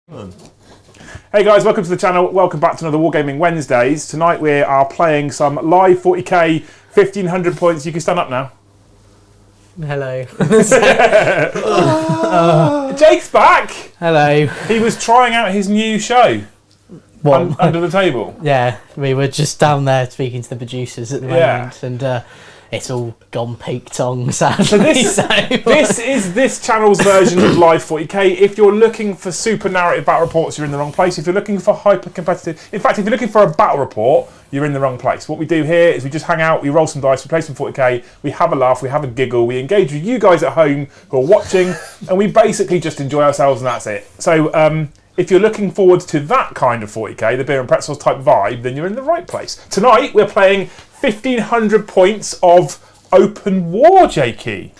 Hey guys, welcome to the channel. Welcome back to another Wargaming Wednesdays. Tonight we are playing some live 40k, 1500 points. You can stand up now. Hello. Jake's back. Hello. He was trying out his new show. Under the table. Yeah, we were just down there speaking to the producers at the moment, and it's all gone peak tongue, sadly. So this is this channel's version of live 40k. If you're looking for super narrative battle reports, you're in the wrong place. If you're looking for hyper competitive, in fact, if you're looking for a battle report, you're in the wrong place. What we do here is we just hang out, we roll some dice, we play some 40k, we have a laugh, we have a giggle, we engage with you guys at home who are watching, and we basically just enjoy ourselves, and that's it. So if you're looking forward to that kind of 40k, the beer and pretzels type vibe, then you're in the right place. Tonight we're playing 1500 points of open war, Jakey.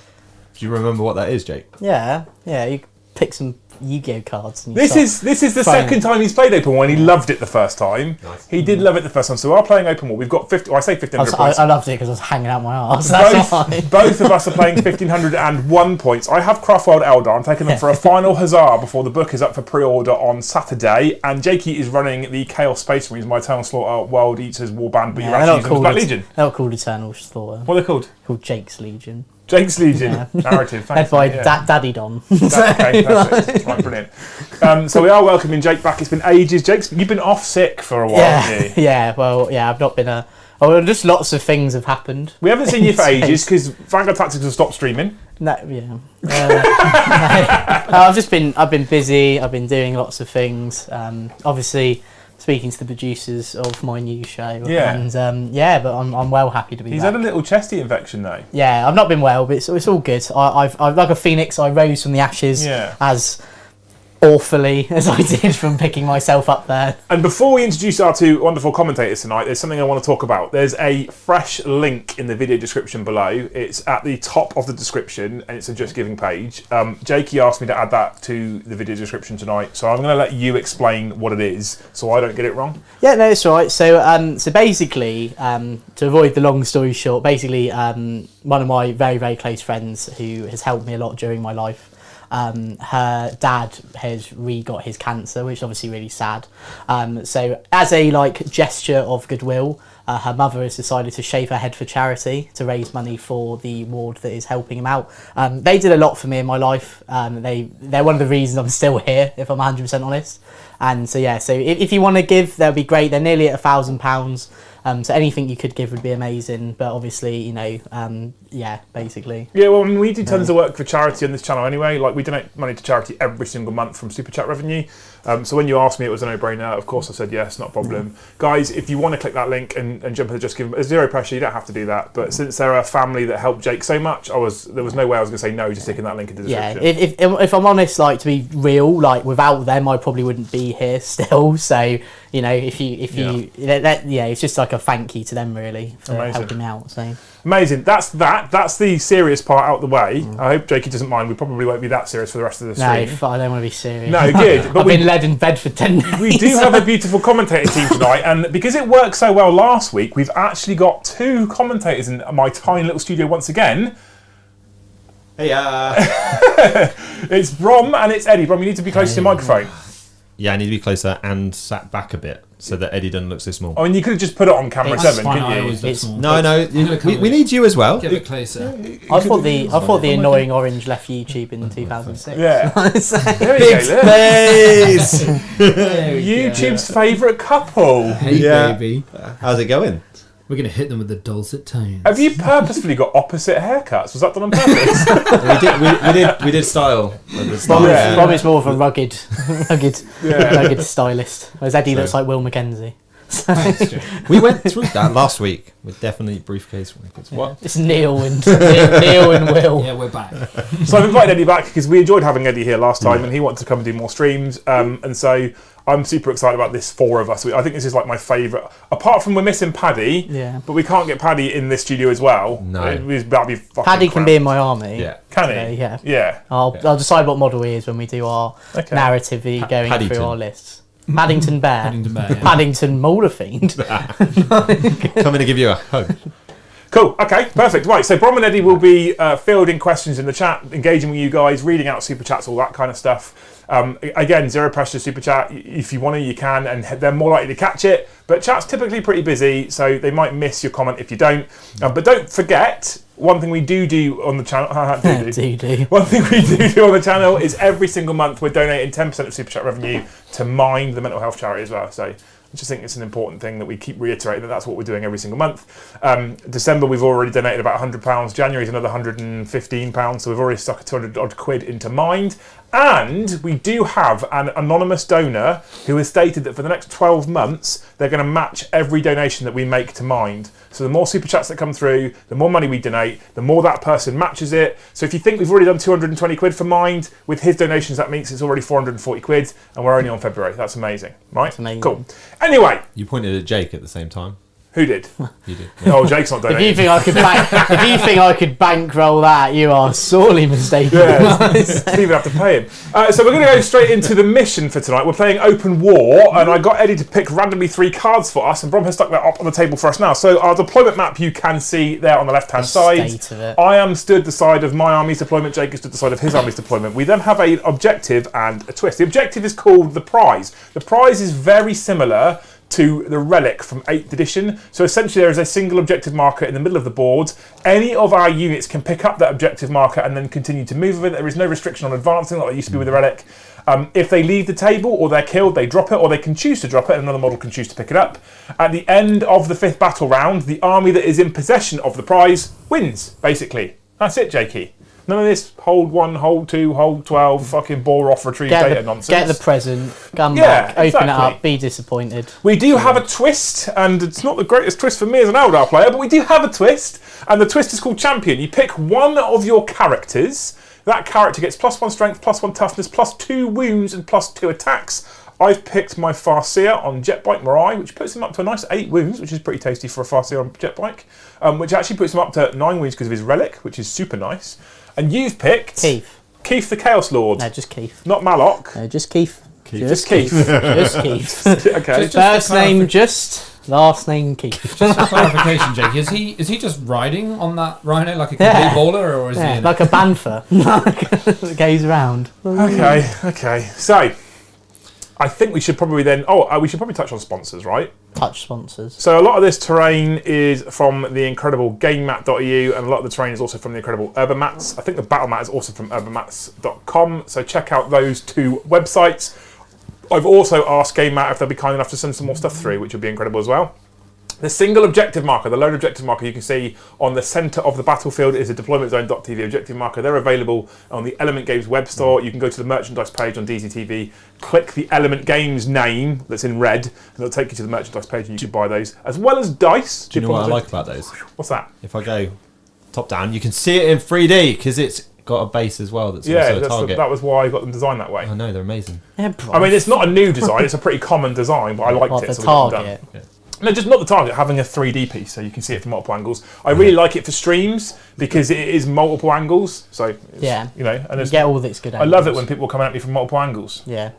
Do you remember what that is, Jake? Yeah, you pick some Yu-Gi-Oh cards. And This is the second time he's played open war, and he loved it the first time. Nice. He did love it the first time. So we are playing open war. We've got 1500 points. I loved it because I was hanging out my arse. That's why. Both of us are playing 1501 points. I have Craftworld Eldar. I'm taking them for a final huzzah before the book is up for pre-order on Saturday. And Jakey is running the Chaos Space Marines, my Eternal Slaughter World Eaters Warband, but you're actually using Black Legion. They're not called Eternal Slaughter. What are they called? Called Jake's Legion. Jake's Legion narrative. Thanks, led by Daddy Don. Okay, that's it. Right, brilliant. So we are welcoming Jake back. It's been ages. You've been off sick for a while, haven't you? I've not been just lots of things have happened. We haven't seen you for ages because Vanguard Tactics have stopped streaming. I've been busy. I've been doing lots of things. Obviously, speaking to the producers of my new show. Yeah. And but I'm well happy to be back. He's had a little chesty infection though. Yeah, I've not been well, but it's all good. I've like a phoenix. I rose from the ashes as awfully as I did from picking myself up there. And before we introduce our two wonderful commentators tonight, there's something I want to talk about. There's a fresh link in the video description below. It's at the top of the description and it's a Just Giving page. Jakey asked me to add that to the video description tonight, so I'm going to let you explain what it is so I don't get it wrong. Yeah, no, it's all right. So basically, to avoid the long story short, basically one of my very, very close friends who has helped me a lot during my life, her dad has re-got his cancer, which is obviously really sad. So as a gesture of goodwill, her mother has decided to shave her head for charity to raise money for the ward that is helping him out. They did a lot for me in my life. They're one of the reasons I'm still here, if I'm 100% honest. And so if you want to give, that'd be great. They're nearly at £1,000. So anything you could give would be amazing, but obviously, basically. Yeah, well, I mean, we do tons of work for charity on this channel anyway. We donate money to charity every single month from Super Chat revenue. So when you asked me, it was a no-brainer. Of course, I said yes, not a problem. Guys, if you want to click that link and jump into Just Give, there's zero pressure. You don't have to do that. But since they're a family that helped Jake so much, there was no way I was going to say no to sticking that link in the description. Yeah, if I'm honest, to be real, without them, I probably wouldn't be here still. So it's just like a thank you to them really for helping me out. So amazing. That's the serious part out the way. I hope Jakey doesn't mind. We probably won't be that serious for the rest of the stream. No, I don't want to be serious. No, good. But I've been led in bed for 10 days. We do have a beautiful commentator team tonight, and because it worked so well last week, we've actually got two commentators in my tiny little studio once again. Hey, It's Brom and it's Eddie. Brom, you need to be close to your microphone. Yeah, I need to be closer and sat back a bit so that Eddie doesn't look so small. I mean, you could have just put it on camera 7, couldn't you? No, we need you as well. Get a bit closer. I thought the annoying orange left YouTube in 2006. Yeah. There Big you go, space! YouTube's favourite couple. Hey, baby. How's it going? We're going to hit them with the dulcet tones. Have you purposefully got opposite haircuts? Was that done on purpose? we did style. Bob is more of a rugged stylist, whereas Eddie looks like Will Mackenzie. We went through that last week with definitely briefcase. What? It's Neil and Will. Yeah, we're back. So I've invited Eddie back because we enjoyed having Eddie here last time, and he wanted to come and do more streams. And so I'm super excited about this 4 of us. I think this is my favourite. Apart from we're missing Paddy, but we can't get Paddy in this studio as well. No, that'd be fucking Paddy crap. can be in my army. Yeah, can he? Yeah. I'll decide what model he is when we do our narrative going Paddington. through our lists. Paddington Bear. Paddington Bear. Yeah. Paddington Molar Fiend. Coming to give you a hug. Cool. Okay. Perfect. Right. So Brom and Eddie will be fielding questions in the chat, engaging with you guys, reading out super chats, all that kind of stuff. Again, zero pressure super chat. If you want to, you can, and they're more likely to catch it. But chat's typically pretty busy, so they might miss your comment if you don't. But don't forget, one thing we do on the channel. One thing we do on the channel is every single month we're donating 10% of super chat revenue to Mind, the mental health charity as well. So I just think it's an important thing that we keep reiterating that's what we're doing every single month. December we've already donated about £100. January is another £115, so we've already stuck a 200 odd quid into Mind. And we do have an anonymous donor who has stated that for the next 12 months they're going to match every donation that we make to Mind. So the more super chats that come through, the more money we donate, the more that person matches it. So if you think we've already done 220 quid for Mind, with his donations that means it's already 440 quid, and we're only on February. That's amazing, right? That's amazing. Cool. Anyway. You pointed at Jake at the same time. Who did? You did. Oh, Jake's not donating. If you think I could bankroll that, you are sorely mistaken. Yeah, didn't even have to pay him. So we're going to go straight into the mission for tonight. We're playing Open War, and I got Eddie to pick randomly 3 cards for us, and Brom has stuck that up on the table for us now. So our deployment map you can see there on the left-hand side. State of it. I am stood the side of my army's deployment. Jake is stood the side of his army's deployment. We then have an objective and a twist. The objective is called the prize. The prize is very similar to the relic from 8th edition. So essentially there is a single objective marker in the middle of the board. Any of our units can pick up that objective marker and then continue to move with it. There is no restriction on advancing like there used to be with the relic. If they leave the table or they're killed, they drop it, or they can choose to drop it and another model can choose to pick it up. At the end of the 5th battle round, the army that is in possession of the prize wins, basically. That's it, Jakey. None of this hold 1, hold 2, hold 12, fucking bore off, retrieve data nonsense. Get the present, come back, open it up, be disappointed. We do have a twist, and it's not the greatest twist for me as an Eldar player, but we do have a twist, and the twist is called Champion. You pick one of your characters. That character gets +1 strength, +1 toughness, +2 wounds, and +2 attacks. I've picked my Farseer on Jetbike Mirai, which puts him up to a nice 8 wounds, which is pretty tasty for a Farseer on Jetbike, which actually puts him up to 9 wounds because of his relic, which is super nice. And you've picked Keith the Chaos Lord. No, just Keith. Not Malok. No, just Keith. Just Keith. Just Keith. Okay. First name just, last name Keith. Just for clarification, Jake, is he just riding on that rhino like a complete baller, or is he in like a banther that goes around? Okay. So, I think we should probably then... we should probably touch on sponsors, right? Touch sponsors. So a lot of this terrain is from the incredible GameMat.eu, and a lot of the terrain is also from the incredible Urban Mats. I think the Battle Mat is also from urbanmats.com, so check out those 2 websites. I've also asked GameMat if they'll be kind enough to send some more stuff through, which would be incredible as well. The single objective marker, the lone objective marker you can see on the centre of the battlefield is a deployment zone.tv objective marker. They're available on the Element Games web store. You can go to the merchandise page on DZTV, click the Element Games name that's in red, and it'll take you to the merchandise page and you should buy those, as well as dice. Do you know what I like about those? What's that? If I go top down, you can see it in 3D because it's got a base as well that's also a target. That was why I got them designed that way. I know, they're amazing. Yeah, I mean, it's not a new design, it's a pretty common design, but I liked it. The so we got them target. done. No, just not the target, having a 3D piece so you can see it from multiple angles. I really like it for streams because it is multiple angles. So, yeah. You know, and you get all that's good angles. I love it when people come at me from multiple angles. Yeah.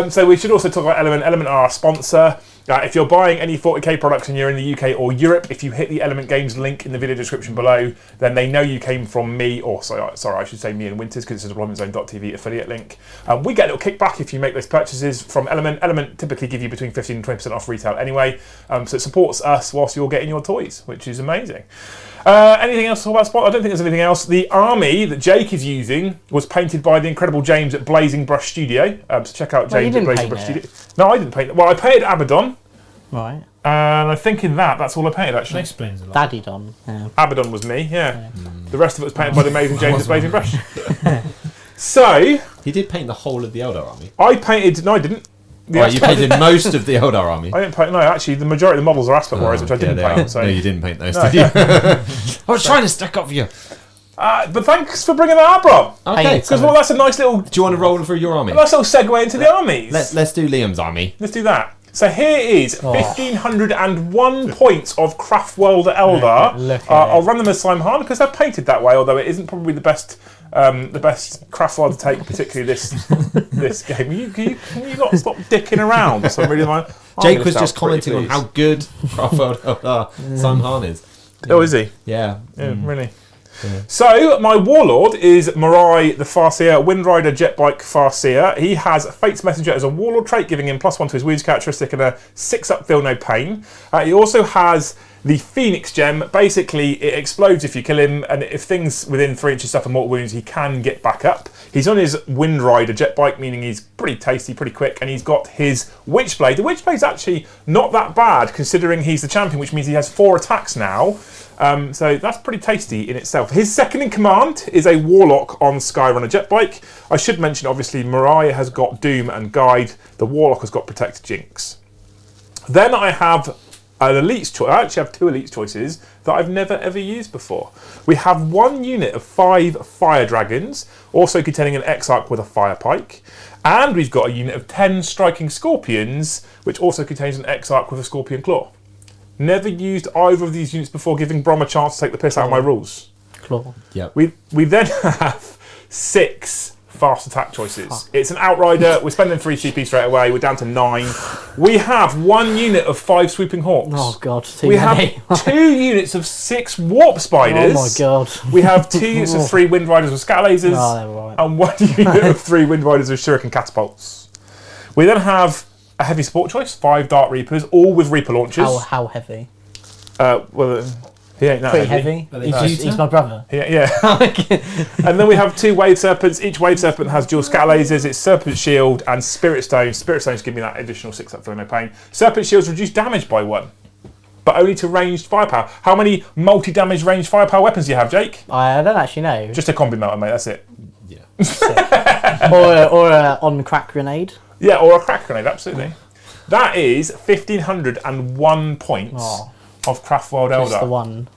So we should also talk about Element. Element are our sponsor. If you're buying any 40k products and you're in the UK or Europe, if you hit the Element Games link in the video description below, then they know you came from me, or sorry, I should say me and Winters, because it's a deploymentzone.tv affiliate link. We get a little kickback if you make those purchases from Element. Element typically give you between 15 and 20% off retail anyway, so it supports us whilst you're getting your toys, which is amazing. Anything else to talk about spot? I don't think there's anything else. The army that Jake is using was painted by the incredible James at Blazing Brush Studio. So check out James at Blazing Brush Studio. No, I didn't paint it. Well, I painted Abaddon. Right. And I think in that's all I painted actually. That explains a lot. Daddy Don. Yeah. Abaddon was me, yeah. The rest of it was painted by the amazing James at Blazing Brush. So He did paint the whole of the Eldar army. I painted. No, I didn't. Right, you painted most of the Eldar army. I didn't paint. No, actually, the majority of the models are aspect warriors, which I didn't paint. So. No, you didn't paint those, did you? I was trying to stack up for you. But thanks for bringing that up, Rob. Okay. Because that's a nice little. Do you want to roll through your army? A nice little segue into the armies. Let's do Liam's army. Let's do that. So here is 1,501 points of Craftworld Eldar. Look at I'll run them as Simon because they're painted that way, although it isn't probably the best Craftworld to take, particularly this game. Can you not stop dicking around? So I'm really like, Jake was just commenting on how good Craftworld Eldar Simon is. Oh, is he? Yeah. Really. Yeah. So my warlord is Morai the Farseer, Windrider Jetbike Farseer. He has Fate's Messenger as a warlord trait, giving him +1 to his wounds characteristic and a 6-up feel no pain. He also has the Phoenix Gem. Basically, it explodes if you kill him, and if things within 3 inches suffer mortal wounds, he can get back up. He's on his Windrider Jetbike, meaning he's pretty tasty, pretty quick, and he's got his Witchblade. The Witchblade's actually not that bad, considering he's the champion, which means he has 4 attacks now. So that's pretty tasty in itself. His second in command is a Warlock on Skyrunner Jetbike. I should mention, obviously, Mariah has got Doom and Guide. The Warlock has got Protect Jinx. Then I have an Elite's choice. I actually have 2 Elite's choices that I've never ever used before. We have 1 unit of 5 Fire Dragons, also containing an Exarch with a Fire Pike. And we've got a unit of 10 Striking Scorpions, which also contains an Exarch with a Scorpion Claw. Never used either of these units before, giving Brom a chance to take the piss out of my rules. Claw. Yep. We then have 6 fast attack choices. It's an Outrider. We're spending 3 CP straight away. We're down to 9. We have 1 unit of 5 Swooping Hawks. Oh god, too we many. have 2 units of 6 Warp Spiders. Oh my god. We have 2 units of 3 Wind Riders with Scat Lasers. Oh, they're right. And 1 unit of 3 Wind Riders with Shuriken Catapults. We then have a heavy sport choice, 5 Dark Reapers, all with Reaper launchers. How heavy? Well, he ain't that Pretty heavy. heavy. He's my brother. Yeah. And then we have 2 Wave Serpents. Each Wave Serpent has dual Scat Lasers. It's Serpent Shield and Spirit Stone. Spirit Stones give me that additional 6-up for no pain. Serpent Shields reduce damage by 1, but only to ranged firepower. How many multi-damage ranged firepower weapons do you have, Jake? I don't actually know. Just a combi melter, mate. That's it. Yeah. or a on crack grenade. Yeah, or a crack grenade. Absolutely. That is 1,501 points of Craftworld Just the Eldar. one.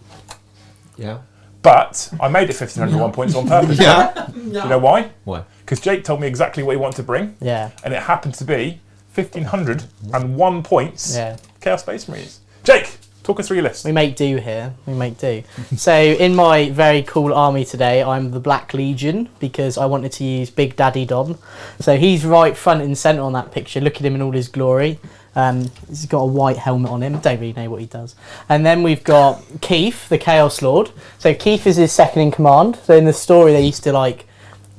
Yeah. But I made it 1,501 points on purpose. Yeah. Do you know why? Why? Because Jake told me exactly what he wanted to bring, Yeah. and it happened to be 1,501 points. Yeah. Chaos Space Marines. Jake, talk us through your list. We make do here. We make do. So in my very cool army today, I'm the Black Legion because I wanted to use Big Daddy Dom. So he's right front and centre on that picture. Look at him in all his glory. He's got a white helmet on him. Don't really know what he does. And then we've got Keith, the Chaos Lord. So Keith is his second in command. So in the story, they used to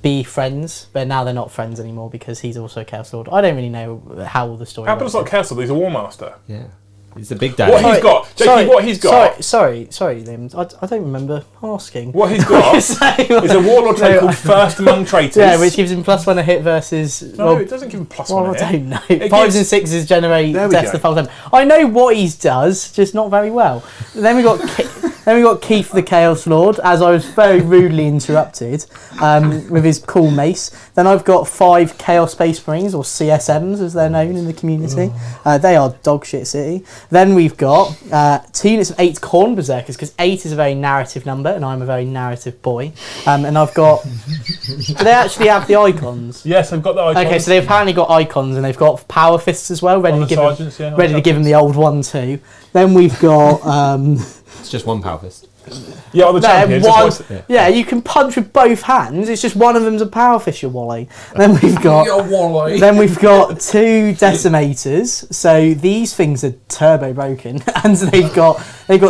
be friends, but now they're not friends anymore because he's also a Chaos Lord. I don't really know how all the story Happens like Chaos Lord, he's a War Master. Yeah. He's the big daddy. What he's got, Jakey, what he's got. Sorry, Liam. I don't remember asking. What he's got is a Warlord trait called First Among Traitors. Yeah, which gives him +1 a hit versus. No, it doesn't give him +1 I a hit. don't know. It 5s gives- and 6s generate There we deaths go. the whole time. I know what he does, just not very well. Then we got Keith the Chaos Lord, as I was very rudely interrupted with his cool mace. Then I've got 5 Chaos Space Marines, or CSMs as they're known in the community. They are dog shit city. Then we've got 2 units of 8 Khorne Berserkers, because 8 is a very narrative number, and I'm a very narrative boy. And I've got... Do they actually have the icons? Yes, I've got the icons. Okay, so they've apparently got icons, and they've got power fists as well, ready On to the give sergeants, them, yeah, on ready the to give them the old one too. Then we've got It's just one power fist. Yeah, on the champions. yeah, you can punch with both hands. It's just one of them's a power fist, you wally. Then we've got then we've got 2 decimators. So these things are turbo broken, and they've got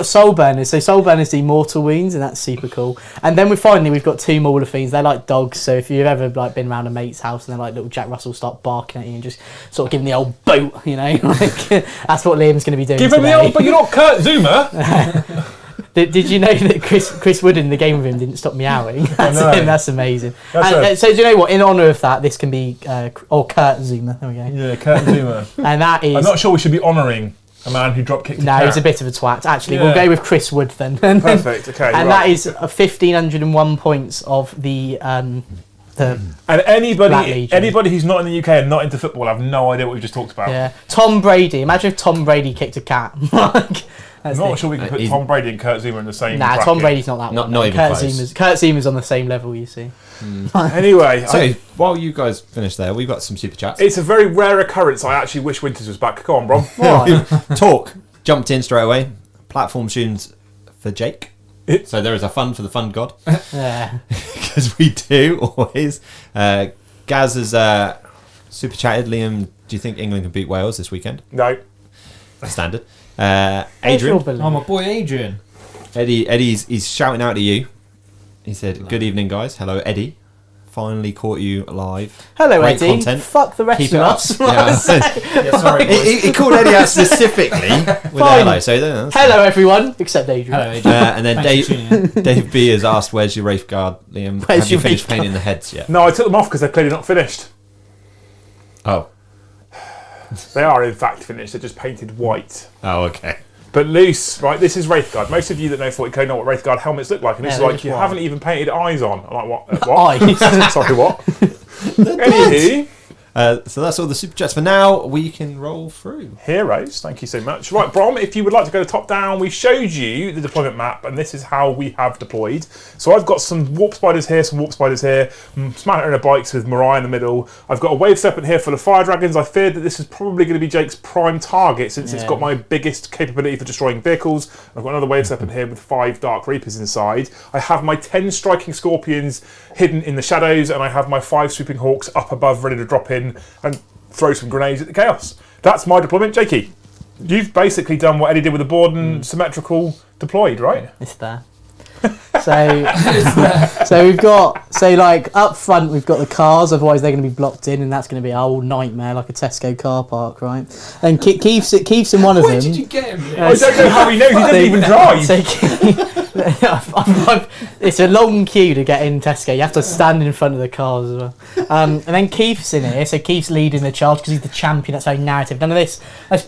soul burners. So soul burners do mortal wounds, and that's super cool. And then we've got 2 Mauler Fiends. They're like dogs. So if you've ever been around a mate's house and then little Jack Russell start barking at you and just sort of giving the old boot, that's what Liam's going to be doing. Give him the today. old, but you're not Kurt Zuma. Did you know that Chris Wood in the game with him didn't stop meowing? That's amazing. So do you know what? In honour of that, this can be Kurt Zuma. There we go. Yeah, Kurt Zuma. And that is. I'm not sure we should be honouring a man who drop kicked. No, he's a bit of a twat. Actually, Yeah. we'll go with Chris Wood then. Perfect. Okay. And right. that is 1,501 points of the. And Black anybody Legion. who's not in the UK and not into football have no idea what we just talked about. Yeah, Tom Brady. Imagine if Tom Brady kicked a cat. I'm not sure we can put Tom Brady and Kurt Zuma in the same bracket. Tom Brady's not that Not- one. not even Kurt close. Zima's on the same level, you see. Anyway, So while you guys finish there, we've got some super chats. it's a very rare occurrence. I actually wish Winters was back. Go on, Brom. Right. Talk jumped in straight away. Platform tunes for Jake. So there is a fund for the fund god. Yeah. Because we do always. Gaz has super chatted. Liam, do you think England can beat Wales this weekend? No. Standard. Where's Adrian. your belief? Oh, my boy Adrian. He's shouting out to you. He said, "Good evening, guys. Hello, Eddie. Finally caught you live. Hello, Great Eddie. content. Fuck the rest Keep of it up." us. Yeah, sorry, boys. He called Eddie out specifically with a Fine. hello. So that's- Hello, everyone, except Adrian. Hello, Adrian. and then Thanks for tuning in. Dave B has asked, "Where's your Wraith Guard, Liam? Where's Have you your finished Wraith Guard? painting the heads yet?" No, I took them off because they're clearly not finished. Oh. They are, in fact, finished. They're just painted white. Oh, okay. But loose, right? This is Wraithguard. Most of you that know 40k know what Wraithguard helmets look like, and this Yeah, is they're like just you white. haven't even painted eyes on. I'm like, what? What? Eyes. Sorry, what? Anywho, So that's all the super chats for now. We can roll through. heroes. Thank you so much. Right, Brom, if you would like to go top down, we showed you the deployment map, and this is how we have deployed. So I've got some warp spiders here, some warp spiders here, smattering of bikes with Mariah in the middle. I've got a wave serpent here full of fire dragons. I feared that this is probably going to be Jake's prime target since it's got my biggest capability for destroying vehicles. I've got another wave serpent here with 5 dark reapers inside. I have my 10 striking scorpions hidden in the shadows, and I have my 5 sweeping hawks up above ready to drop in and throw some grenades at the chaos. That's my deployment. Jakey, you've basically done what Eddie did with the board and symmetrical deployed, right? It's there. So we've got like up front we've got the cars, otherwise they're going to be blocked in, and that's going to be a whole nightmare, like a Tesco car park, right? And Keith's in one of Where them. did you get him? I don't know how he knows. He doesn't even drive. So it's a long queue to get in Tesco. You have to stand in front of the cars as well. And then Keith's in here, so Keith's leading the charge because he's the champion. That's very narrative. None of this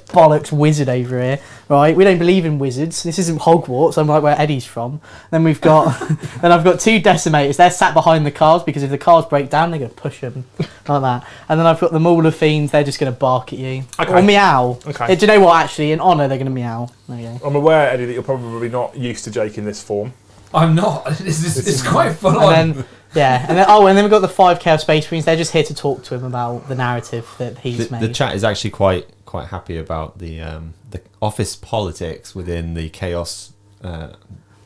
bollocks wizard over here, right? We don't believe in wizards. This isn't Hogwarts. I'm like where Eddie's from. Then we've got, then I've got 2 decimators. They're sat behind the cars because if the cars break down, they're going to push them like that. And then I've got the Maul of Fiends. They're just going to bark at you or meow. Okay. Do you know what? Actually, in honour, they're going to meow. There you go. I'm aware, Eddie, that you're probably not used to Jake in this form. I'm not. It's quite full on. And then we've got the 5 Chaos Space Marines. They're just here to talk to him about the narrative that he's made. The chat is actually quite happy about the office politics within the Chaos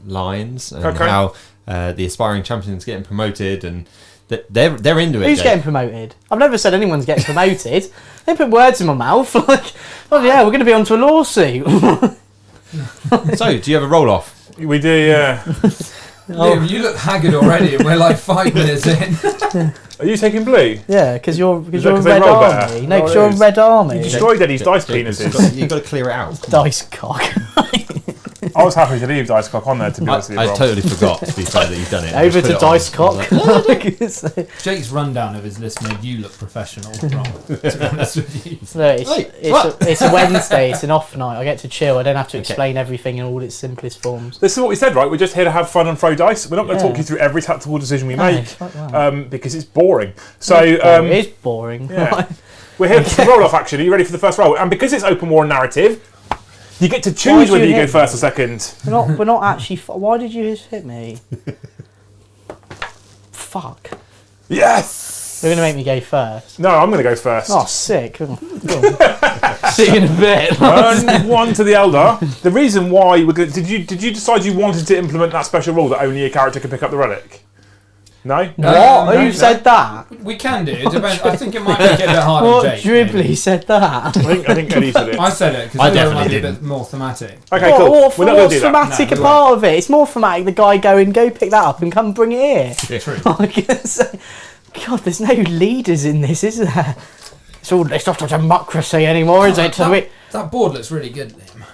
lines and how the aspiring champions getting promoted, and they're into it. Who's getting promoted? I've never said anyone's getting promoted. They put words in my mouth. Like, oh yeah, we're going to be onto a lawsuit. So, do you have a roll off? We do, yeah. Liam, you look haggard already, and we're like 5 minutes in. Are you taking blue? Yeah, because you're a 'cause they red roll army. better? No, because Oh, you're it a is. red army. You destroyed Eddie's dice penises. You've got to clear it out. Dice cock. I was happy to leave Dice Cock on there, to be honest with you, I Rob. totally forgot, to be fair, that you've done it. I Over just to put it on. dice cock. I was like, Jake's rundown of his list made you look professional, Rob, to be honest with you. No, Hey, it's a Wednesday. It's an off night. I get to chill. I don't have to explain everything in all its simplest forms. This is what we said, right? We're just here to have fun and throw dice. We're not going to Yeah. talk you through every tactical decision we No, make fuck that. because it's boring. So it is boring. yeah. We're here for the roll-off, actually. Are you ready for the first roll? And because it's open war and narrative, you get to Why choose did whether you you go hit first me? or second. We're not actually. Why did you just hit me? Fuck. Yes! You're gonna make me go first. No, I'm going to go first. Oh, sick. Cool. See you in a bit. Turn 1 to the Eldar. The reason why we're going did you decide you wanted to implement that special rule that only a character can pick up the relic? No? What? no, Who no. said that? We can do. It depends. I think it might make it a bit harder What than Jake. dribbly maybe. said that? I think Eddie said it. I said it because I I thought it definitely might be a didn't. bit more thematic. Okay, cool. What's We're not going to do that. thematic No, a we part of it? It's more thematic. The guy going, go pick that up and come bring it here. True. I was gonna say, God, there's no leaders in this, is there? It's not a democracy anymore, is it? That board looks really good, Liam.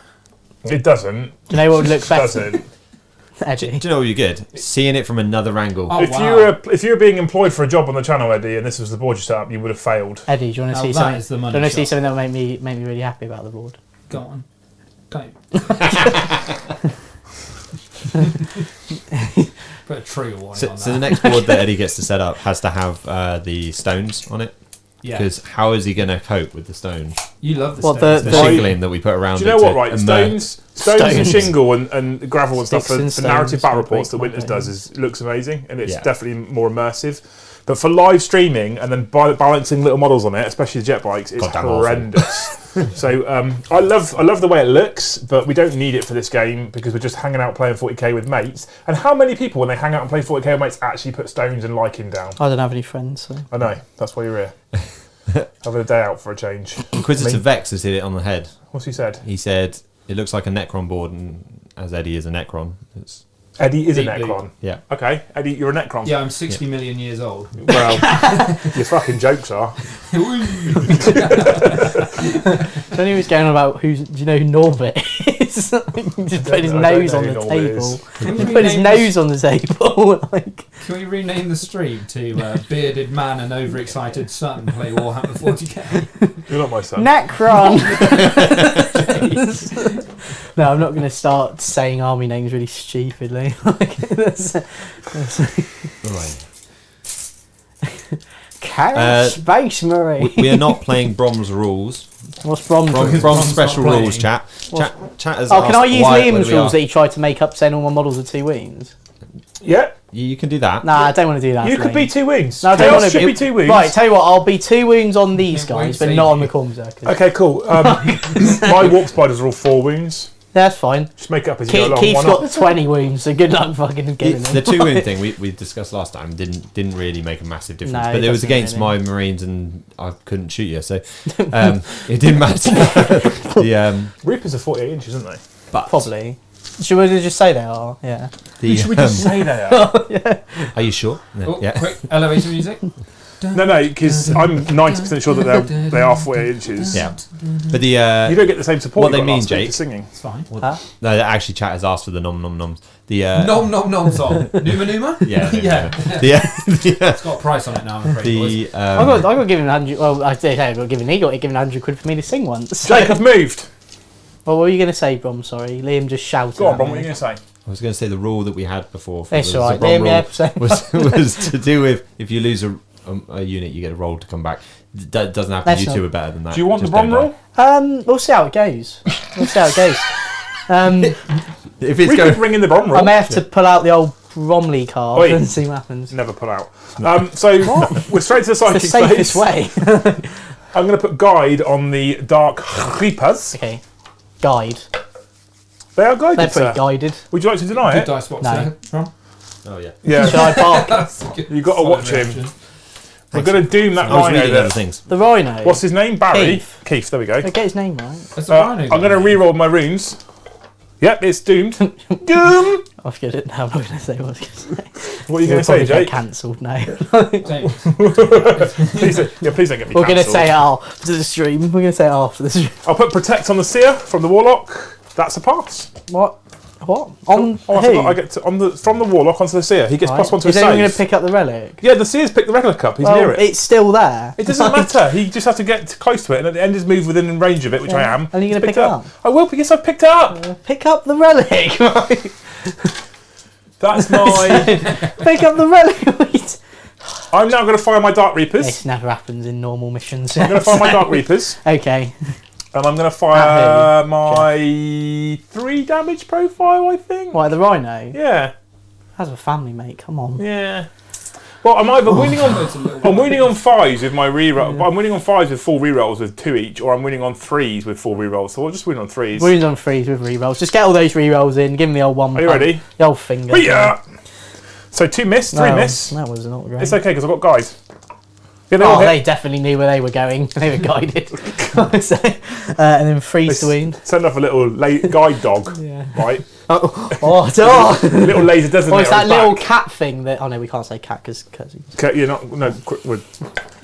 It doesn't. Do you know what would look It better? doesn't. Eddie. do you know what you good? Seeing it from another angle. Oh, If wow. you were being employed for a job on the channel, Eddie, and this was the board you set up, you would have failed. Eddie, do you want to Now see that something? is the Do you money want to see shot. something that will make me really happy about the board? Go on. Don't. Put a tree or one So, on so the that. next board that Eddie gets to set up has to have the stones on it. Yeah. Because how is he going to cope with the stones? You love the What, stones. The The- shingling that we put around. Do you know it what? to Right, emerge. stones and shingle and gravel and stuff Sticks for, and for narrative stones battle will reports that break my Winters does looks amazing, and it's Yeah. definitely more immersive. But for live streaming and then balancing little models on it, especially the jet bikes, it's Goddamn awful. horrendous. So I love the way it looks, but we don't need it for this game because we're just hanging out playing 40k with mates. And how many people, when they hang out and play 40k with mates, actually put stones and lichen down? I don't have any friends, so. I know, that's why you're here. Having a day out for a change. Inquisitor Vex has hit it on the head. What's he said? He said it looks like a Necron board, and as Eddie is a Necron, it's Eddie is a Deep blue. Necron. yeah. Okay, Eddie, you're a Necron. Yeah, I'm 60 million years old. Well, your fucking jokes are. Johnny was going on about do you know who Norbit is? He just put his I don't nose know on who the Norbit table. is. Can He we put his rename nose on the table. Like, Can we rename the stream to Bearded Man and Overexcited Son play Warhammer 40k? You're not my son. Necron! No, I'm not going to start saying army names really stupidly. Like, Right. Carrot Space Marine. We are not playing Brom's rules. What's Brom's Brom's rules? Brom's special not playing. rules, chat. Chat has Oh, can asked I use why- Liam's whether we rules are- that he tried to make up saying all my models are 2 wounds? Yeah, You can do that. Nah, I don't want to do that. you could Liam. be 2 wounds. No, I don't Chaos want to should be 2 wounds. Right, tell you what, I'll be 2 wounds on these It won't guys, but save not on you. the Cormzerkers. Okay, cool. My warp spiders are all 4 wounds. That's fine. Just make it up as you go along. Keith's Why not? got 20 wounds, so good luck fucking getting The them. 2 wound thing we discussed last time didn't really make a massive difference, No, but it it was doesn't against really. my Marines and I couldn't shoot you, so it didn't matter. Reapers are 48 inches, aren't they? But Probably. Should we just say they are? Yeah. Should we just say they are? are you sure? No, Oh, yeah. quick, elevator music. No, because I'm 90% sure that they are 48 inches. Yeah. But the You don't get the same support What you they got mean, last week Jake. for singing. It's fine. Huh? no, actually, chat has asked for the nom nom noms. The Nom nom nom song. Numa Numa? yeah, Yeah. the It's got a price on it now, I'm afraid. boys. the I got given 100. Well, I say I got given. He got given 100 quid for me to sing once. Jake, I've moved. Well, what were you going to say, Brom? Sorry, Liam just shouted. Go on, at Bron, me. what are you going to say? I was going to say the rule that we had before. It's the alright. Brom Liam, rule yeah, so- was to do with if you lose a unit, you get a roll to come back. That doesn't happen. That's You two not- are better than that. Do you want the Just Bron don't rule? We'll see how it goes. We'll see how it goes. lie. If it's We going, could bring in the Bron rule. I may have to pull out the old Bromley card Oi. and see what happens. Never put out. So we're straight to the The psychic safest phase. way. I'm going to put guide on the Dark Reapers. Okay. Guide. They are guided, They're sir. pretty guided. Would you like to deny Good it? dice box No. there, Ron. oh yeah. Yeah. Shall I bark? That's a good- You got to solid watch him. reaction. We're going to doom that I was rhino reading there. other things. The Rhino. What's his name? Barry? Keith. There we go. Get his name right. That's a rhino. I'm going to re-roll my runes. Yep, it's doomed. Doom! I forget it now. I'm not going to say what I was going to say. What are you going We'll to say, probably get Jake? cancelled now. James. Please don't get me We're going to cancelled. say it after the stream. We're going to say it after the stream. I'll put Protect on the Seer from the Warlock. That's a pass. What? What? On Oh, I who? forgot. I get from the Warlock onto the Seer. He gets Right. +1 to Is his anyone going to saves. pick up the relic? Yeah, the Seer's picked the relic up. He's Well, near it. it's still there. It doesn't matter. He just has to get close to it, and at the end, his move within range of it, which I Yeah. am. And you're gonna Picked pick it up? I will. Yes, I've picked it up. Pick up the relic. Right. That's my. Pick up the relic. Wait. I'm now going to fire my Dark Reapers. This never happens in normal missions. I'm going to fire my Dark Reapers, Okay. and I'm going to fire my 3 damage profile. I think. Why the Rhino? Yeah. Has a family, mate. Come on. Yeah. Well, I'm either winning on. It's a little I'm winning on 5s with my reroll. I'm winning on 5s with full rerolls with 2 each, or I'm winning on 3s with full rerolls. So I'll just win on 3s. Wounds on freeze with rerolls. Just get all those rerolls in. Give him the old one. Are you ready? The old finger. Yeah. So 2 miss, 3 miss. That was not great. It's okay because I've got guys. Yeah, Oh, all hit. they definitely knew where they were going. They were guided. So, and then freeze the wound. Send off a little guide dog, Yeah. right? Oh, Little laser designator. oh, it's that on his little back. cat thing that. Oh no, we can't say cat because. Okay, you're not. No. If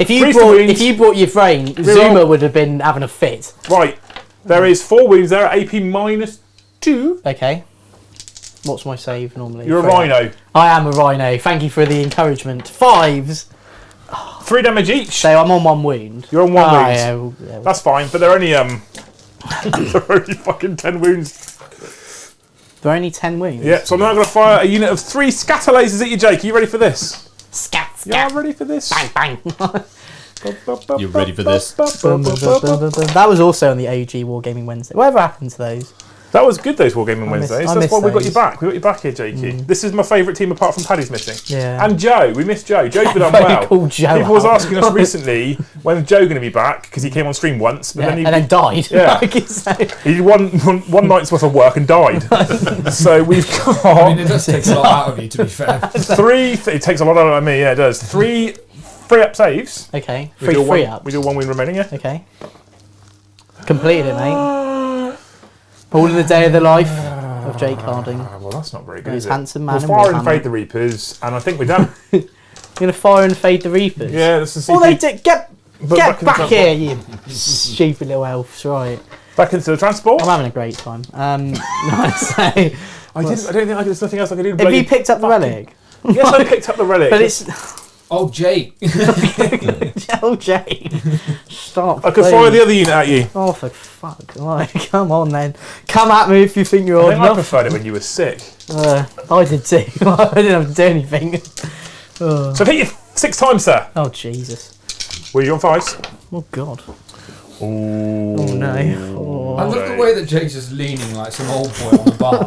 Freeze the wounds. brought your brain, Zuma would have been having a fit. Right. There is 4 wounds there at AP -2. Okay. What's my save normally? You're a 3. rhino. I am a rhino. Thank you for the encouragement. 5s. 3 damage each. So I'm on 1 wound. You're on 1 wound. Yeah, yeah. That's fine, but they're only they're only fucking 10 wounds. There are only 10 wounds. Yeah. So I'm now going to fire a unit of 3 scatter lasers at you, Jake. Are you ready for this? Scat, Yeah, scat. ready for this? Bang, bang. You ready for this? That was also on the OG Wargaming Wednesday. Whatever happened to those? That was good, those Wargaming Wednesdays. I That's miss why we got you those. back. We got you back here, Jakey. This is my favourite team apart from Paddy's missing. Yeah. And Joe. We missed Joe. Joe's been on Very well. cool Joe People was out. asking us recently when Joe going to be back because he came on stream once, but Yeah, then he and then died. Yeah. So- he did one night's worth of work and died. So we've got I mean, it does take a lot out of you, to be fair. three. It takes a lot out of me. Yeah, it does. Three free-up saves. Okay, We do free one- up. We do one win remaining. Yeah. Okay. Completed it, mate. All in the day of the life of Jake Harding. Well, that's not very good. He's Is it? handsome man We'll in fire and Warhammer. fade the Reapers, and I think we're done. You're gonna fire and fade the Reapers. Yeah, that's the CP. All they did, get But back in the back transport. here, you stupid little elves. Right. Back into the transport. I'm having a great time. So, I don't think there's nothing else I can do. have you picked up the relic? Yes, I picked up the relic. But it's Oh, Jake. oh Jay. Stop. I could fire the other unit at you. Oh for fuck! Right, come on then. Come at me if you think you're I old think I enough. preferred it when you were sick. I did too. I didn't have to do anything. So I've hit you 6 times, sir. Oh Jesus! Were you on 5s? Oh God! Ooh. Oh no! Oh. I love the way that Jake's just leaning like some old boy on the bar.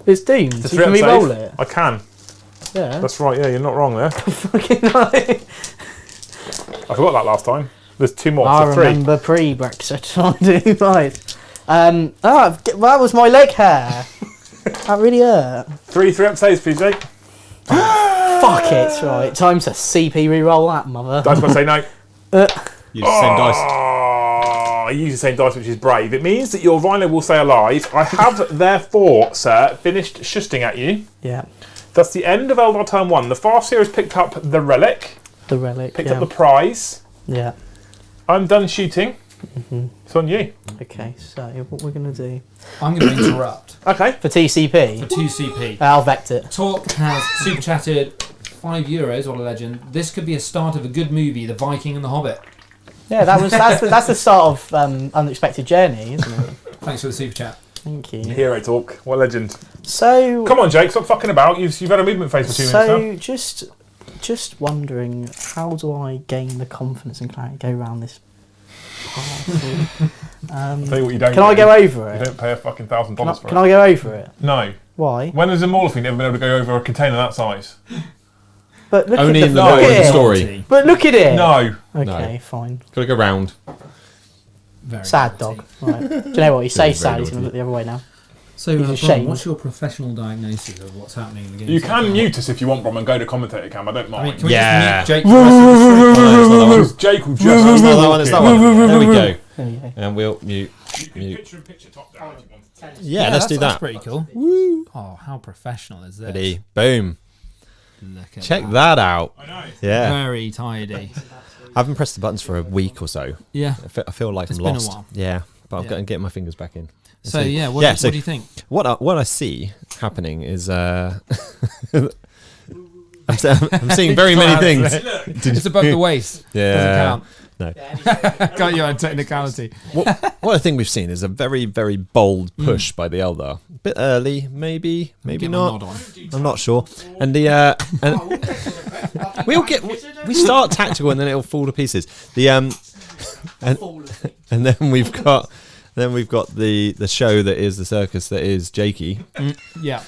It's doomed. It's a You can 3-up re-roll save. it. I can. Yeah. That's right. Yeah, you're not wrong there. Fucking right. I forgot that last time. There's 2 more. I So 3. remember pre-Brexit. I do right. That was my leg hair. That really hurt. 3 3-up saves, please, Jake. Fuck it. Right. Time to CP re-roll that mother. Dice gotta say no. Use the same dice. Oh, I use the same dice, which is brave. It means that your rhino will stay alive. I have, therefore, sir, finished shusting at you. Yeah. That's the end of Eldar turn 1. The Farseer has picked up the relic, The relic. picked yeah. up the prize. Yeah. I'm done shooting. It's on you. Okay. So what we're gonna do I'm going to interrupt. Okay. for TCP? For 2CP. I'll vect it. Talk has super chatted €5, what a legend. This could be a start of a good movie, The Viking and the Hobbit. Yeah, that's the start of Unexpected Journey, isn't it? Thanks for the super chat. Thank you. Hero talk. What a legend. So Come on, Jake. Stop fucking about. You've had a movement phase for 2 minutes now. so just wondering, how do I gain the confidence and clarity to go around this path? Tell you what you don't Can I do. go over You it? don't pay a fucking $1,000 for Can it. I go over it? No. Why? When has a Morphine ever been able to go over a container that size? But look Only at in the, the look lore at of the it. story. But look at it. No. Okay, No. fine. Gotta go round. Very Sad naughty. dog. Right. Do you know what? You say Very sad, he's going naughty. to look the other way now. So, He's Bron, ashamed. what's your professional diagnosis of what's happening in the game? You can mute us if you want, Brom, and go to commentator cam. I don't I mind. mean, can we Yeah. just mute Jake for the rest of the stream? No, it's not that one. Because Jake will It's not just... that one. It's that one. There we go. There you go. And we'll mute. Picture in picture top down if you want. Yeah, let's do That's that. pretty cool. Woo! Oh, how professional is this? Ready? Boom. Look at Check that out. I know. Yeah. Very tidy. I haven't pressed the buttons for a week or so. Yeah. I feel like It's I'm been a lost. while. Yeah, but I've Yeah. got to get my fingers back in. So see. yeah, what, Yeah, do, so- what do you think? What I see happening is I'm seeing very many things. It's above the waist. Yeah. Doesn't count. Got you on technicality. What I think we've seen is a very, very bold push by the Eldar. A bit early, maybe Get my not. nod on. I'm not sure. And the and we start tactical and then it'll fall to pieces. The and then we've got the show that is the circus that is Jakey. Yeah.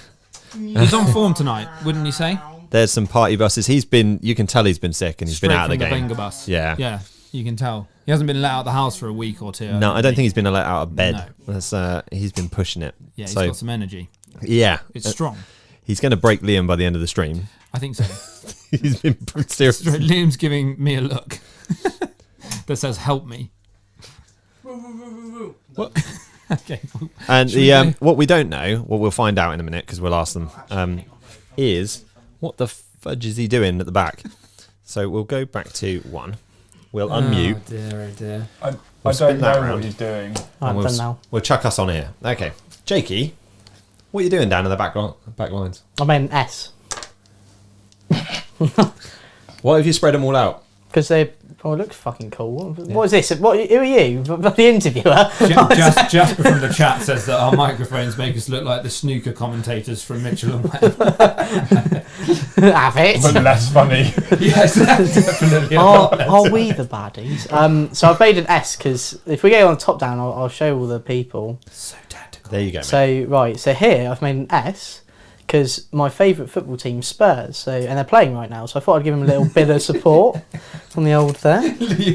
He's on form tonight, wouldn't you say? There's some party buses. You can tell he's been sick and he's Straight been out of from the the game. Venga bus. Yeah. Yeah, you can tell. He hasn't been let out of the house for a week or two. No, I don't think he's been let out of bed. No. That's, he's been pushing it. Yeah, he's so, got some energy. yeah. It's strong. He's going to break Liam by the end of the stream. I think so. He's been serious. Liam's giving me a look that says, help me. What? Okay. And Should we the go? what we don't know, what we'll find out in a minute because we'll ask them, is what the fudge is he doing at the back? So we'll go back to 1. We'll unmute. Oh dear, oh dear. I spin don't that know round. what he's doing. I've we'll, done now. we'll chuck us on here. Okay, Jakey, what are you doing down in the back lines? I mean S. Why have you spread them all out? Because they... Oh, it looks fucking cool. What is this? Who are you? The interviewer? Jasper from the chat says that our microphones make us look like the snooker commentators from Mitchell and Webb. Have it. But less funny. Yes, definitely. Are we the baddies? So I've made an S because if we go on top down, I'll show all the people. So tactical. There you go, mate. So here I've made an S because my favourite football team, Spurs, and they're playing right now. So I thought I'd give them a little bit of support from the old there.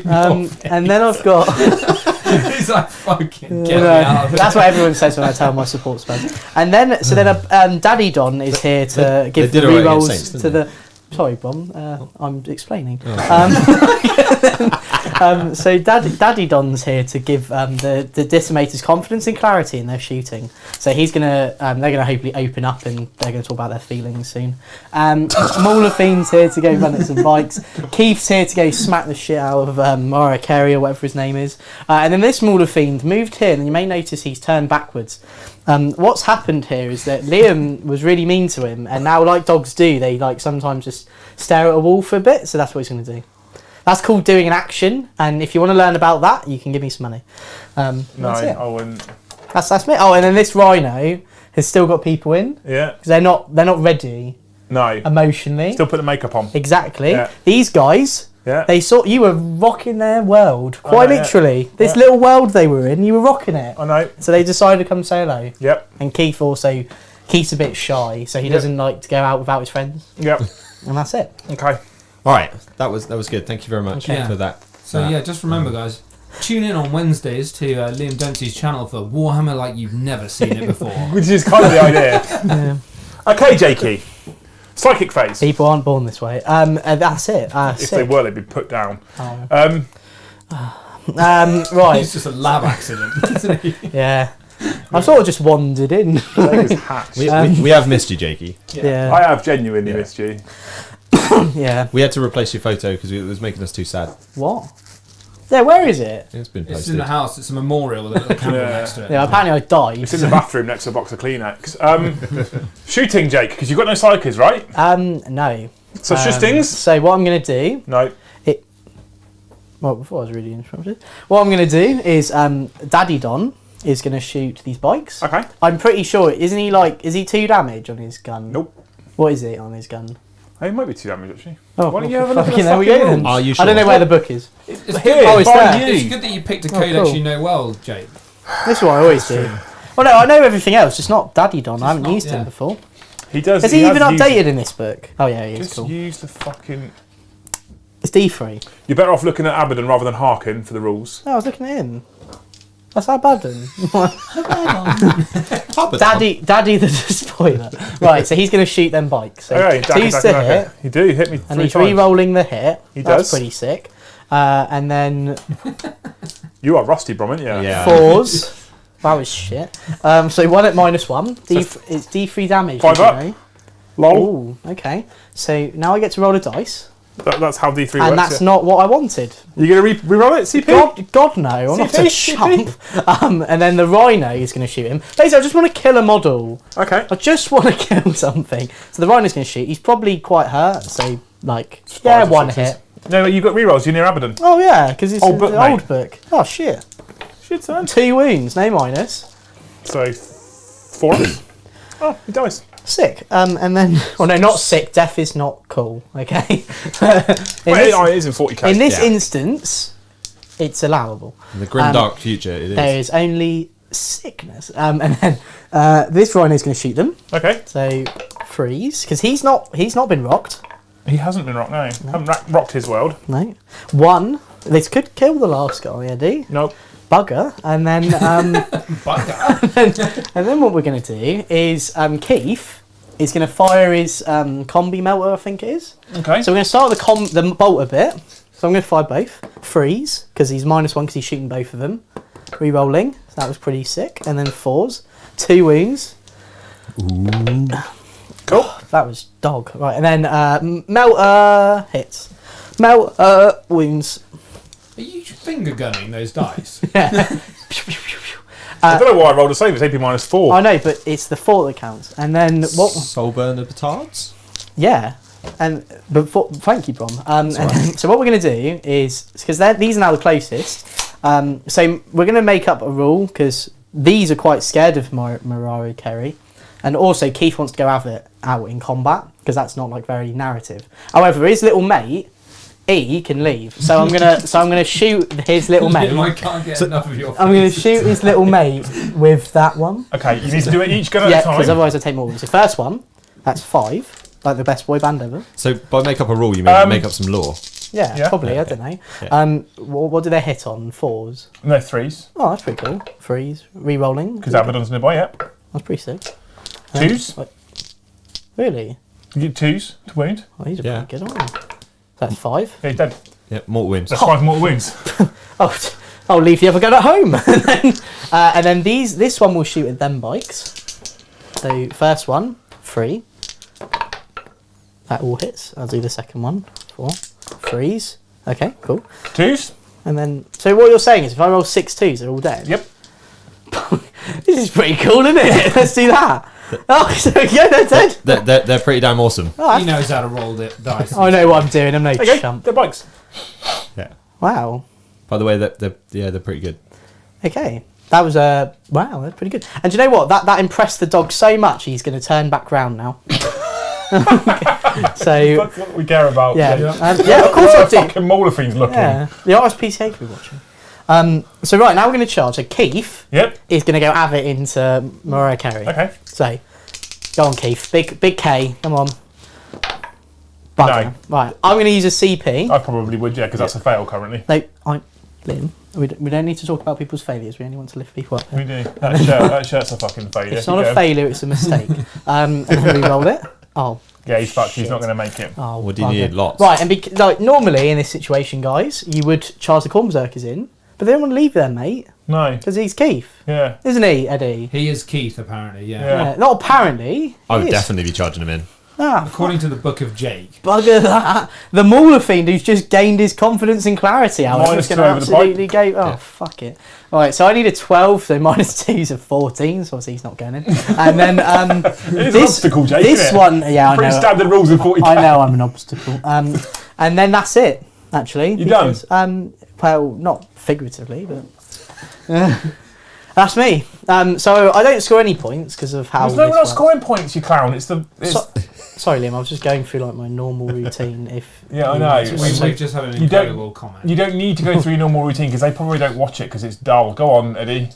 And then I've got. He's like, fucking get me out of it. That's what everyone says when I tell my support Spurs. And then, Daddy Don is here to give the re-rolls to the. Sorry, Brom. I'm explaining. So Daddy Don's here to give the Decimators confidence and clarity in their shooting. So he's gonna, they're gonna hopefully open up and they're gonna talk about their feelings soon. Smaller Fiend's here to go run at some bikes. Keith's here to go smack the shit out of Mariah Carey or whatever his name is. And then this Smaller Fiend moved here, and you may notice he's turned backwards. What's happened here is that Liam was really mean to him, and now, like dogs do, they like sometimes just stare at a wall for a bit. So that's what he's going to do. That's called doing an action, and if you want to learn about that, you can give me some money. No, that's it. I wouldn't. That's me. Oh, and then this Rhino has still got people in. Yeah. Because they're not ready. No. Emotionally. Still put the makeup on. Exactly. Yeah. These guys. Yeah. They saw you were rocking their world, quite literally. Yeah. This little world they were in, you were rocking it. I know. So they decided to come say hello. Yep. And Keith's a bit shy, so he doesn't like to go out without his friends. Yep. And that's it. Okay. All right, that was good. Thank you very much for that. So yeah, just remember, guys, tune in on Wednesdays to Liam Dempsey's channel for Warhammer like you've never seen it before. Which is kind of the idea. Yeah. Okay, Jakey. Psychic phase. People aren't born this way. That's it. If they were, they'd be put down. Right. It's just a lab accident, isn't he? Yeah. I sort of just wandered in. We have missed you, Jakey. Yeah. I have genuinely missed you. Yeah. We had to replace your photo because it was making us too sad. What? Yeah, where is it? It's been posted. It's in the house. It's a memorial with a little candle next to it. Yeah, apparently I died. It's in the bathroom next to a box of Kleenex. Shooting, Jake, because you've got no psychers, right? No. So shootings? So what I'm going to do... No. Well, before I was really interrupted. What I'm going to do is Daddy Don is going to shoot these bikes. Okay. I'm pretty sure, is he 2 damage on his gun? Nope. What is it on his gun? It might be 2 damage, actually. Oh, why don't you have a look at fucking the there we go fucking then. rules? Are you sure? I don't know where the book is. It's Here, good. it's by there. you. It's good that you picked a codex cool. you know well, Jake. This is what I always do. Well, no, I know everything else, just not Daddy Don. I haven't used him before. He does. Has he even has used updated it. in this book? Oh yeah, he is. Just Cool. use the fucking... It's D3. You're better off looking at Abaddon rather than Harkin for the rules. Oh, I was looking at him. That's Abaddon. Daddy the spoiler. Right, so he's going to shoot them bikes. So Okay, two's to hit, You do hit me 3 and he's times. re-rolling the hit. He That's does. pretty sick. And then You are rusty, Brom, aren't you? Yeah. 4s. That was shit. So 1 at -1. It's D3 damage. 5 you up. know. Lol. Ooh, okay. So now I get to roll a dice, That's how D3 works. and that's not what I wanted. You going to re-roll it, CP? God no, I'm not a CP? chump. And then the Rhino is going to shoot him. Basically, I just want to kill a model. Okay. I just want to kill something. So the Rhino's going to shoot. He's probably quite hurt, so like, Fives or 1 sixes. hit. No, you've got re-rolls. You're near Abaddon. Oh yeah, because it's Old book, an mate. old book. Oh shit. Shit, son. 2 wounds, no minus. So, 4 ups. Oh, he dies. Sick. And then, well, no, not sick. Death is not cool. Okay. It is in 40k. In this instance, it's allowable. In the grim dark future, it is. There is only sickness. And then this Rhino is going to shoot them. Okay. So freeze, because he's not been rocked. He hasn't been rocked, no. Haven't rocked his world. No. 1. This could kill the last guy, Eddie. Nope. Bugger. And then Bugger. and then what we're going to do is Keith is going to fire his combi melter, I think it is. Okay. So we're going to start with the bolt a bit. So I'm going to fire both. Freeze, because he's -1 because he's shooting both of them. Re-rolling. So that was pretty sick. And then 4s. 2 wounds. Ooh. Cool. That was dog. Right, and then melter hits. Melter wounds. Are you finger gunning those dice? I don't know why I rolled a save. It's AP -4. I know, but it's the 4 that counts. And then what? Soul burner petards? Yeah. Thank you, Brom. And then, so what we're going to do is, because these are now the closest, so we're going to make up a rule, because these are quite scared of Mariah Carey. And also, Keith wants to go have it out in combat because that's not like very narrative. However, his little mate E can leave, so I'm gonna shoot his little mate. I can't get enough of your face. I'm gonna shoot his little mate with that one. Okay, you need to do it each gun at a time. because otherwise I take more. So first one, that's 5, like the best boy band ever. So by make up a rule, you mean make up some law? Yeah, probably. Yeah, I don't know. Yeah. What do they hit on? 4s. No, 3s. Oh, that's pretty cool. 3s, re-rolling. Because Abaddon's nearby, yep. That's pretty sick. 2s. Really? You get 2s to wound. Oh, these are Yeah. pretty good, aren't they? That's 5. Yeah, he's dead. Yeah, mortal wounds. That's 5 mortal wounds. Oh, I'll leave the other gun at home. and then this one will shoot at them bikes. So first one, 3. That all hits. I'll do the second one, 4. 3s. Okay, cool. 2s. And then, so what you're saying is if I roll 6 2s, they're all dead? Yep. This is pretty cool, isn't it? Let's do that. Oh, so yeah, they're dead. They're pretty damn awesome. Oh, He knows how to roll the dice. I know what I'm doing. I'm no There you go. chump. They're bikes. Yeah. Wow. By the way, they're pretty good. Okay. That was wow, that's pretty good. And do you know what? That impressed the dog so much he's going to turn back round now. So That's what we care about. yeah, Yeah, of course I do. Fucking Mauler fiend's looking. Yeah, the RSPCA could be watching. So right now we're going to charge. So Keith Yep. is going to go have it into Mariah Carey. Okay. So go on, Keith. Big K. Come on. Bugger. No. Right. I'm going to use a CP. I probably would, yeah, because that's a fail currently. No, Liam. We don't need to talk about people's failures. We only want to lift people up. We do. That shirt's a fucking failure. It's not a failure. It's a mistake. And then we rolled it. Oh. Yeah, he's fucked. He's Shit. not going to make it. Oh, What do you bugger. need? Lots. Right, and like normally in this situation, guys, you would charge the Corn Berserkers in, but they don't want to leave there, mate, No. because he's Keith, Yeah. isn't he, Eddie? He is Keith, apparently, yeah. Yeah. Not apparently. I would he is. definitely be charging them in. Ah, According to the Book of Jake. bugger that. The Mauler Fiend who's just gained his confidence and clarity. I was Minus going 2 to over the absolutely go. Oh, Yeah. fuck it. All right, so I need a 12, so minus 2's a 14, so obviously he's not going in. And then It is an obstacle, Jake. this isn't it? one, yeah, I Pretty know. standard rules in 40k. I know I'm an obstacle. And then that's it, actually. You done? Well, not figuratively, but that's me. So I don't score any points because of how. There's no one this else works. scoring points, you clown. It's the. Sorry, Liam. I was just going through like my normal routine. Yeah, I know. We've just had an You don't- incredible comment. You don't need to go through your normal routine because they probably don't watch it because it's dull. Go on, Eddie.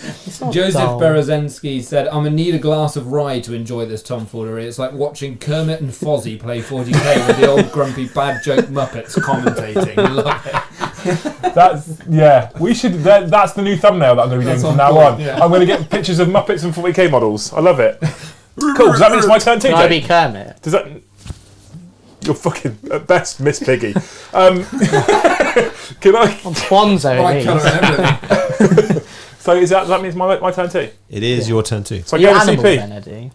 It's not Joseph dull. Berezensky said, I'm going to need a glass of rye to enjoy this tomfoolery. It's like watching Kermit and Fozzie play 40k with the old grumpy bad joke Muppets commentating. Love it. That's we should. That's the new thumbnail that I'm going to be doing That's from on now point, on. yeah. I'm going to get pictures of Muppets and 40k models. I love it. Cool. Does that mean it's my turn too, Can I be Jake? Kermit? Does that? You're fucking at best, Miss Piggy. Can I? I'm Quanzo. Right it colour is. and everything. So that means my turn too. It is your turn too. So Are I you go to animal CP. then, Eddie?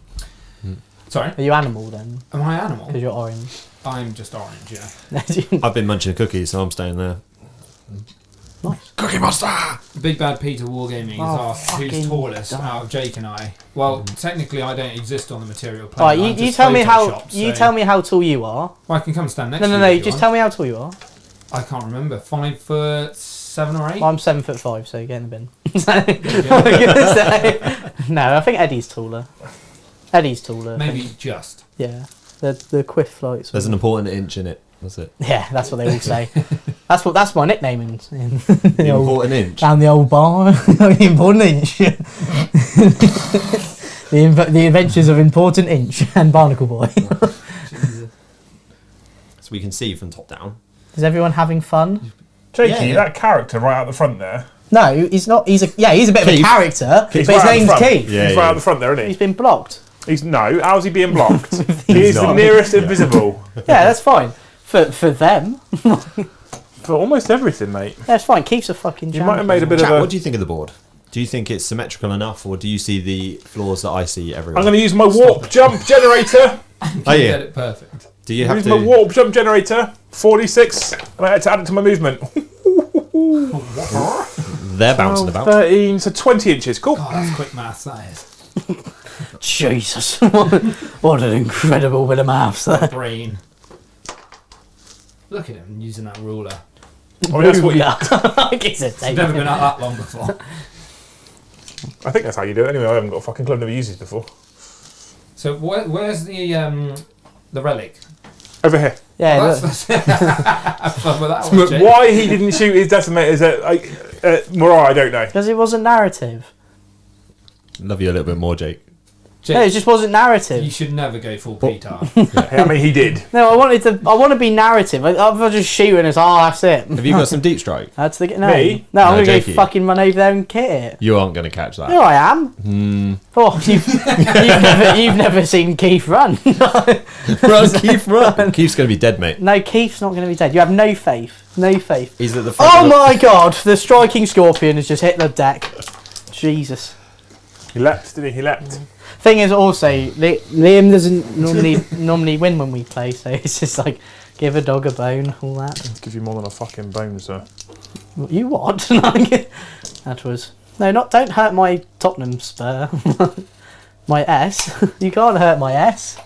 Sorry? Are you animal then? Am I animal? Because you're orange. I'm just orange, yeah. I've been munching cookies, so I'm staying there. Nice. Cookie Monster! Big Bad Peter Wargaming has Oh, asked who's fucking tallest dumb. out of Jake and I. Well, technically I don't exist on the material plane. All right, I'm you just tell me how photoshopped, you so- tell me how tall you are. Well, I can come stand next No, to no, you. no. if you Just want. tell me how tall you are. I can't remember. 5'7" or 8. Well, I'm 7'5", so you get in the bin. I'm gonna say- no, I think Eddie's taller. Eddie's taller. Maybe just. Yeah, the quiff flights. There's an important inch in it. That's it. Yeah, that's what they all say. That's my nickname in The the old, important inch. down the old bar. The important inch. the Adventures of Important Inch and Barnacle Boy. So we can see from top down. Is everyone having fun? Jakey, Yeah. that character right out the front there. No, he's not. He's a bit of a Keith. character, He's but his right out the name's front. Keith. Yeah, He's right out the front there, isn't He's he? been blocked. No. How's he being blocked? He is the not. nearest invisible Yeah, that's fine. For them, for almost everything, mate. that's fine. Keith's a fucking. You might have made a bit Chat, of a. what do you think of the board? Do you think it's symmetrical enough, or do you see the flaws that I see everywhere? I'm going to use my warp jump generator. Oh, yeah. Get it perfect. Do you have Use to? my warp jump generator. 46, and I had to add it to my movement. They're bouncing 12, about. 13, so 20 inches. Cool. God, that's quick maths, that is. Jesus, what an incredible bit of maths there. Brain. Look at him using that ruler. Oh, that's what you. I guess it's I've never been out that long before. I think that's how you do it. Anyway, I haven't got a fucking clue. I've never used these before. So where's the relic? Over here. Yeah, Well, look. have fun with that one, Jake. Why he didn't shoot his decimators at Morai, I don't know. Because it wasn't narrative. Love you a little bit more, Jake. Jake, No, it just wasn't narrative. you should never go full Peter. I mean, he did. No, I want to be narrative. I'm just shooting. It's that's it. Have you got some deep strike? That's the no. Me? No, I'm No, gonna Jakey. go fucking run over there and kit it. You aren't going to catch that. Here I am. Oh, you've never seen Keith run. Run, Keith, run. Keith's going to be dead, mate. No, Keith's not going to be dead. You have no faith. No faith. He's at the front. Oh my god! The striking scorpion has just hit the deck. Jesus. He leapt, didn't he? He leapt. Thing is, also Liam doesn't normally win when we play, so it's just like give a dog a bone, all that. I'll give you more than a fucking bone, sir. You what? That was don't hurt my Tottenham spur. My S. You can't hurt my S.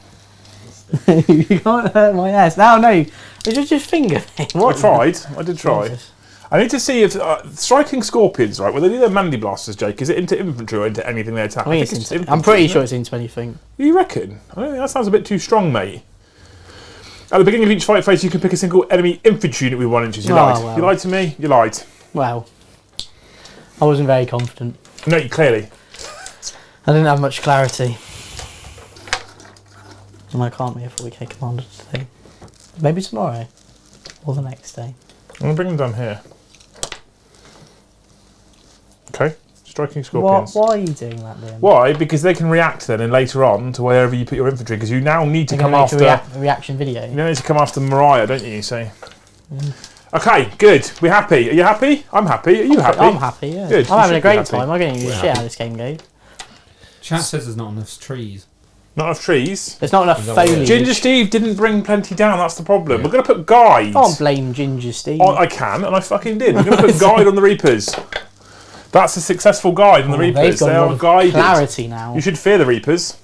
You can't hurt my S. No, it's just finger thing. I tried. I did try. Jesus. I need to see if striking scorpions, right? When they do their Mandy blasters, Jake, is it into infantry or into anything they attack? I think it's infantry, I'm pretty isn't sure it? it's into anything. You reckon? I don't think that sounds a bit too strong, mate. At the beginning of each fight phase, you can pick a single enemy infantry unit with 1 inches. You lied. well. You lied to me. You lied. Well, I wasn't very confident. No, you clearly. I didn't have much clarity. And I can't be a 40k commander today. Maybe tomorrow. Or the next day. I'm going to bring them down here. Okay. Striking scorpions. Why are you doing that, Liam? Why? Because they can react then and later on to wherever you put your infantry, because you now need to You're come gonna make after... a reaction video. You need to come after Mariah, don't you? So... Okay, good. We're happy. Are you happy? I'm happy. Are you happy? I'm happy, yeah. Good, you I'm having should a be great happy. time. I'm getting shit how this game goes. Chat says there's not enough trees. Not enough trees. There's not enough that what it is? foliage. Ginger Steve didn't bring plenty down, that's the problem. We're going to put guides. Can't blame Ginger Steve. I can, and I fucking did. We're going to put guide on the Reapers. That's a successful guide on the They've Reapers. got They a lot are of guided. clarity now. You should fear the Reapers.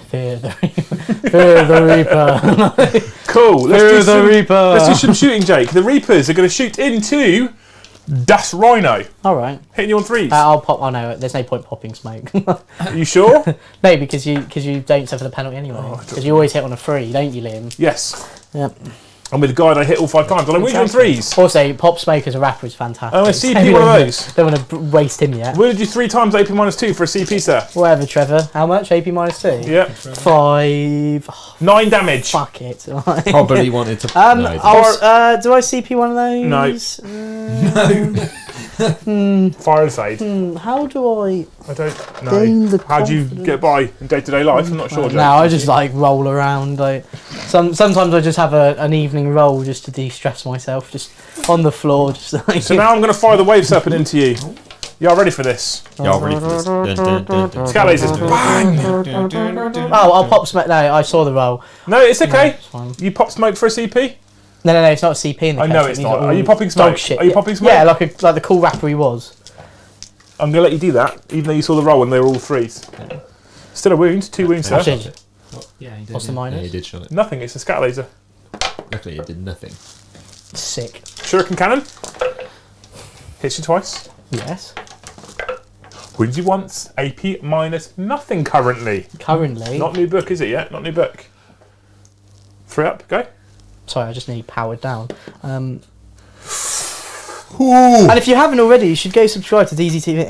Fear the Reaper. Fear the Reaper. Cool. Fear the Reaper. Let's do some shooting, Jake. The Reapers are going to shoot into Das Rhino. All right. Hitting you on 3s. I'll pop. Oh no, there's no point popping smoke. Are you sure? No, because you don't suffer the penalty anyway. Because you always hit on a 3, don't you, Liam? Yes. Yep. And with guide, I hit all 5 times. And I win you on 3s. Also, pop smoke as a rapper is fantastic. Oh, a CP one of those. Don't want to waste him yet. Wounded you 3 times, AP -2 for a CP, sir. Whatever, Trevor. How much? AP -2. Yep. 5. Oh, 9 damage. fuck it. Probably wanted to. No, he Do I CP one of those? No. Fire and fade. How do I? I don't Gain know. the How do you confidence. get by in day-to-day life? I'm not sure, Jake. No, I just like roll around. Like sometimes I just have an evening roll just to de-stress myself, just on the floor. Just like, So now I'm going to fire the wave serpent into you. You are ready for this? Y'all ready for this? Dun, dun, dun, dun. Scout lasers. Bang! oh, I'll pop smoke. No, I saw the roll. No, it's okay. It's fine. You pop smoke for a CP? No, it's not a CP in the I know case. it's These not. all Are you popping dog smoke? shit. Are you popping smoke? Yeah, like the cool rapper he was. I'm going to let you do that, even though you saw the roll when they were all 3s. Still a wound. 2 wounds, sir. Actually, Yeah, he did. what's the Yeah, he minus? did shot it. Nothing. It's a scout laser. Luckily, it did nothing. Sick. Shuriken cannon. Hits you twice. Yes. Wounds you once. AP -nothing currently. Currently. Not new book, is it yet? Not new book. 3 up. Go. Sorry, I just need powered down. And if you haven't already, you should go subscribe to DZTV.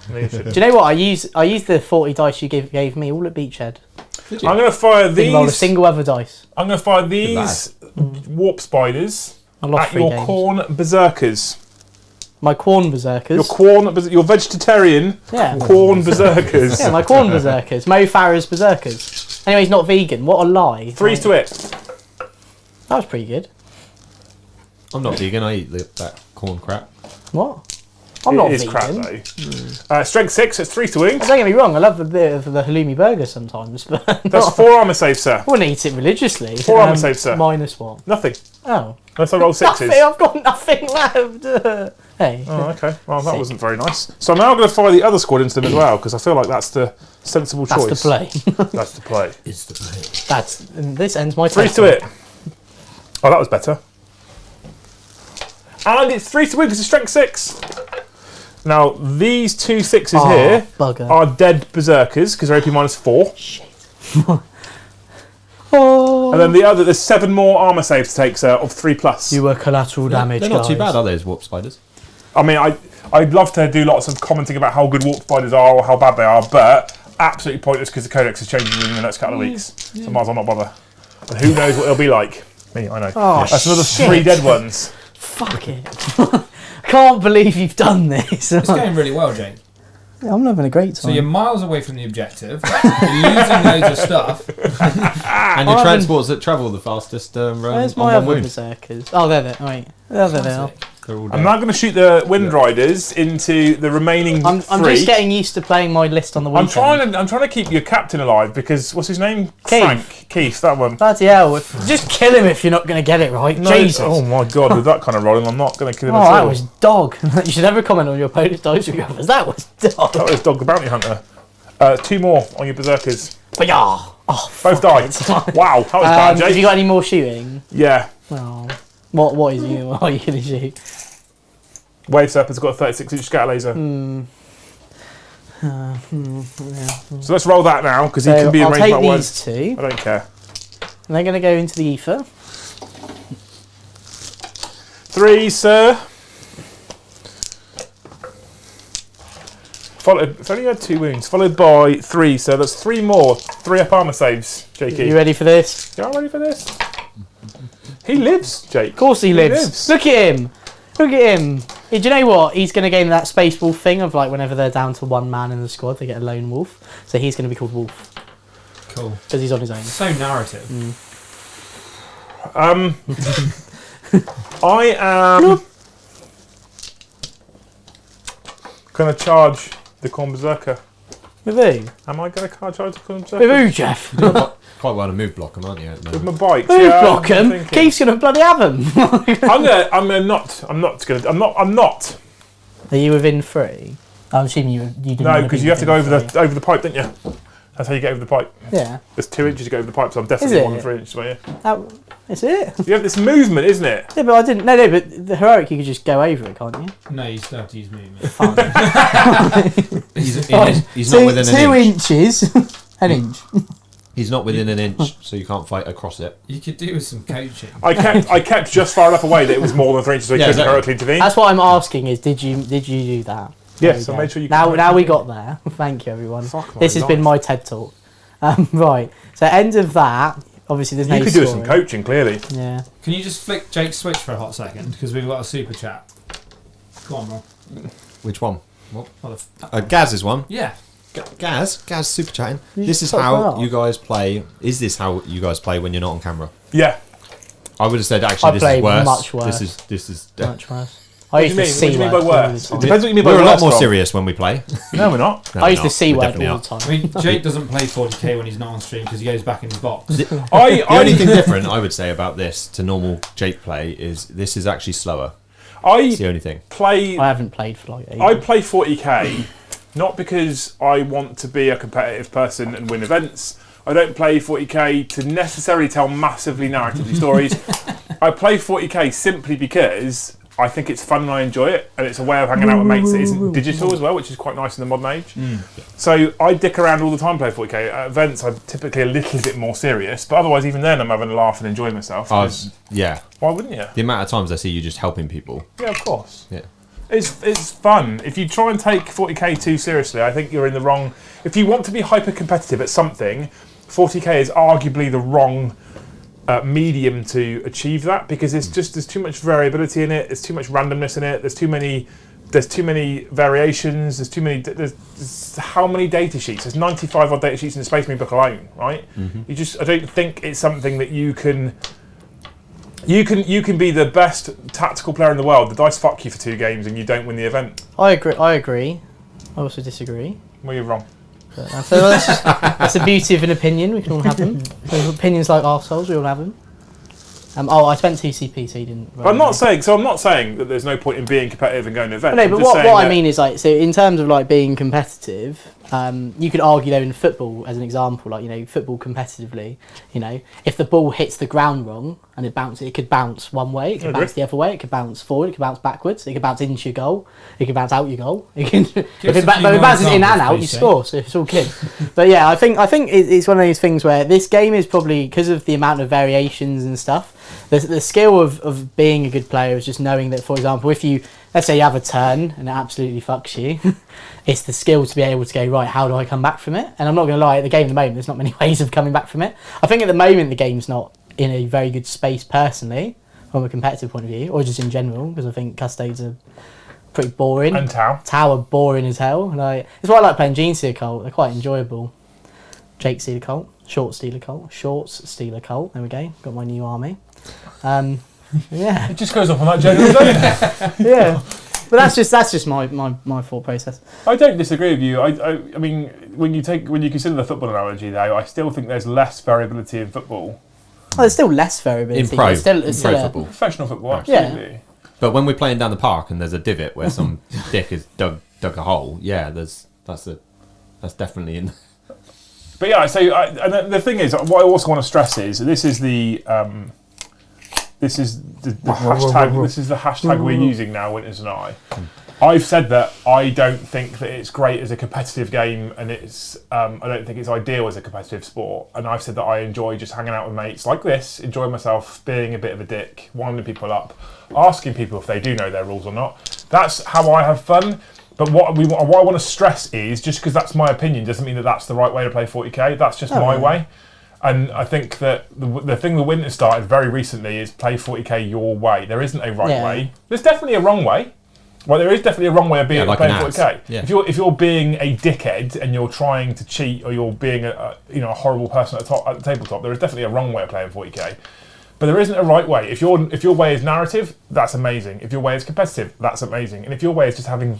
No, you shouldn't. Do you know what? I used the 40 dice you gave me all at Beachhead. Did you? I'm going to fire Didn't roll a these. single other dice. I'm going to fire these warp spiders I lost at 3 your games. corn berserkers. My corn berserkers. Your vegetarian Yeah. corn berserkers. Yeah, my corn berserkers. Mo Farah's berserkers. Anyway, he's not vegan. What a lie. 3s to it. That was pretty good. I'm not vegan. I eat that corn crap. What? I'm not It is vegan. crap though. Strength 6. It's 3 to wound. Don't get me wrong. I love a bit of the halloumi burger sometimes, but That's 4 armor save, sir. I wouldn't eat it religiously. 4 armor save, sir. Minus what? Nothing. Oh. Unless I roll 6s. Nothing. I've got nothing left. Hey. Oh, okay. Well, that Sick. wasn't very nice. So I'm now going to fire the other squad into them as well because I feel like that's the sensible That's choice. the play. That's the play. It's the play. This ends my 3 take. to it. Oh, that was better. And it's 3 to win because it's strength 6. Now, these 2 6s here bugger. are dead berserkers because they're AP -4. Shit. Oh. And then there's 7 more armor saves to take, sir, of 3+. You were collateral damage, They're not too guys. bad, are they, as warp spiders? I mean, I'd love to do lots of commenting about how good warp spiders are or how bad they are, but absolutely pointless because the codex is changing in the next couple of weeks. So might as well not bother. And who knows what they'll be like? Me, I know. Oh, That's another shit. 3 dead ones. Fuck it. Can't believe you've done this. It's going really well, Jake. I'm having a great time. So you're miles away from the objective. You're losing loads of stuff. And your transports that travel the fastest Where's on my one other wound. berserkers? Oh, there. Wait. There they are. They're all I'm dead. now going to shoot the Wind Riders into the remaining I'm 3. just getting used to playing my list on the weekend. I'm trying to keep your captain alive because what's his name? Keith. Keith, that one. Bloody hell. Just kill him if you're not going to get it right. No, Jesus. oh my god, with that kind of rolling, I'm not going to kill him Oh, at all. that was dog. You should never comment on your opponent's dice recovers. That was dog. That was Dog the Bounty Hunter. 2 more on your berserkers. But yeah. Oh, Both died. Wow, that was bad, Jake. have you got any more shooting? Yeah. Oh. What are you going to shoot? Wave Serpent's got a 36-inch scatter laser. So let's roll that now because he can be I'll arranged take that way. these two. I don't care. And they're going to go into the ether. 3, sir. Followed. It's only had 2 wounds. Followed by 3, so that's 3 more. 3 up armor saves, Jakey. You ready for this? You all ready for this? He lives, Jake. Of course he lives. Look at him. Look at him. Do you know what? He's going to gain that space wolf thing of like whenever they're down to 1 man in the squad, they get a lone wolf. So he's going to be called Wolf Cool. because he's on his own. So narrative. I am going to charge the Corn Berserker. With who? Am I going to charge the Corn Berserker? With who, Jeff? Quite well to move block them, aren't you? With my bikes. Who's Yeah, block I'm him? thinking. Keith's going to bloody have him. I'm not. Are you within 3? I'm assuming you didn't. No, wanna because be you have to go over within the pipe, don't you? That's how you get over the pipe. 3. Yeah. There's 2 inches to go over the pipe, so I'm definitely Is it? more than 3 inches away. That's it. You have this movement, isn't it? Yeah, but I didn't. No, but the heroic you could just go over it, can't you? No, you still have to use movement. He's Two- not within an 2 inch. inches. An inch. He's not within an inch, so you can't fight across it. You could do with some coaching. I kept just far enough away that it was more than 3 inches, so he Yeah, couldn't exactly. heroically intervene. That's what I'm asking. Is did you do that? Yes, There I we made go. sure you. Now we got there. Thank you, everyone. Fuck my This has been life. my TED talk. Right. So end of that. Obviously, there's no. You could do with some scoring. coaching, clearly. Yeah. Can you just flick Jake's switch for a hot second? Because we've got a super chat. Go on, Rob. Which one? What the Gaz is one. yeah. Gaz super chatting. You This is fucked how that you up. guys play. Is this how you guys play when you're not on camera? Yeah. I would have said actually I this play is worse. much worse. This is. Much worse. What I do use you the mean? C What do you mean word by all worse? the It time. depends what you mean by We're a lot worse, more Rob. serious when we play. No, we're not. No, I we're use the not. C We're word definitely all not. the time. I mean, Jake doesn't play 40k when he's not on stream because he goes back in his box. The only thing different I would say about this to normal Jake play is this is actually slower. It's the only thing. play I haven't played for like 8 I play 40k not because I want to be a competitive person and win events. I don't play 40k to necessarily tell massively narrative stories. I play 40k simply because I think it's fun and I enjoy it, and it's a way of hanging out with mates that isn't digital as well, which is quite nice in the modern age. So I dick around all the time playing 40k. At events, I'm typically a little bit more serious, but otherwise, even then, I'm having a laugh and enjoying myself. 'Cause Yeah. why wouldn't you? The amount of times I see you just helping people. Yeah, of course. Yeah. It's fun. If you try and take 40k too seriously, I think you're in the wrong. If you want to be hyper competitive at something, 40k is arguably the wrong medium to achieve that, because there's too much variability in it. There's too much randomness in it. There's too many variations. There's how many data sheets? There's 95 odd data sheets in the Space Marine book alone, right? I don't think it's something that you can be the best tactical player in the world. The dice fuck you for 2 games and you don't win the event. I agree. I also disagree. Well, you're wrong. But that's the beauty of an opinion. We can all have them. So opinions like arseholes, we all have them. I spent 2 CP, so you didn't. I'm not saying that there's no point in being competitive and going to events. No, but what I mean is like, so in terms of like being competitive, you could argue though in football as an example, like, you know, football competitively, you know, if the ball hits the ground wrong and it could bounce one way, it could bounce the other way, it could bounce forward, it could bounce backwards, it could bounce into your goal, it could bounce out your goal. It can, if it bounces in and out, you score. So it's all good. But yeah, I think it's one of those things where this game is probably, because of the amount of variations and stuff, the skill of being a good player is just knowing that, for example, if you, let's say you have a turn and it absolutely fucks you, it's the skill to be able to go, right, how do I come back from it? And I'm not going to lie, at the game at the moment, there's not many ways of coming back from it. I think at the moment the game's not in a very good space personally, from a competitive point of view, or just in general, because I think Custodes are pretty boring. And Tau. Tau are boring as hell. Like, it's why I like playing Gene Stealer Cult, they're quite enjoyable. Jake Stealer Cult, Shorts Stealer Cult, there we go, got my new army. Yeah. It just goes off on that general, doesn't it? Yeah. But that's just my thought process. I don't disagree with you. I mean, when you consider the football analogy, though, I still think there's less variability in football. Oh, there's still less variability. In pro, It's still football. Professional football, absolutely. Yeah. But when we're playing down the park and there's a divot where some dick has dug a hole, yeah, that's definitely in. But yeah, so and the thing is, what I also want to stress is this is the hashtag. This is the hashtag we're using now, Winters and I. I've said that I don't think that it's great as a competitive game, and I don't think it's ideal as a competitive sport. And I've said that I enjoy just hanging out with mates like this, enjoying myself, being a bit of a dick, winding people up, asking people if they do know their rules or not. That's how I have fun. But what I want to stress is, just because that's my opinion doesn't mean that that's the right way to play 40k. That's just my way. And I think that the thing the Winter started very recently is play 40k your way. There isn't a right way. There's definitely a wrong way. Well, there is definitely a wrong way of being playing 40k. Yeah. If you're being a dickhead and you're trying to cheat, or you're being a horrible person at the tabletop, there is definitely a wrong way of playing 40k. But there isn't a right way. If your way is narrative, that's amazing. If your way is competitive, that's amazing. And if your way is just having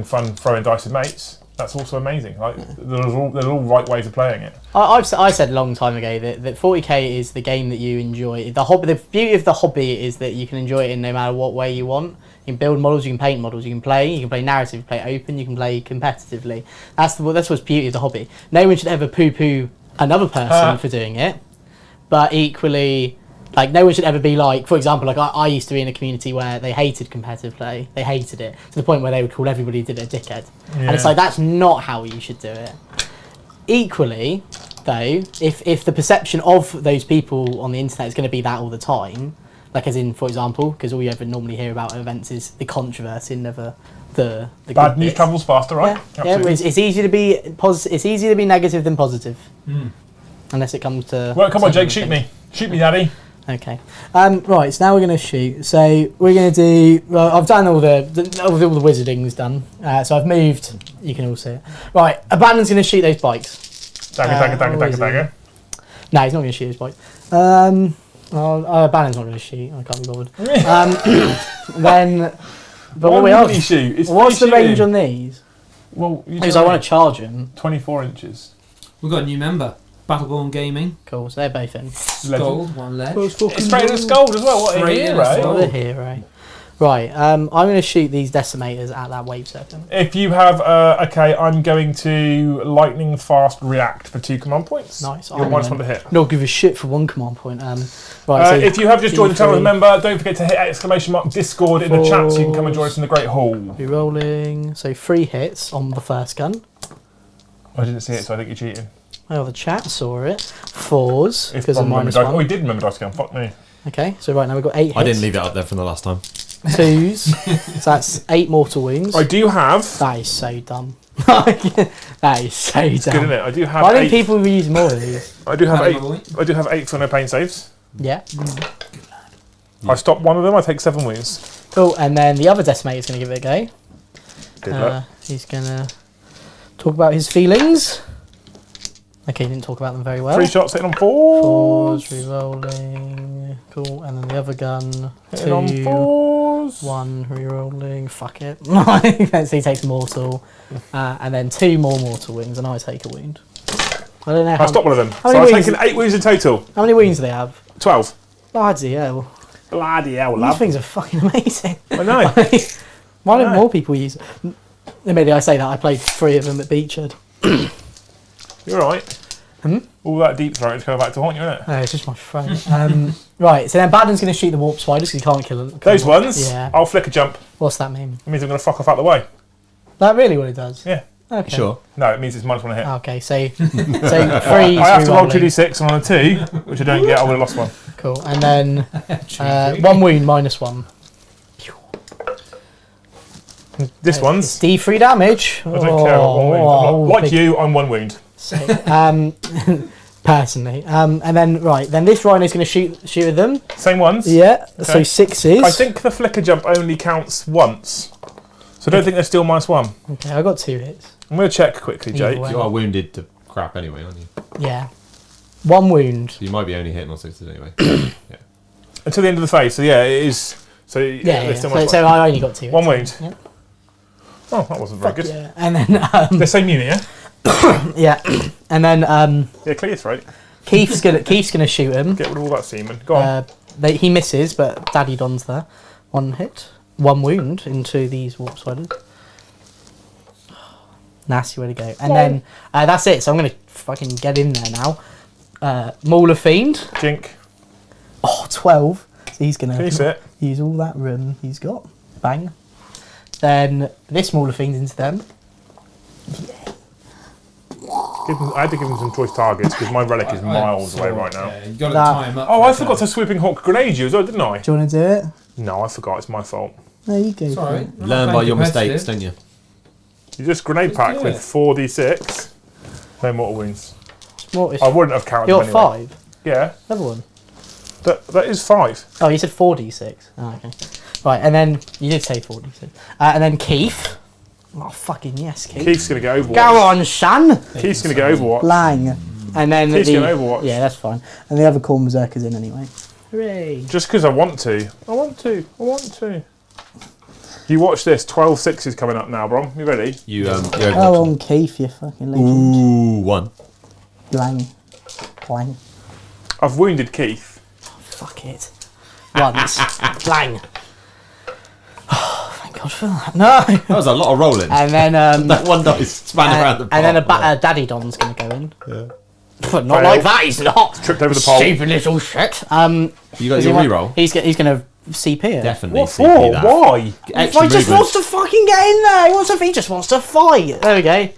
fun throwing dice with mates, that's also amazing. Like there's all right ways of playing it. I said a long time ago that 40k is the game that you enjoy. The beauty of the hobby is that you can enjoy it in no matter what way you want. You can build models, you can paint models, you can play narrative, you can play open, you can play competitively. That's what's beauty of the hobby. No one should ever poo-poo another person for doing it, but equally, like, no one should ever be like, for example, like I used to be in a community where they hated competitive play. They hated it to the point where they would call everybody who did it a dickhead. Yeah. And it's like, that's not how you should do it. Equally, though, if the perception of those people on the internet is going to be that all the time, like as in, for example, because all you ever normally hear about at events is the controversy and never the bad news travels faster, right? Yeah, it's easier to be It's easier to be negative than positive, unless it comes to. Well, come on, Jake, shoot me, daddy. Okay. Right. So now we're going to shoot. So we're going to do. Well, I've done all the wizarding's done. So I've moved. You can all see it. Right. Abandon's going to shoot those bikes. Dagger. No, he's not going to shoot those bikes. Abandon's not going to shoot. I can't be bothered. Then. But what we are. What's the range on these? Well, because I want to charge them. 24 inches. We've got a new member. Battleborn Gaming. Cool, so they're both in. Scold, one ledge. It's straight in a scold as well. What a hero. What a hero. Right, I'm going to shoot these decimators at that wave serpent. If you have, I'm going to lightning fast react for 2 command points. Nice. You're one to hit. Not give a shit for 1 command point. Right. So if you have just joined the channel, remember, don't forget to hit ! Discord in the chat so you can come and join us in the Great Hall. Rerolling. So 3 hits on the first gun. I didn't see it, so I think you're cheating. Oh, the chat saw it. 4s because of -1. Oh, we did remember dice again. Fuck me. Okay, so right now we've got 8 hits. I didn't leave it up there from the last time. 2s. So that's 8 mortal wounds. I do have. That is so dumb. That is so dumb. It's good, isn't it? I do have. I think people will use more of these. I do have 8. I do have 8 for no pain saves. Yeah. I stop one of them. I take 7 wounds. Cool. And then the other decimator's going to give it a go. Good luck. He's going to talk about his feelings. Okay, he didn't talk about them very well. 3 shots hitting on 4s. 4s, re-rolling. Cool. And then the other gun. Hitting on 4s. 1, re-rolling. Fuck it. So he takes mortal. And then 2 more mortal wounds, and I take a wound. I don't know how. I stopped one of them. So I've taken 8 wounds in total. How many wounds do they have? 12. Bloody hell. Bloody hell, These lad. things are fucking amazing. I know. Why don't I know. more people use it? Maybe I say that I played 3 of them at Beachhead. You're right. All that deep throat is coming back to haunt you, isn't it? No, it's just my throat. Right, so then Badden's going to shoot the warp spiders because he can't kill them. Those ones, Yeah. I'll flick a jump. What's that mean? It means I'm going to fuck off out the way. That really what it does? Yeah. Okay. Sure. No, it means it's -1 hit. Okay, so 3. I have to roll 2d6 and on a 2, which I don't get, I would have lost one. Cool. And then 1 wound -1. This one's... It's D3 damage. I don't care what 1 wound. I'm not, like big- you, I'm 1 wound. Sick. Personally. And then, right, then this rhino's going to shoot at them. Same ones? Yeah, so Okay. 6s. I think the flicker jump only counts once. So I don't think they're still -1. Okay, I got 2 hits. I'm going to check quickly, Either Jake. way. You are wounded to crap anyway, aren't you? Yeah. 1 wound. So you might be only hitting on 6s anyway. Until the end of the phase, so yeah, it is... So Yeah, they're yeah. still So, -1. so I only got 2 hits. 1 wound. Yeah. Oh, that wasn't very good. Yeah. And then, The same unit, yeah? yeah. And then Yeah, clear your throat. Keith's gonna shoot him. Get rid of all that semen. Go on. He misses, but Daddy Don's there. 1 hit. 1 wound into these warp spiders. Nasty way to go. And then that's it. So I'm going to fucking get in there now. Mauler Fiend. Jink. Oh, 12. So he's going Can you to sit? use all that room he's got. Bang. Then this Mauler Fiend into them. I had to give him some choice targets because my relic is miles away right now. Yeah, you got to That- time up. Oh, I for forgot to Swooping Hawk grenade you as well, didn't I? Do you want to do it? No, I forgot. It's my fault. There you go. Sorry. Learn by your mistakes, don't you? You just grenade pack do with it. 4d6. No mortal wounds. What is, I wouldn't have counted you're them anyway. 5. Yeah, Another one. that is 5. Oh, you said 4d6. Oh, okay. Right, and then you did say 4d6. And then Keith. Oh, fucking yes, Keith. Keith's going to go Overwatch. Go on, son. Keith's going to go Overwatch. Lang. And then Keith's going Overwatch. Yeah, that's fine. And the other Corn Berserker's in anyway. Hooray. Just because I want to. I want to. You watch this. 12 6s coming up now, bro. You ready? You Go on, Keith, you fucking legend. Ooh, 1. Lang. Lang. I've wounded Keith. Fuck it. Once. Lang. Oh, thank God for that. No. That was a lot of rolling. And then that one dice span around the and then park. Daddy Don's going to go in. Yeah. But not like that, he's not. Tripped over the pole. Stupid little shit. You got your reroll? He's going to CP it. Definitely What CP for? that. Why? Extra He just movement. wants to fucking get in there. He just wants to fight. There we go.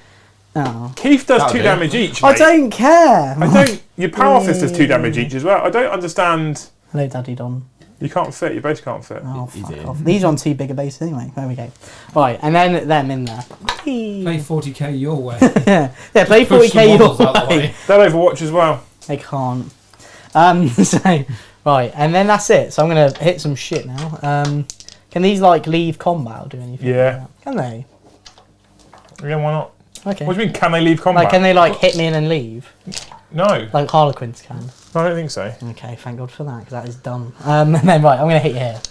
Oh. Keith does That'll 2 do. damage each, I mate. don't care. I don't. Your power fist does 2 damage each as well. I don't understand. Hello, Daddy Don. You can't fit. Your base can't fit. Oh, He's fuck in. off. These are on 2 bigger bases anyway. There we go. Right, and then them in there. Play 40k your way. Yeah, play Push 40k the models your out the way. way. They'll Overwatch as well. They can't. So, right, and then that's it. So I'm going to hit some shit now. Can these, like, leave combat or do anything? Yeah. Like that? Can they? Yeah, why not? Okay. What do you mean, can they leave combat? Like, can they, like, hit me and then leave? No. Like Harlequins can. I don't think so. Okay, thank God for that, because that is dumb. And then, right, I'm going to hit you here.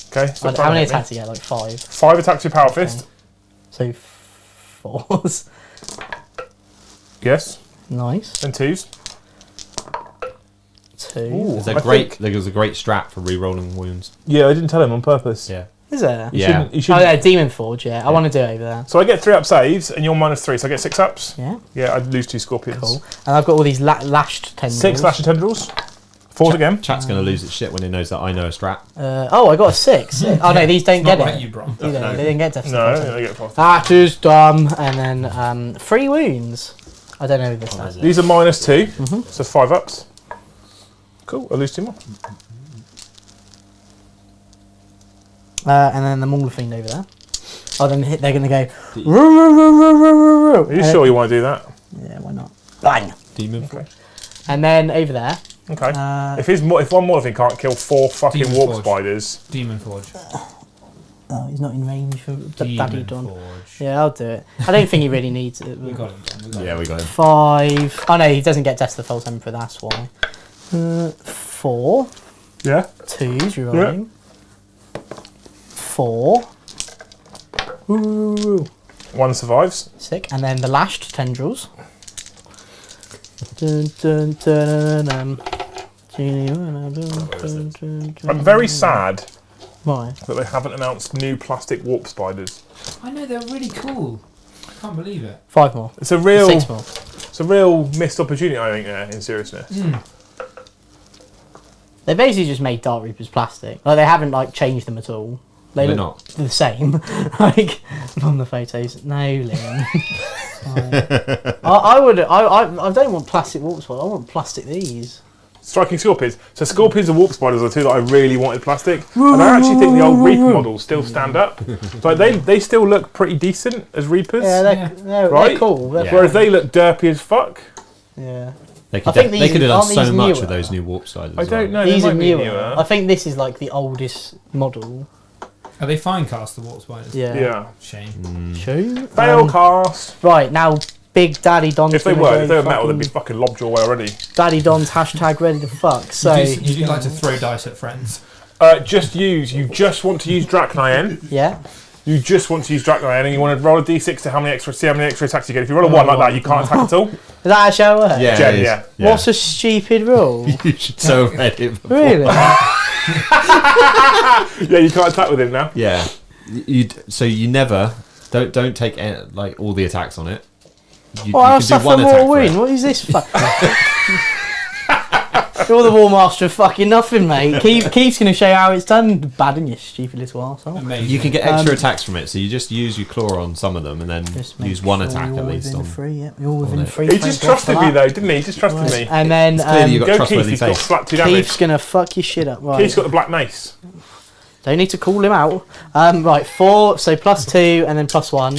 Okay, so How many attacks do you get? Like 5? 5 attacks with Power Fist. So 4s. Yes. Nice. And 2s. 2. Ooh. There's a great strat for re-rolling wounds. Yeah, I didn't tell him on purpose. Yeah. Is there? You Yeah. shouldn't. You Oh, shouldn't. yeah, Demon Forge, yeah. I want to do it over there. So I get 3 up saves, and you're -3, so I get 6 ups. Yeah, Yeah, I'd lose 2 scorpions. cool. And I've got all these lashed tendrils. 6 lasher tendrils. 4 again. Chat's going to lose its shit when it knows that I know a strat. Oh, I got a 6. Oh, no, these don't Not get like it. you, bro. They didn't get Death No, Sentence. I get 4. That is dumb. And then 3 wounds. I don't know who this is. These are -2, so 5 ups. Cool, I'll lose 2 more. And then the Mauler Fiend over there. Oh, then they're going to go. Roo, roo, roo, roo, roo, roo, roo. Are you sure you want to do that? Yeah, why not? Bang. Demon. Okay. And then over there. Okay. If one more thing can't kill 4 fucking Demon warp Forge. spiders, Demon Forge. Oh, he's not in range for Daddy Demon Don. Forge. Yeah, I'll do it. I don't think he really needs it. We got him, John. We got Yeah, him. we got him. 5. Oh no, he doesn't get Death to the False Emperor, that's why. 4. yeah. 2s, you're rolling. 4. Ooh. 1 survives. Sick. And then the lashed tendrils. Dun, dun, dun, dun, dun. I'm very sad Why? that they haven't announced new plastic warp spiders. I know, they're really cool. I can't believe it. 5 more. It's a real 6 more. It's a real missed opportunity, I think, there, in seriousness. They basically just made Dark Reapers plastic. Like, they haven't, like, changed them at all. They're They're look the same. Like, from the photos. No, Liam. I don't want plastic warp spiders. I want plastic these. Striking scorpions. So scorpions and warp spiders are two that I really wanted plastic. And I actually think the old Reaper models still stand up. Like they still look pretty decent as Reapers. Yeah, Right? they're cool. They're Whereas they look derpy as fuck. Yeah. They I could, think they these- could have done aren't so these much newer? with those new warp spiders. I as well. don't know. These they are might be newer. I think this is like the oldest model. Are they fine cast, the warp spiders? Yeah. Yeah. Shame. True. Fail cast. Right, now Big Daddy Don's If they gonna were, go if they were metal, they'd fucking- be fucking lobbed your way already. Daddy Don's hashtag ready to fuck. So You do like to throw dice at friends. You just want to use Drachnien. yeah. You just want to use Drachnien and you want to roll a d6 to see how many extra attacks you get. If you roll a 1 like that, you can't attack at all. Is that actually how it works? Yeah, Jen, it is. yeah. What's a stupid rule? You should so have read it before. Really? Yeah, you can't attack with him now. Yeah. So you never don't take like all the attacks on it. You Well, I'll can do suffer one more attack for wound. it. What is this? You're the War Master of fucking nothing, mate. Keith's going to show you how it's done. Bad, and you stupid little arsehole. Amazing. You can get extra attacks from it, so you just use your claw on some of them and then Just make use one sure attack you're at least within on. 3, yeah. You're within it. 3. He just trusted me though, didn't he? He just trusted me. And then Clearly you got Go trustworthy Keith, he's got face. slap 2 damage. Keith's going to fuck your shit up. Right. Keith's got the black mace. Don't need to call him out. Right, 4, so +2 and then +1,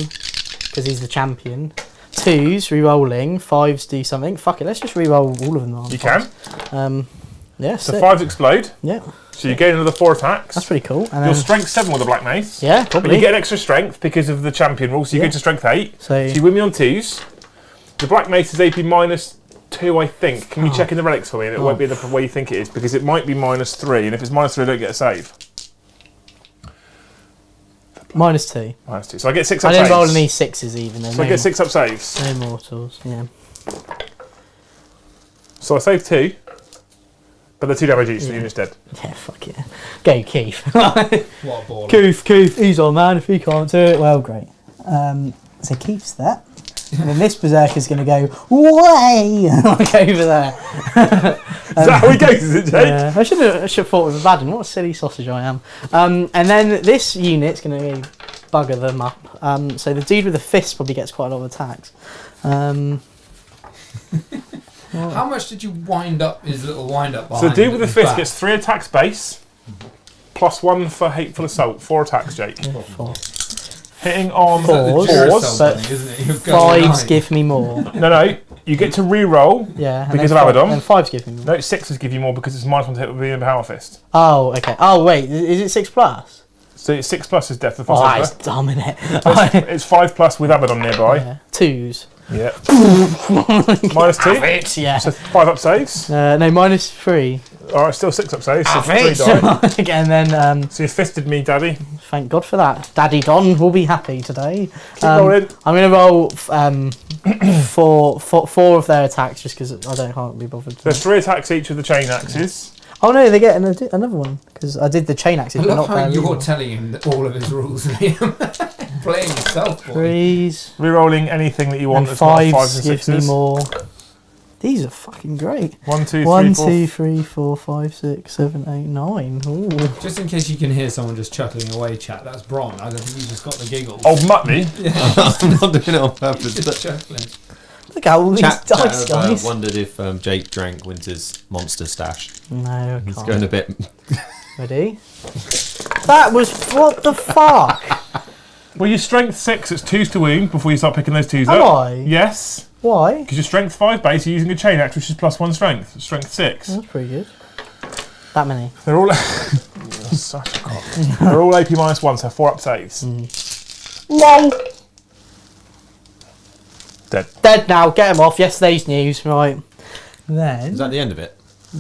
because he's the champion. 2s, re-rolling. 5s do something. Fuck it, let's just re-roll all of them. You can. Yeah, So sick. 5s explode. Yeah, So you gain another 4 attacks. that's pretty cool. And Your then, strength 7 with a black mace. yeah, But probably. you get an extra strength because of the champion rule, so you Yeah. go to strength 8. So- you win me on 2s. The black mace is AP -2, I think. Can you check in the relics for me? And it won't be the way you think it is, because it might be -3, and if it's -3, I don't get a save. -2. -2. So I get 6 I up didn't saves. roll any 6s even. Then So I get 6 up saves. no mortals. Yeah. So I save 2. But they're 2 damage each, so the unit's dead. Yeah, fuck yeah. Go Keith. What a baller. Keith, he's our man. If he can't do it, well, great. So Keith's that. And then this berserker's going to go, way! Like over there. Is that how he goes, is it, Jake? Yeah, I should have thought of a bad one. What a silly sausage I am. And then this unit's going to bugger them up. So the dude with the fist probably gets quite a lot of attacks. How much did you wind up his little wind up So behind? the dude with the his fist back? gets 3 attacks base, +1 for hateful assault. 4 attacks, Jake. Four. Hitting on Fours. Duracell fours. but thing, isn't it? You're going 5s nine. give me more. No, you get to re-roll. Yeah. And Because then of Abaddon? And 5s give me more. No, 6s give you more because it's -1 to hit with the power fist. Oh, okay. Oh, wait. Is it 6 plus? So it's 6+ is death for Oh, that is fast. dumb, innit? It's 5+ with Abaddon nearby. Yeah. 2s. Yeah. -2. Yeah. So 5 up saves. No, -3. Alright, still 6 up saves. So 3 died. And then, So you fisted me, Daddy. thank God for that. Daddy Don will be happy today. Keep rolling. I'm going to roll four of their attacks just because can't be bothered. There's 3 attacks each with the chain axes. Oh no, they get another one because I did the chain axes, I but love not how their you're real. telling him all of his rules, Liam. Playing yourself, boy. 3s Re-rolling anything that you want and that's not 5s 5s and give me 6s. more. These are fucking great. 1, 2, 3, 1, 4. 2, 3, 4, 5, 6, 7, 8, 9. Ooh. Just in case you can hear someone just chuckling away, chat, that's Bron. I don't think you just got the giggles. Old Mutney. I'm not doing it on purpose. Just But chuckling. Look at all these chat dice, guys. wondered if Jake drank Winter's monster stash. No, I He's can't. going a bit. Ready? That was what the fuck? Well, your strength 6, it's 2s to wound before you start picking those 2s Am up. I? Yes. Why? Because your strength 5 base, you're using a chain axe, which is +1 strength. Strength 6. That's pretty good. That many. They're all. You're such a cock. They're all AP -1, so 4 up saves. LOL. Dead. Dead now. Get him off. Yesterday's news. Right. Then. Is that the end of it?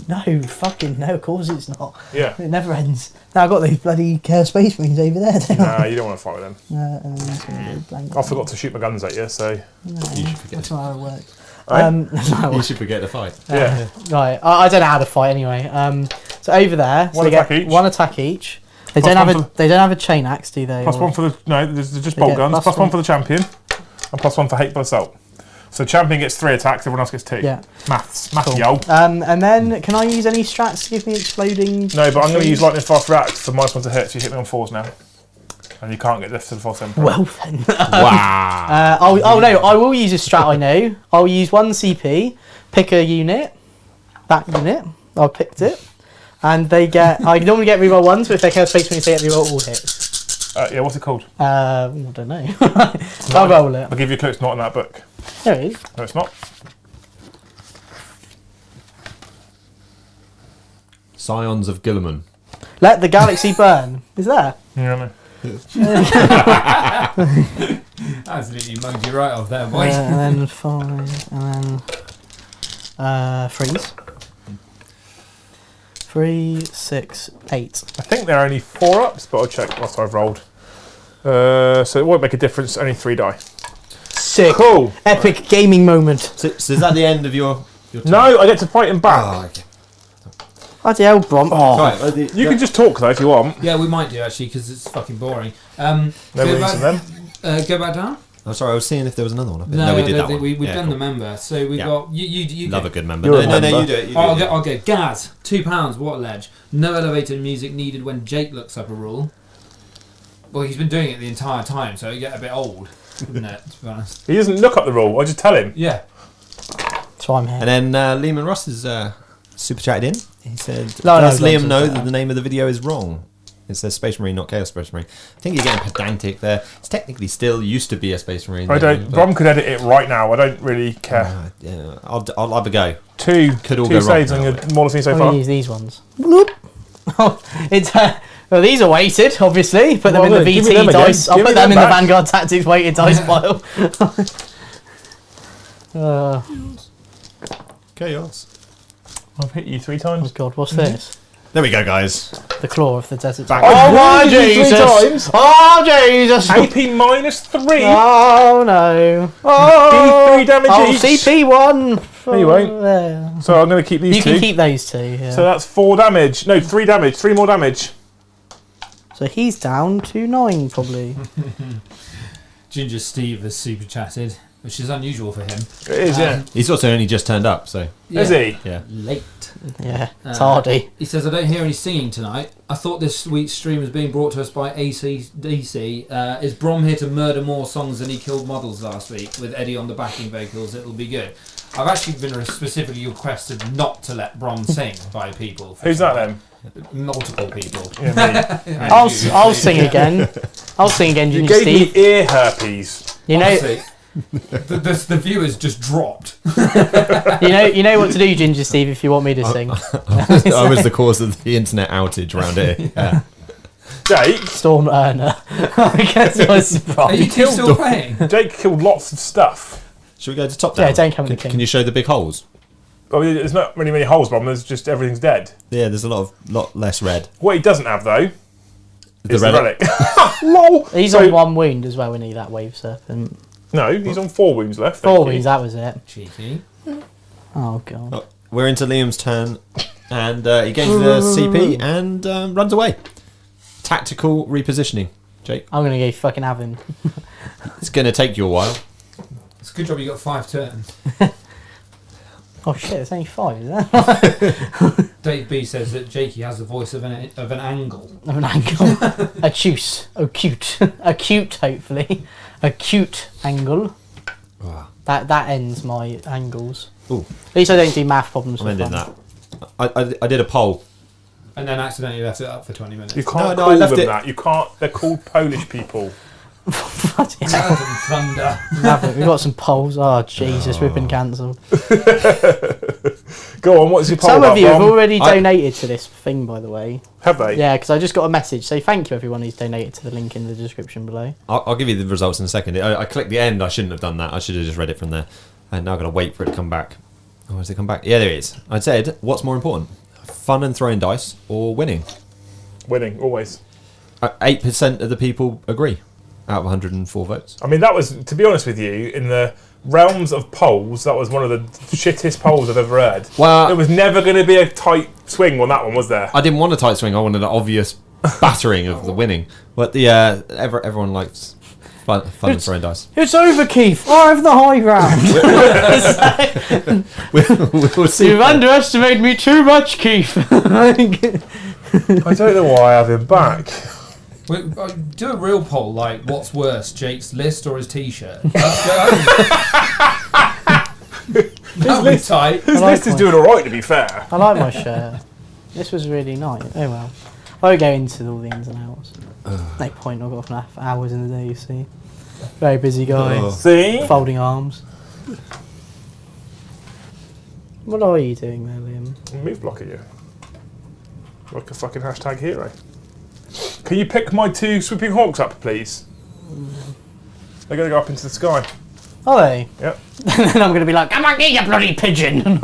No, fucking no. Of course it's not. Yeah. It never ends. Now I've got those bloody Space Marines over there. Don't I? Nah, you don't want to fight with them. And then it's gonna be blank. I forgot to shoot my guns at you, so. No, You should forget. that's not how it works. Right? That's not how it You works. should forget the fight. Yeah. Right, I don't know how to fight anyway. So over there, so One they attack get each. one attack each. They Plus don't have one a they don't have a chain axe, do they? Plus Or- one for the there's just They bolt get guns. plus Plus one one. for the champion, and plus one for hateful assault. So champion gets 3 attacks. Everyone else gets 2. Yeah. Maths, Cool. yo. And then can I use any strats to give me exploding? No, but I'm going to trees? use lightning fast react for my one to hit. So you hit me on 4s now, and you can't get this to the false emperor. Well then. Wow. Oh no, I will use a strat. I know. I'll use 1 CP. Pick a unit. That unit. I picked it. And they get. I normally get reroll 1s, but if they chaos space when they get reroll all hits. Yeah, what's it called? I don't know. I'll roll it. I'll give you a clue. It's not in that book. There it is. No, it's not. Scions of Guilliman. Let the galaxy burn. Is there? Yeah, no. Absolutely mugged you right off there, boy. And then 5. And then freeze. 3, 6, 8. I think they're only 4 ups, but I'll check whilst I've rolled. So it won't make a difference. Only 3 die. Sick. Cool. Epic gaming moment. So is that the end of your turn? No, I get to fight him back. Oh, okay. Bloody hell, Brom. Oh. Sorry, You can just talk though if you want. Yeah, we might do actually because it's fucking boring. No Go reason then. go back down. I'm sorry, I was seeing if there was another one. No, we did that one. We've Yeah, done cool. the member. So we Yeah. got you. Love go. a good member. You're a No, member. you do it. You do I'll it. go. I'll go. Gaz, £2. What ledge? No elevator music needed when Jake looks up a rule. Well, he's been doing it the entire time, so it get a bit old, wouldn't it? To be honest. He doesn't look up the rule. I just tell him. Yeah. That's why I'm here. And then Lehman Ross is super chatted in. He said, No, does no, Liam don't know say that that. the name of the video is wrong? It says Space Marine, not Chaos Space Marine. I think you're getting pedantic there. It's technically still used to be a Space Marine. I don't. but- Brom could edit it right now. I don't really care. yeah, I'll have a go. Two Could all two go wrong saves on now, your but- Maul of me so I'm far. going to use these ones. Bloop. Oh, it's well, these are weighted, obviously. Put them Well, in the give me them VT again. dice. I'll Give put me them them in the back. Vanguard Tactics weighted dice pile. Chaos. I've hit you 3 Oh times. God, what's this? There we go, guys. The Claw of the Desert. Back. Oh I've my warned you 3 Jesus! times. Oh Jesus! AP minus 3. Oh no! Oh, D3 damage oh, each. CP1. No, you won't. There. So I'm going to keep these You 2. can keep those 2. Yeah. So that's 4 damage. No, 3 damage. 3 more damage. So he's down to 9 probably. Ginger Steve has super chatted, which is unusual for him. It is, yeah. He's also only just turned up, so Is he? yeah. Late. Yeah, it's hardy. He says, I don't hear any singing tonight. I thought this week's stream was being brought to us by ACDC. Is Brom here to murder more songs than he killed models last week? With Eddie on the backing vocals, it'll be good. I've actually been specifically requested not to let Brom sing by people. Who's that then? Multiple people. Yeah, me. I'll sing again. I'll sing again, You Ginger gave Steve. me ear herpes. You know, Honestly, the viewers just dropped. you know what to do, Ginger Steve, if you want me to sing. I was the cause of the internet outage around here. Yeah. Jake? Storm Earner. I guess I was Are you surprised. two still playing? Jake killed lots of stuff. Should we go to top down? Yeah, don't come with the king. Can you show the big holes? Well, there's not really many holes, Brom. There's just everything's dead. Yeah, there's a lot less red. What he doesn't have, though, The is the relic. relic. LOL! He's So- on 1 wound as well, isn't he, that wave serpent? No, he's on 4 wounds left. 4 thank you. wounds, that was it. Cheeky. Oh God. Oh, we're into Liam's turn, and he gains the CP and runs away. Tactical repositioning. Jake, I'm going to go fucking have him. it's going to take you a while. It's a good job you got 5 turns. Oh shit, it's only 5, is that? Dave B says that Jakey has the voice of an angle. Of an angle. Acute. Acute, hopefully. Acute angle. Wow. That ends my angles. Ooh. At least I don't do math problems I'm for ending fun. that. I did a poll. And then accidentally left it up for 20 minutes. You can't No, I call left them it. that. You can't. They're called Polish people. Bloody hell. Thunder. Love it. We've got some polls. Oh Jesus, we've been cancelled. Go on, what's your poll Some about, of you have Brom? already donated to this thing, by the way. Have they? Yeah, because I just got a message. So thank you everyone who's donated to the link in the description below. I'll give you the results in a second. I clicked the end. I shouldn't have done that. I should have just read it from there. And now I've got to wait for it to come back. Oh, has it come back? Yeah, there it is. I said, what's more important? Fun and throwing dice or winning? Winning, always. 8% of the people agree out of 104 votes. I mean, that was, to be honest with you, in the realms of polls, that was one of the shittest polls I've ever heard. Well- There was never going to be a tight swing on that one, was there? I didn't want a tight swing. I wanted an obvious battering of the winning. But the everyone likes fun and throwing dice. It's over, Keith. I have the high ground. We'll see. You've underestimated me too much, Keith. I don't know why I have him back. Do a real poll, like, what's worse, Jake's list or his T-shirt? That was tight. His list is doing alright, to be fair. I like my shirt. This was really nice. Oh well. I won't go into all the ins and outs. No point, I've got enough hours in the day, you see. Very busy guy. See? Folding arms. What are you doing there, Liam? I'm move blocking you. Like a fucking hashtag hero. Can you pick my 2 swooping hawks up, please? They're going to go up into the sky. Are they? Yep. And then I'm going to be like, come on, get you bloody pigeon!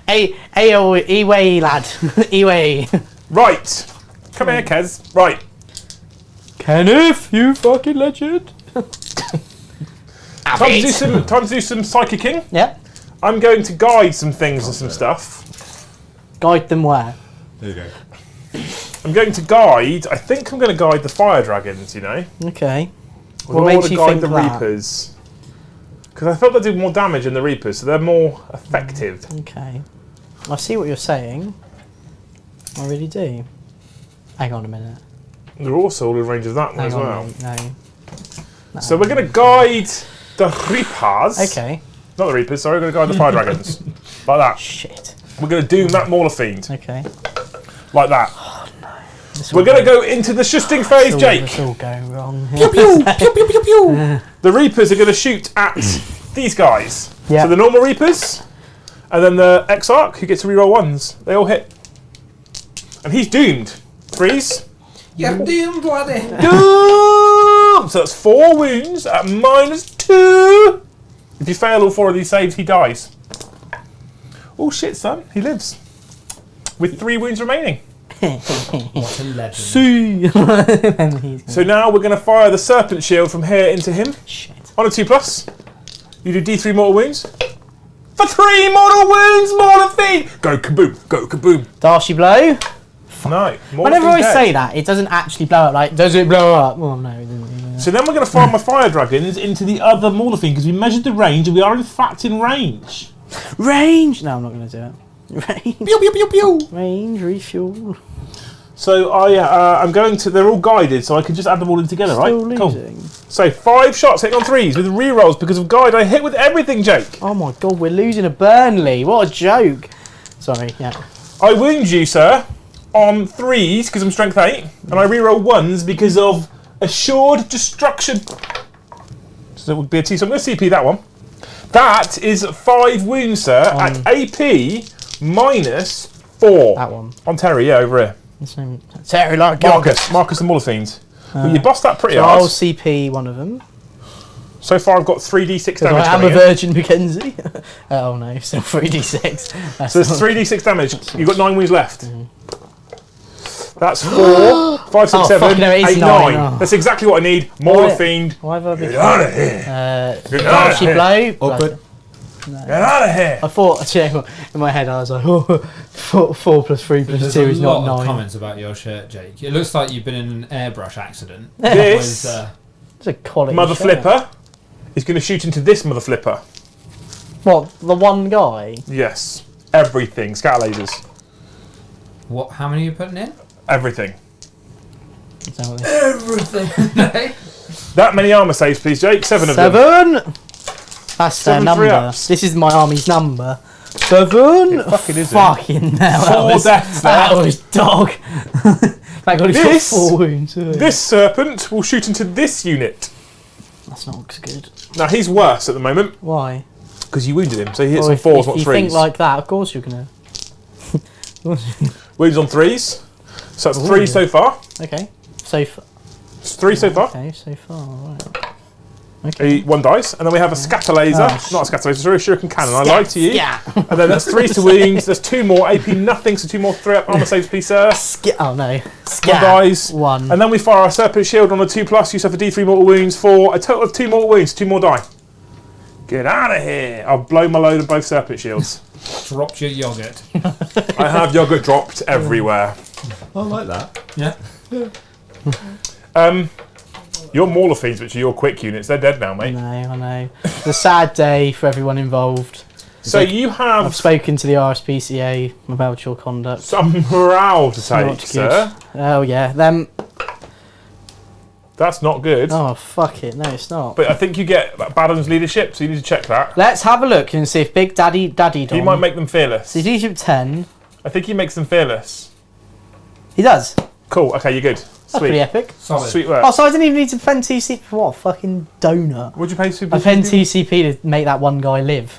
E-way, lad. E-way. Right. Come here, Kez. Right. Kenneth, you fucking legend. Time to do some psychicking. Yep. I'm going to guide some things and some stuff. Guide them where? There you go. I'm going to guide. I think I'm going to guide the fire dragons. You know. Okay. I What want makes to you guide think the that? reapers because I thought they did more damage than the reapers, so they're more effective. Okay. I see what you're saying. I really do. Hang on a minute. They're also all in range of that one Hang as on, well. mate, no. So we're going to guide the reapers. Okay. Not the reapers. Sorry, we're going to guide the fire dragons like that. Shit. We're going to doom that Mauler fiend Okay. like that. This We're all going to go into the shooting phase, Jake. It's all going wrong. Pew, pew, pew, pew, pew, pew. The reapers are going to shoot at these guys. Yeah. So the normal reapers, and then the Exarch, who gets to reroll 1s. They all hit. And he's doomed. Freeze. You're doomed, bloody. Doom! So that's 4 wounds at -2. If you fail all 4 of these saves, he dies. Oh shit, son. He lives. With 3 wounds remaining. What a legend. See. So now we're going to fire the Serpent Shield from here into him. Shit. On a 2+. You do D3 mortal wounds. For 3 mortal wounds, Mortal Fiend! Go kaboom, go kaboom. Darcy blow. No. Whenever I say that, it doesn't actually blow up. Like, does it blow up? Well, no, it didn't. So then we're going to fire my fire dragons into the other Mortal Fiend because we measured the range and we are in fact in range. Range. No, I'm not going to do it. Range. Pew pew pew pew. Range. Refuel. So I'm going to. They're all guided, so I can just add them all in together, Still right? losing. Cool. So 5 shots hitting on 3s with rerolls because of guide. I hit with everything, Jake. Oh my god, we're losing to Burnley. What a joke. Sorry. Yeah. I wound you, sir, on 3s because I'm strength 8, and I reroll 1s because of assured destruction. So it would be a T. So I'm going to CP that one. That is 5 wounds, sir, at AP -4. That one. On Terry, yeah, over here. Terry like Marcus the Muller Fiend. Well, you bossed that pretty So hard. I'll CP one of them. So far, I've got 3d6 damage. I am a coming in. virgin, Mackenzie. Oh no, still 3d6. So there's 3d6 damage. You've got 9 wounds left. That's 4, 5, 6, 7, fuck, no, it is 8, 9. 9. Oh. That's exactly what I need. More Fiend. Why have I been? Get out of here. Darcy out of here. blow. Awkward. Get out of here. I thought, you know, in my head, I was like, 4 plus 3 plus There's 2 a is lot not of 9. comments about your shirt, Jake. It looks like you've been in an airbrush accident. This It's a quality mother shirt. flipper is going to shoot into this mother flipper. What, the one guy? Yes. Everything. Scatter lasers. What? How many are you putting in? Everything. Is that what they- Everything. That many armor saves, please, Jake. 7 of them. 7? That's their 7 number. 3-ups. This is my army's number. 7? It fucking isn't. Fucking hell. 4 deaths That there. was dog. Thank God he's got This- 4 wounds. This serpent will shoot into this unit. That's not good. Now, he's worse at the moment Why? because you wounded him, so he hits Well, on 4s, if not you 3s. think like that, of course you're going Wounds on 3s. So that's 3 Ooh. so far. to. Okay. So far. It's 3 so far. Okay, so far. Right. Okay. 1 dice. And then we have a scatter laser. Oh, Not a scatter laser, sorry, a shuriken cannon. I lied to you. Yeah. And then that's 3 to wounds. There's 2 more. AP nothing, so 2 more 3-up armor saves, please, sir. Oh no. 1 Scat. dies. 1. And then we fire our Serpent Shield on a 2+. You suffer D3 mortal wounds for a total of 2 mortal wounds. 2 more die. Get out of here. I'll blow my load of both Serpent Shields. dropped your yogurt. I have yogurt dropped everywhere. I like that. Yeah. Your Mauler Fiends, which are your quick units, they're dead now, mate. I know. It's a sad day for everyone involved. So you I've have spoken to the RSPCA about your conduct. some morale to It's not take, good. sir. Oh yeah, them. That's not good. Oh fuck it, no, it's not. But I think you get Badden's leadership, so you need to check that. Let's have a look and see if Big Daddy Don. He might make them fearless. So leadership 10. I think he makes them fearless. He does. Cool. Okay, you're good. That's pretty Sweet. epic. Solid. Sweet work. Oh, so I didn't even need to spend TCP for what? Fucking donut. Would you pay Super? I spent TCP to make that one guy live.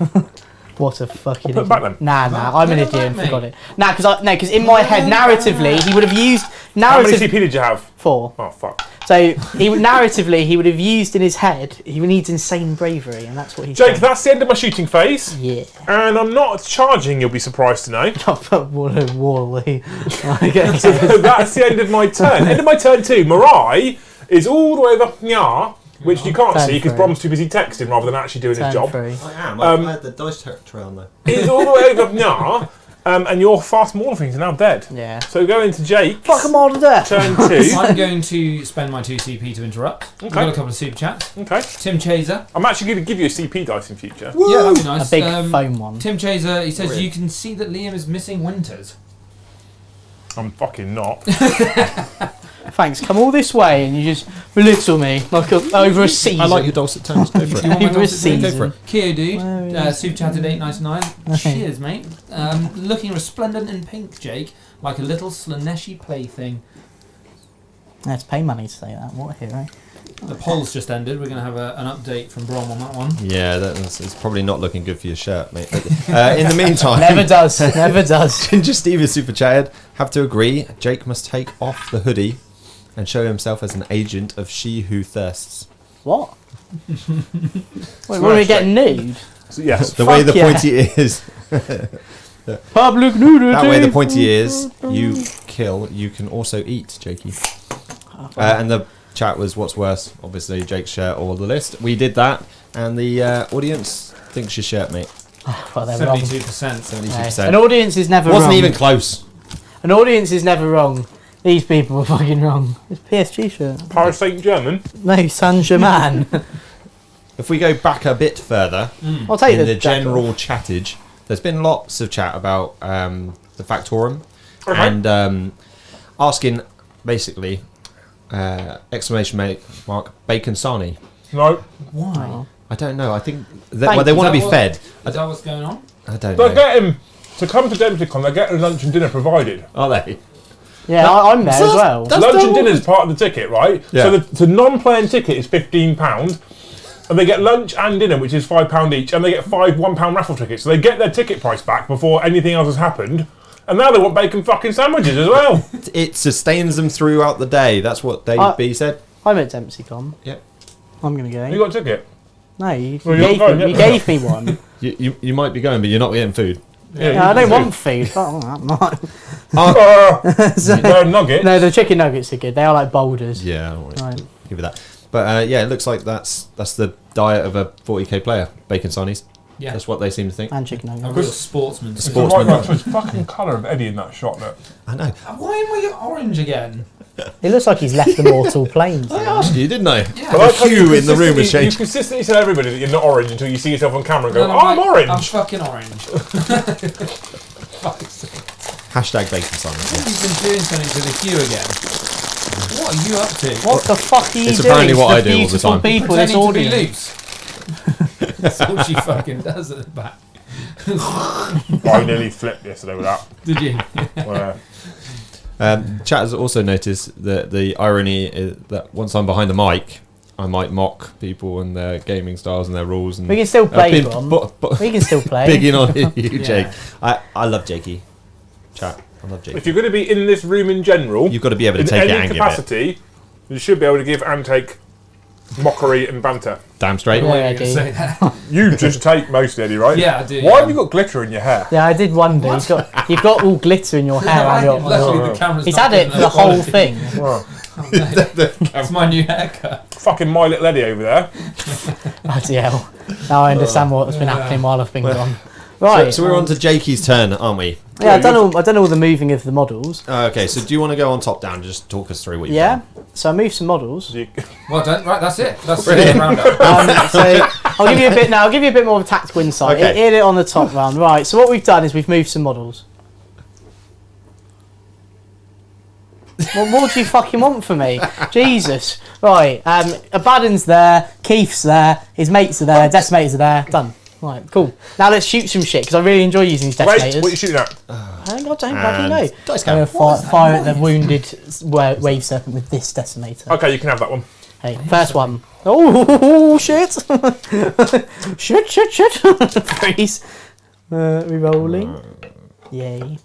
What a fucking. Well, put it back then. Nah, I'm an Put it idiot back, and mate. forgot it. Nah, because in my head, narratively, he would have used How many narrative CP did you have? 4. Oh fuck. So he would narratively he would have used in his head. He needs insane bravery, and that's what he. Jake, that's the end of my shooting phase, Yeah. and I'm not charging. You'll be surprised to know. What a wally. So that's the end of my turn. End of my turn too. Marai is all the way up here, which you can't Turn see because three. Brom's too busy texting rather than actually doing his job. I am. I had the dice trail though. He's all the way over up here, and your fast Mauler Fiends are now dead. Yeah. So go into Jake. Fuck them all to death. Turn 2. I'm going to spend my 2 CP to interrupt. We've Okay. got a couple of super chats. Okay. Tim Chaser. I'm actually going to give you a CP dice in future. Yeah, that'd be nice. A big foam one. Tim Chaser, he says, Brilliant. you can see that Liam is missing winters. I'm fucking not. Thanks. Come all this way and you just belittle me like over a season. I like your dulcet tones. Go for You it. want my Over a dulcet tones? Go season. for it. Keo dude, Where is super chatted 899. Okay. Cheers, mate. Looking resplendent in pink, Jake, like a little Slaneshi plaything. Let's pay money to say that. What a hero. The poll's just ended. We're going to have an update from Brom on that one. Yeah, it's probably not looking good for your shirt, mate. But, in the meantime, Never does. Never does. Ginger Steve is super chatted. Have to agree. Jake must take off the hoodie and show himself as an agent of She Who Thirsts. What? Wait, what are we getting nude? So, yes. The way Fuck the yeah. pointy is. Public nudity. That way the pointy is. You kill. You can also eat, Jakey. And the chat was what's worse. Obviously, Jake's shirt or the list. We did that, and the audience thinks your shirt, mate. Well, they're wrong. 72%. 72%. An audience is never Wasn't wrong. even close. An audience is never wrong. These people were fucking wrong. It's PSG shirt. Paris Saint German. No, Saint Germain. If we go back a bit further, I'll take in the the jacket general off. chattage, there's been lots of chat about the Factorum Okay. and asking basically exclamation mark Bacon Sarnie. No. Why? I don't know. I think Thank they you. want to Is be that fed. Is that what's going on? I don't They know. get him to come to DempseyCon. They get lunch and dinner provided. Are they? Yeah, I'm there So as well. that's Lunch and double. dinner is part of the ticket, right? Yeah. So the non-playing ticket is £15, and they get lunch and dinner, which is £5 each, and they get 5 £1 raffle tickets. So they get their ticket price back before anything else has happened. And now they want bacon fucking sandwiches as well. It sustains them throughout the day. That's what Dave B said. I'm at DempseyCon. Yep. I'm going to go. You got a ticket? No, you, Well, you you're gave, not going me, you yet, gave me one. You might be going, but you're not getting food. Yeah, I don't want food. Oh, I'm not. They're nuggets. No, the chicken nuggets are good. They are like boulders. Yeah, all right. Right. Give it that. But yeah, it looks like that's the diet of a 40k player. Bacon Sarnies. Yeah. That's what they seem to think. And chicken A nuggets. real sportsman. It's the right right choice. Fucking colour of Eddie in that shot, look. I know. Why am I orange again? It looks like he's left the mortal planes. I asked you, didn't I? Yeah. I like how The hue in the room has consistently- changed. You consistently tell everybody that you're not orange until you see yourself on camera and go, No, oh, I'm I'm orange. fucking orange. Fuck's sake. Hashtag Bacon Sarnies. Yeah. You've been doing something to the hue again. What are you up to? What the fuck are you It's doing? apparently what to I do all the beautiful time. people, this Pretending to be audience. loose. That's all she fucking does at the back. I nearly flipped yesterday with that. Did you? Where- Chat has also noticed that the irony is that once I'm behind the mic, I might mock people and their gaming styles and their rules. And We can still play, I've been Brom. We can still play. bigging on you, Jake. Yeah. I love Jakey. Chat, I love Jakey. if you're going to be in this room in general, You've got to be able to in take it any and give it. capacity, you should be able to give and take mockery and banter. Damn straight. Yeah. Why are I you gonna do. say that? You just take most, Eddie, right? Yeah, I do. Why yeah. have you got glitter in your hair? Yeah, I did wonder. You've got all glitter in your hair. and your- Luckily the camera's He's not had it good for the enough whole quality. thing. Well, That's my new haircut. fucking my little Eddie over there. Bloody hell. Now I understand what's been happening while I've been gone. Right. So we're on to Jakey's turn, aren't we? Yeah, I've done all the moving of the models. Okay, so do you want to go on top down and just talk us through what you've Yeah. done? So I moved some models. Well done. Right, that's it. That's the roundup. So I'll give you a bit now. I'll give you a bit more of a tactical insight. Okay. Hit it on the top round. Right. So what we've done is we've moved some models. What more do you fucking want from me? Jesus. Right. Abaddon's there. Keith's there. His mates are there. Decimators are there. Done. Right. Cool. Now let's shoot some shit because I really enjoy using these decimators. Wait, what are you shooting at? I don't bloody know. Dice I'm count. going to fire at the wounded wave serpent with this decimator. Okay, you can have that one. Hey, first one. Oh, shit. shit. Freeze. Re-rolling. Yay.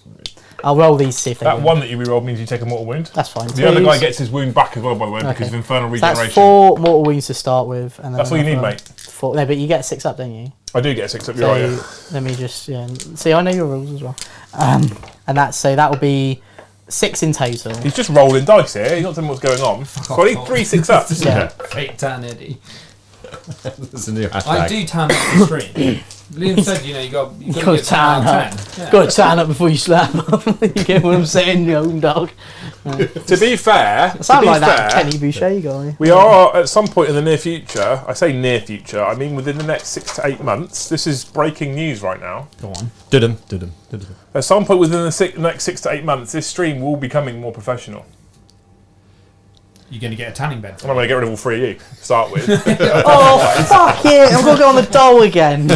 I'll roll these, see if they That win. one that you rerolled means you take a mortal wound. That's fine. The other guy gets his wound back as well, by the way, because of infernal regeneration. That's 4 mortal wounds to start with. And then That's all you need, mate. 4. No, but you get 6 up, don't you? I do get a 6 up, you're So right, yeah. let me just, see, I know your rules as well. And that's, so that will be 6 in total. He's just rolling dice here, he's not telling me what's going on. So I need 3 6 ups. Yeah. Fake tan Eddie. That's a new hashtag. I do tan up the stream. Liam said, you got to Gotta get tan tan out up. of 10. Yeah. Got to stand up before you slam up. You get what I'm saying, you home dog? To be fair, Sound like that Kenny Boucher guy. we are at some point in the near future, I say near future, I mean within the next 6 to 8 months, this is breaking news right now. Go on. Did-em. At some point within the next 6 to 8 months, this stream will be becoming more professional. You're going to get a tanning bed. And I'm going to get rid of all 3 of you, to start with. Oh, fuck it. I'm going to go on the dole again.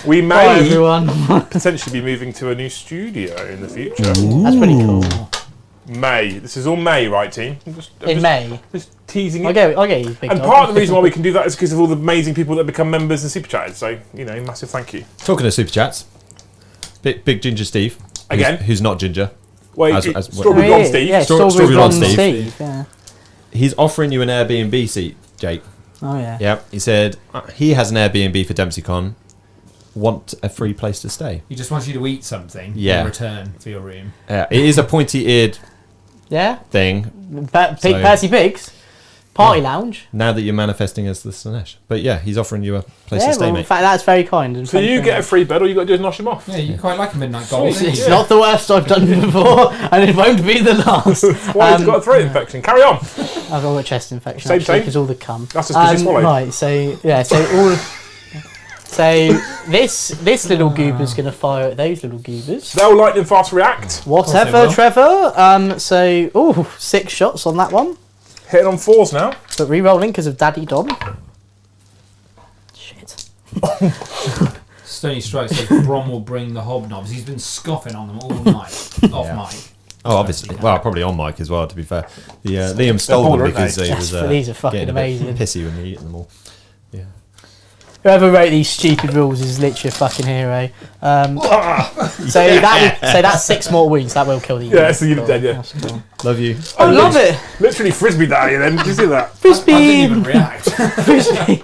We Bye, may everyone. potentially be moving to a new studio in the future. That's pretty cool. May. This is all May, right, team? In May. Just teasing it. I'll get you, big And dog. part of the reason why we can do that is because of all the amazing people that become members and super chatters. So, massive thank you. Talking of super chats, big Ginger Steve. Again? Who's not Ginger. Wait, As- Strawberry Oh, Blonde yeah, Steve. Yeah, Strawberry Strawberry Blonde Blonde Steve. Steve. Yeah. He's offering you an Airbnb seat, Jake. Oh, yeah. Yep. He said he has an Airbnb for DempseyCon. Want a free place to stay. He just wants you to eat something Yeah. in return for your room. It is a pointy-eared Yeah? thing. Percy Pigs. Party Lounge. Now that you're manifesting as the Slanesh. But yeah, he's offering you a place Yeah, to stay, well, in mate. fact, that's very kind. And So thank you very get a much. free bed, all you got to do is nosh him off. Yeah, you quite like a midnight gold. Sweet. It's Yeah. not the worst I've done before, and it won't be the last. Why he's got a throat infection? Carry on. I've got a chest infection Same. actually because all the cum. That's just 'cause you swallowed. Right, so this little goober's gonna fire at those little goobers. They'll lightning fast react. Whatever, will. Trevor. 6 shots on that one, Hitting on 4s now. but re-rolling because of Daddy Don. Shit. Stony Strike says Brom will bring the hobnobs. He's been scoffing on them all night. Off mic. Oh, obviously. Well, probably on mic as well, to be fair. Liam stole them poor, aren't because they? he was Yes, these are fucking getting a bit amazing. pissy when we eat them all. Yeah. Whoever wrote these stupid rules is literally a fucking hero. So that's 6 more wounds. That will kill the unit. Yeah, so you're dead, yeah. That's cool. Love you. I love it. Literally frisbee daddy then. Did you see that? I Frisbee. didn't even react. Frisbee.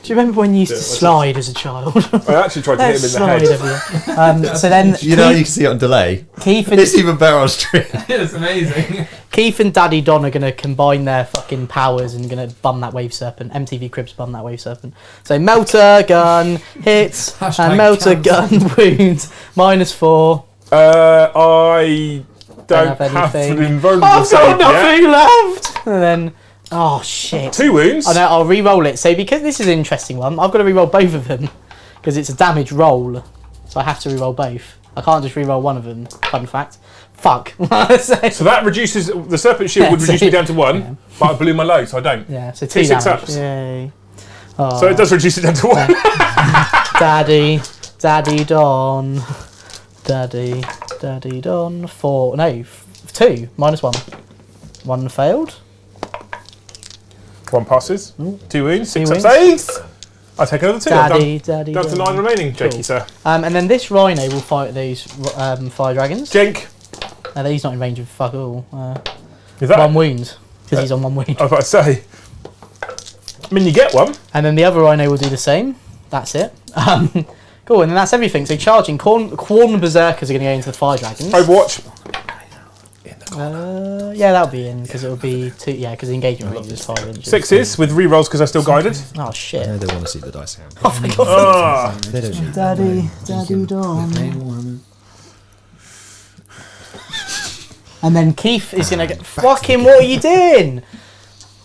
Do you remember when you used to slide as a child? I actually tried to hit him in the Slide head. everywhere. So then You know, you can see it on delay. Keith and It's even better on stream. It's amazing. Keith and Daddy Don are going to combine their fucking powers and going to bum that wave serpent. MTV Cribs bum that wave serpent. So melter gun hits Hashtag and melter cancel. gun wounds -4. I don't have have anything. an invulnerable I've save got yet. nothing left. And then shit. 2 wounds. I know, I'll re-roll it. So because this is an interesting one, I've got to re-roll both of them because it's a damage roll. So I have to re-roll both. I can't just re-roll one of them. Fun fact. Fuck. So that reduces the serpent shield would Yeah, reduce so- me down to 1, yeah. but I blew my load, so I don't. Yeah, so 2 6 damage. ups. Yay. So it does reduce it down to 1. Daddy Don. Daddy Don. 4. No, 2. -1. 1 failed. 1 passes. 2 wounds. 6 up wounds. saves. I take another 2. Daddy Down to Don. 9 remaining, Jakey, Cool. sir. And then this rhino will fight those fire dragons. Jink. He's not in range of fuck all. Is that? 1 wound because he's on 1 wound. I was about to say. I mean, you get 1. And then the other rhino will do the same. That's it. Cool, and then that's everything. So charging, Corn Berserkers are going to go into the fire dragons. Overwatch. Yeah, that'll be in because it'll be 2. Yeah, because the engagement range is 5 inches. 6s with re-rolls because they're still guided. Oh shit! They want to see the dice hand. Oh my god! They don't need Daddy Dawn. And then Keith is gonna get fucking. What are you doing?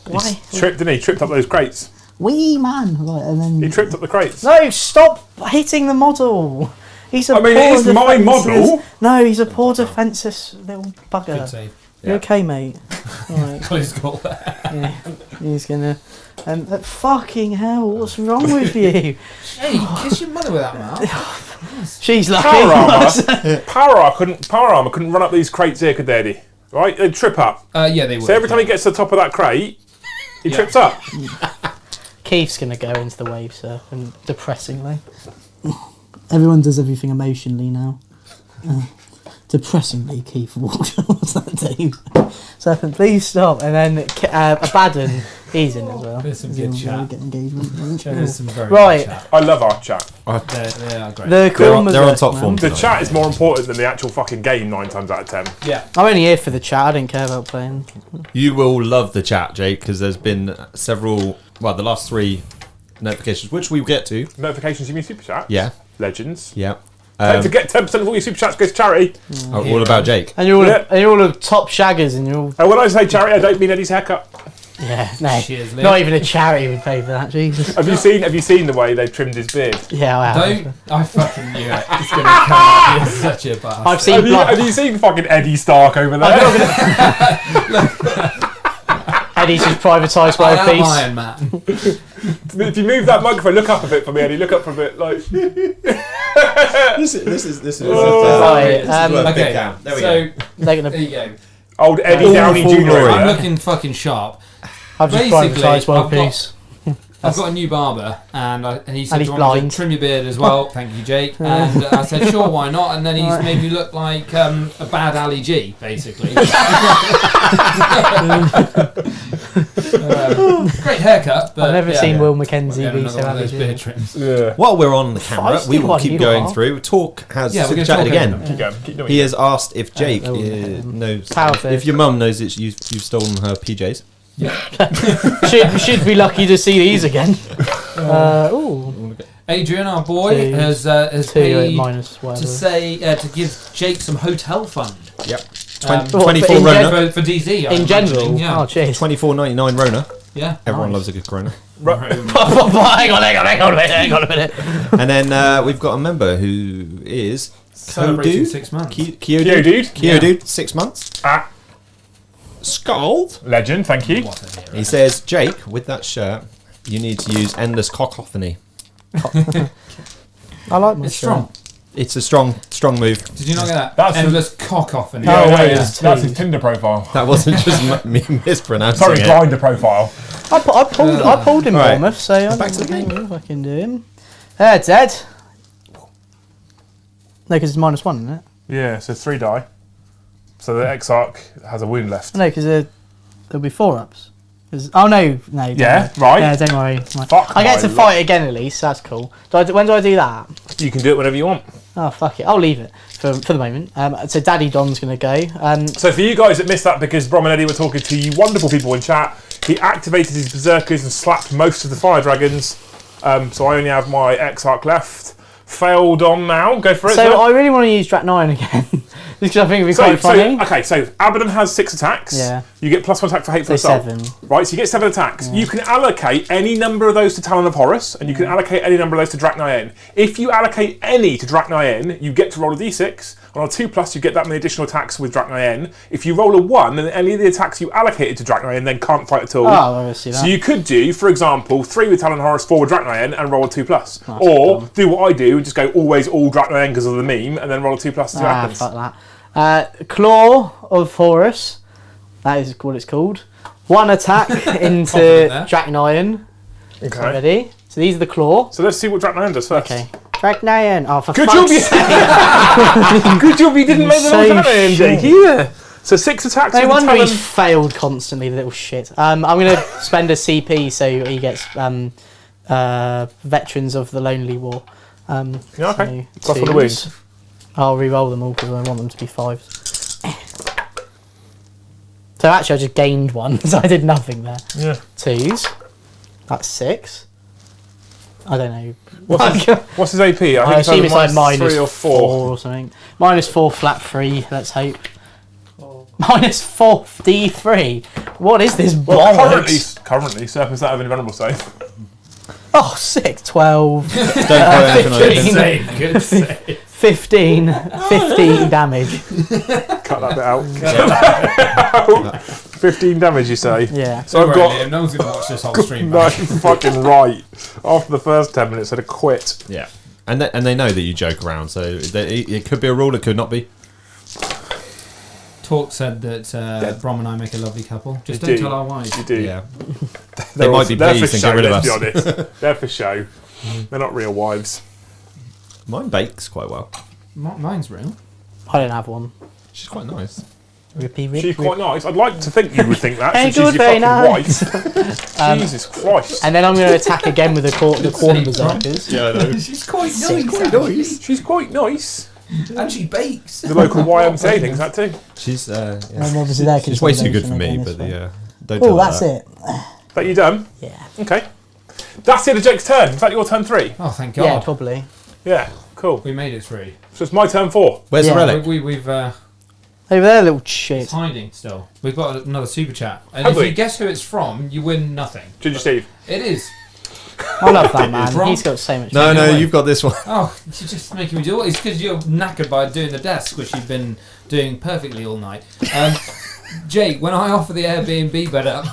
Why? Tripped, didn't he? Tripped up those crates. Wee man. Right, and then He tripped up the crates. no, stop hitting the model. He's a I mean, poor it is my defenceless- model. No, he's a poor defenceless little Good bugger. save. You okay, mate? Alright, Close goal there. yeah. He's gonna. Fucking hell! What's wrong with you? Hey, kiss your mother with that mouth. She's lucky. Power armor couldn't run up these crates here, could they, Eddie? Right? They'd trip up. Yeah, they would. So every time he gets to the top of that crate, he trips up. Keith's gonna go into the wave surf, and depressingly. Everyone does everything emotionally now. Depressingly, Keith walked. What's that, Dave? Serpent, please stop. And then Abaddon, he's in as well. There's some good chat. Get engagement. There's some very Right. good chat. I love our chat. They are great. The Corn They're on top form. The chat is more important than the actual fucking game 9 times out of 10. Yeah. I'm only here for the chat. I don't care about playing. You will love the chat, Jake, because there's been several. Well, the last 3 notifications, which we'll get to. Notifications, you mean super chats? Yeah. Legends. Yeah. Don't forget 10% of all your super chats goes to charity. All about Jake. And you're all, Yeah. and you're all top shaggers, and you're all. And when I say charity, I don't mean Eddie's haircut. Yeah, no. Cheers, Liv. Not even a charity would pay for that, Jesus. Have you seen the way they've trimmed his beard? Yeah, I have. Don't. I fucking knew it. It's going to come out. You're such a bastard. I've seen Have you, blood. have you seen fucking Eddie Stark over there? Eddie's just privatised by I a am piece. Iron Man. If you move that microphone, look up a bit for me, Eddie. Look up for a bit, like. This is Right, Okay, There we so go. They're gonna. there you go. Old Eddie All Downey full Jr. glory. over I'm there. looking fucking sharp. I've just Basically, privatised by a I've got- piece. I've got a new barber, and he said, And he's "Do you want me to blind. trim your beard as well?" Thank you, Jake. And I said, "Sure, why not?" And then he's made me look like a bad Ali G, basically. Great haircut, but I've never yeah, seen yeah. Will Mackenzie Getting be another so one of those beard happy. trims. Yeah. While we're on the camera, Feisty we will one keep you going are. through. Talk has Yeah, we're super gonna chatted talk again. over Keep going. Keep doing He it. has asked if Jake oh, knows Power if first. your mum knows that you've stolen her PJs. should be lucky to see these again. Ooh, Adrian, our boy, Two. has 2 at paid minus whatever. to say to give Jake some hotel fund. Yep. Um, 24 in Rona. for DZ. I'm in general, imagining, yeah. oh cheers. $24.99 Rona. Yeah. Everyone Nice. loves a good Corona. hang on a minute. And then we've got a member who is Celebrating Kodu? 6 months. Geodude. Geodude, 6 months. Ah, Scald. legend, thank you. What a hero. He says, Jake, with that shirt, you need to use endless cacophony. I like my It's shirt. strong. It's a strong move. Did you not get that? That's Endless cock off in Oh, it. wait, yeah, it's that's his two. Tinder profile. That wasn't just me mispronouncing Sorry, it. Grindr profile. I pulled him Right. Bournemouth, so I Back to the don't game. know if I can do him. Dead. No, because it's -1, isn't it? Yeah, so 3 die. So the Exarch has a wound left. No, because there'll be 4-ups. Oh no, don't Yeah, worry. right. Yeah, don't worry. Right. Fuck I get my to fight again at least. That's cool. When do I do that? You can do it whenever you want. Oh fuck it, I'll leave it for the moment. So Daddy Don's gonna go. So for you guys that missed that because Brom and Eddie were talking to you wonderful people in chat, he activated his Berserkers and slapped most of the Fire Dragons. So I only have my Exarch left. Failed on now. Go for it. So sir. I really want to use Drat 9 again. Because I think it'd be quite funny. So Abaddon has 6 attacks. Yeah. You get +1 attack for Hateful So Assault. 7. Right, so you get 7 attacks. You can allocate any number of those to Talon of Horus, and you can allocate any number of those to Draknaen. If you allocate any to Draknaen, you get to roll a d6. On a 2+, you get that many additional attacks with Draknaen. If you roll a 1, then any of the attacks you allocated to Draknaen then can't fight at all. Oh, I see that. So you could do, for example, 3 with Talon of Horus, 4 with Draknaen, and roll a 2+. Or do what I do and just go always all Draknaen because of the meme, and then roll a 2+ to see what happens. Fuck that. Claw of Horus. That is what it's called. 1 attack into Confident there. Draknaen. Okay. Ready? So these are the claw. So let's see what Draknaen does first. Okay. Draknaen. Oh, for Good fuck's job, you. sake. Good job you didn't make the wrong So Draknaen, Jake. shit. Yeah. So 6 attacks No with wonder Talon. he's failed constantly, the little shit. I'm going to spend a CP so he gets Veterans of the Lonely War. Yeah, okay. So Plus 1 to 2s. I'll re-roll them all because I want them to be 5s. So actually, I just gained one, so I did nothing there. Yeah. 2s. That's 6. I don't know. What's his AP? I assume it's like -3 or 4 or something. -4 flat 3. Let's hope. -4 D3. What is this bollocks? Currently, Serpent's that have an invulnerable save. Oh, 6, 12, Don't quote anything on it. 15, Good save. 15 damage. Cut that bit out. 15 damage, you say? Yeah. So I've got. Liam, no one's going to watch this whole stream. No, fucking right. After the first 10 minutes, I'd have quit. Yeah, and they know that you joke around, so it could be a rule, it could not be. Talk said that Brom and I make a lovely couple. Just You don't do. tell our wives. You do. Yeah, they might be they're for pleased and show, get rid of let's us. be honest. They're for show. They're not real wives. Mine bakes quite well. Mine's real. I don't have one. She's quite nice. She's quite nice. I'd like to think you would think that, Hey, since she's good, your very fucking nice. wife. Jesus Christ. And then I'm going to attack again with the Corn Berserkers. Yeah, I know. She's quite nice, She's quite nice. And she bakes. The local YMCA thinks that too. She's I'm obviously there she's way too good for me, but don't tell Oh, her that's that. it. That you done? Yeah. Okay. That's the end of Jake's turn. In fact, your turn 3. Oh, thank Yeah, God. probably. Yeah, cool. We made it 3. So it's my turn 4. Where's Yeah. the relic? We've Over there, little shit. it's hiding still. We've got another super chat. And Have if we? you guess who it's from, you win nothing. Ginger Steve. It is. I love that man. Wrong. He's got so much. No, away. you've got this one. Oh, you're just making me do it. It's because you're knackered by doing the desk, which you've been doing perfectly all night. Jake, when I offer the Airbnb bed up,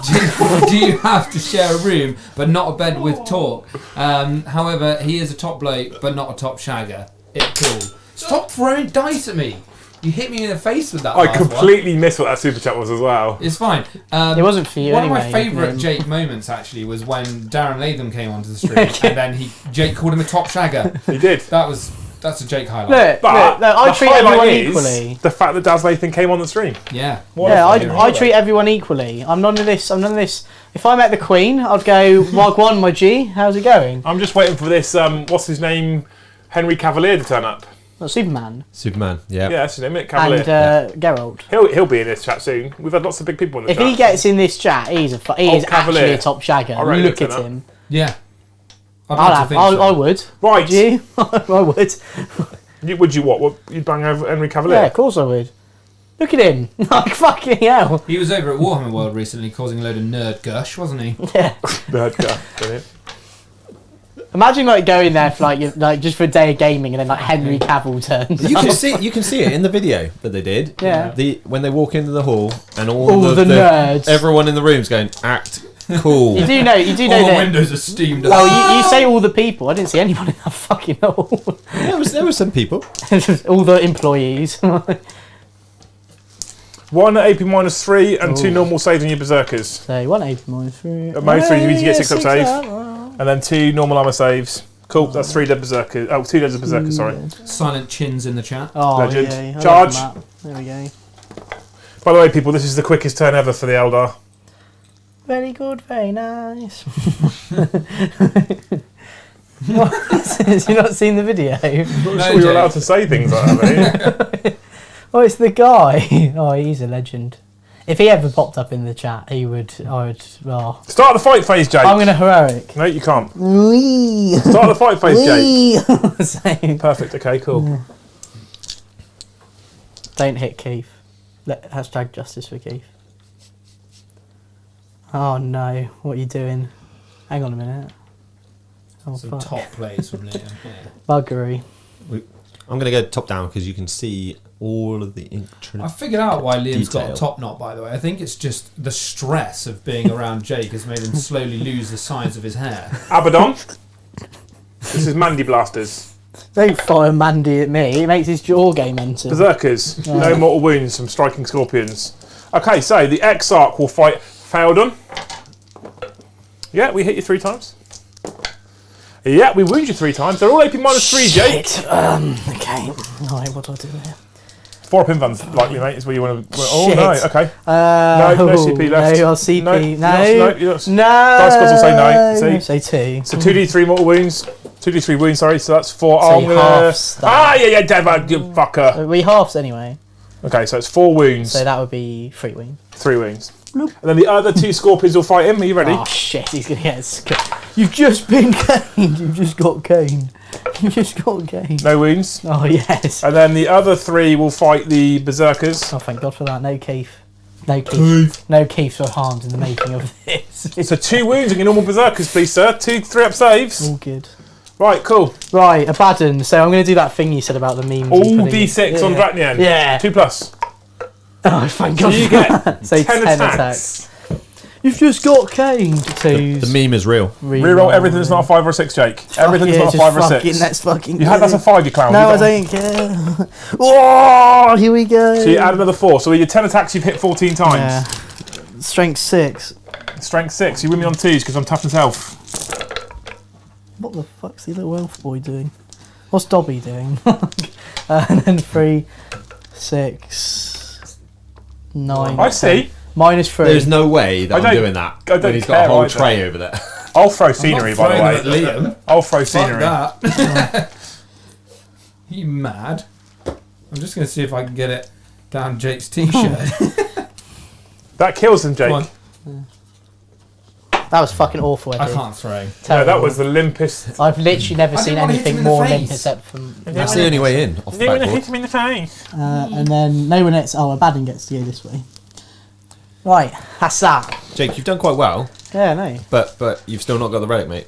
do you have to share a room, but not a bed with talk? However, he is a top bloke, but not a top shagger. It's cool. Stop throwing dice at me. You hit me in the face with that. I last one. completely missed what that super chat was as well. It's fine. It wasn't for you One anyway. of my favourite Liam. Jake moments actually was when Darren Latham came onto the stream and then Jake called him a top shagger. He did. That's a Jake highlight. Look, But look, I the treat highlight everyone is equally. the fact that Daz Lathan came on the stream. Yeah. What a Yeah, fucking I highlight. treat everyone equally. I'm none of this. If I met the Queen, I'd go, Wagwan, my G, how's it going? I'm just waiting for this, what's his name, Henry Cavalier to turn up. Not Superman. Superman, yeah. Yeah, that's his name, isn't it? Cavalier. And Geralt. He'll be in this chat soon. We've had lots of big people in the If chat. he gets in this chat, he is Cavalier. actually a top shagger. I reckon Look he'll at turn him. Yeah. I'd like to think so. I would. Right. Would you? I would. Would you what? You'd bang over Henry Cavalier? Yeah, of course I would. Look at him. Like, fucking hell. He was over at Warhammer World recently causing a load of nerd gush, wasn't he? Yeah. Nerd guy. Brilliant. Imagine like going there for like just for a day of gaming and then like Henry Cavill turns. You up. can see it in the video that they did. Yeah. When they walk into the hall and all All of the nerds. everyone in the room's going, act cool. You do know All the that. windows are steamed up. Oh, you say all the people. I didn't see anyone in that fucking hall. There was some people. All the employees. 1 AP -3 and 2 normal saves on your berserkers. So 180 -3. At -3 you need to get 6 up save. up. And then 2 normal armor saves. Cool, that's 3 dead berserkers. Oh, 2 dead berserkers, sorry. Silent chins in the chat. Oh, Legend. yeah, I Charge. love that. There we go. By the way, people, this is the quickest turn ever for the Eldar. Very good, very nice. What? Have you not seen the video? I'm not No, sure you're Jake. allowed to say things like that, mate. Oh, it's the guy. Oh, he's a legend. If he ever popped up in the chat, I would. Oh. Start the fight phase, Jake. I'm gonna heroic. No, you can't. Wee. Start the fight phase, Jake. So, Perfect, okay, cool. don't hit Keith. Hashtag justice for Keith. Oh no, what are you doing? Hang on a minute. Oh, Some fuck. top plays from Liam. Yeah. Buggery. I'm going to go top down because you can see all of the I figured out why Liam's got a Detail. top knot, by the way. I think it's just the stress of being around Jake has made him slowly lose the size of his hair. Abaddon. This is Mandy Blasters. Don't fire Mandy at me. It makes his jaw game enter. Berserkers. No mortal wounds from striking scorpions. Okay, so the Exarch will fight Faeldon. Yeah, we hit you 3 times. Yeah, we wound you 3 times. They're all AP -3, Jake. Shit. Okay. Right, what do I do here? 4 up invans, likely, mate, is where you want to... Oh, Shit. no, okay. No, no CP left. No, I'll CP. No, No. no. No. Dice gods will say no. See? Say 2. So 2d3 mortal wounds. 2d3 wounds, sorry, so that's 4. So Oh, I'm gonna... halves that. Ah, yeah, Dev, you fucker. We halves anyway. Okay, so it's 4 wounds. So that would be 3 wounds. 3 wounds. Bloop. And then the other 2 scorpions will fight him. Are you ready? Oh shit, he's gonna get You've just been caned. You've just got caned. You've just got caned. No wounds. Oh yes. And then the other 3 will fight the berserkers. Oh thank God for that. No Keith. No Keith. No Keiths were harmed in the making of this. So 2 wounds on your normal berserkers, please, sir. 2 3-up saves. All good. Right, cool. Right, Abaddon. So I'm going to do that thing you said about the memes. All D6 on Dratnian. Yeah. 2+. Oh, thank God. So you get so 10 attacks. You've just got caned. The meme is real. Reroll everything that's not a 5 or a 6, Jake. Everything that's not a 5 or a 6. Let's fucking That's a 5, you clown. No, I don't care. Oh, here we go. So you add another 4. So with your 10 attacks, you've hit 14 times. Yeah. Strength 6. Strength 6. You win me on 2s because I'm toughness elf. What the fuck's the little elf boy doing? What's Dobby doing? And then 3, 6, 9. I see. -3. There's no way that I'm doing that. I don't when he's got a whole either. tray over there. I'll throw scenery, by the way. At Liam. I'll throw Fuck scenery. that. You mad? I'm just going to see if I can get it down Jake's t-shirt. That kills him, Jake. Come on. That was fucking awful, Eddie. I can't throw. No, Terrible. that was the limpest. I've literally never I seen didn't wanna hit him anything in the more face. limp except from. That's the only way in. Off the You want to hit backboard. him in the face. And then no one else. Oh, Abaddon gets to go this way. Right, that's that. Jake, you've done quite well, Yeah, no. but you've still not got the relic, mate.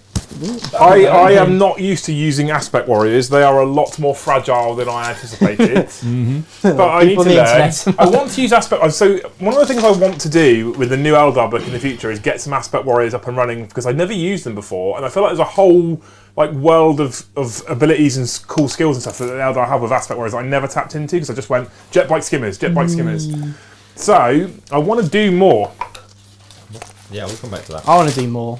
I am not used to using aspect warriors. They are a lot more fragile than I anticipated. But I need People to on the learn. internet. I want to use aspect. So one of the things I want to do with the new Eldar book in the future is get some aspect warriors up and running because I've never used them before, and I feel like there's a whole world of abilities and cool skills and stuff that the Eldar have with aspect warriors that I never tapped into because I just went jet bike skimmers. So I want to do more. Yeah, we'll come back to that. I want to do more.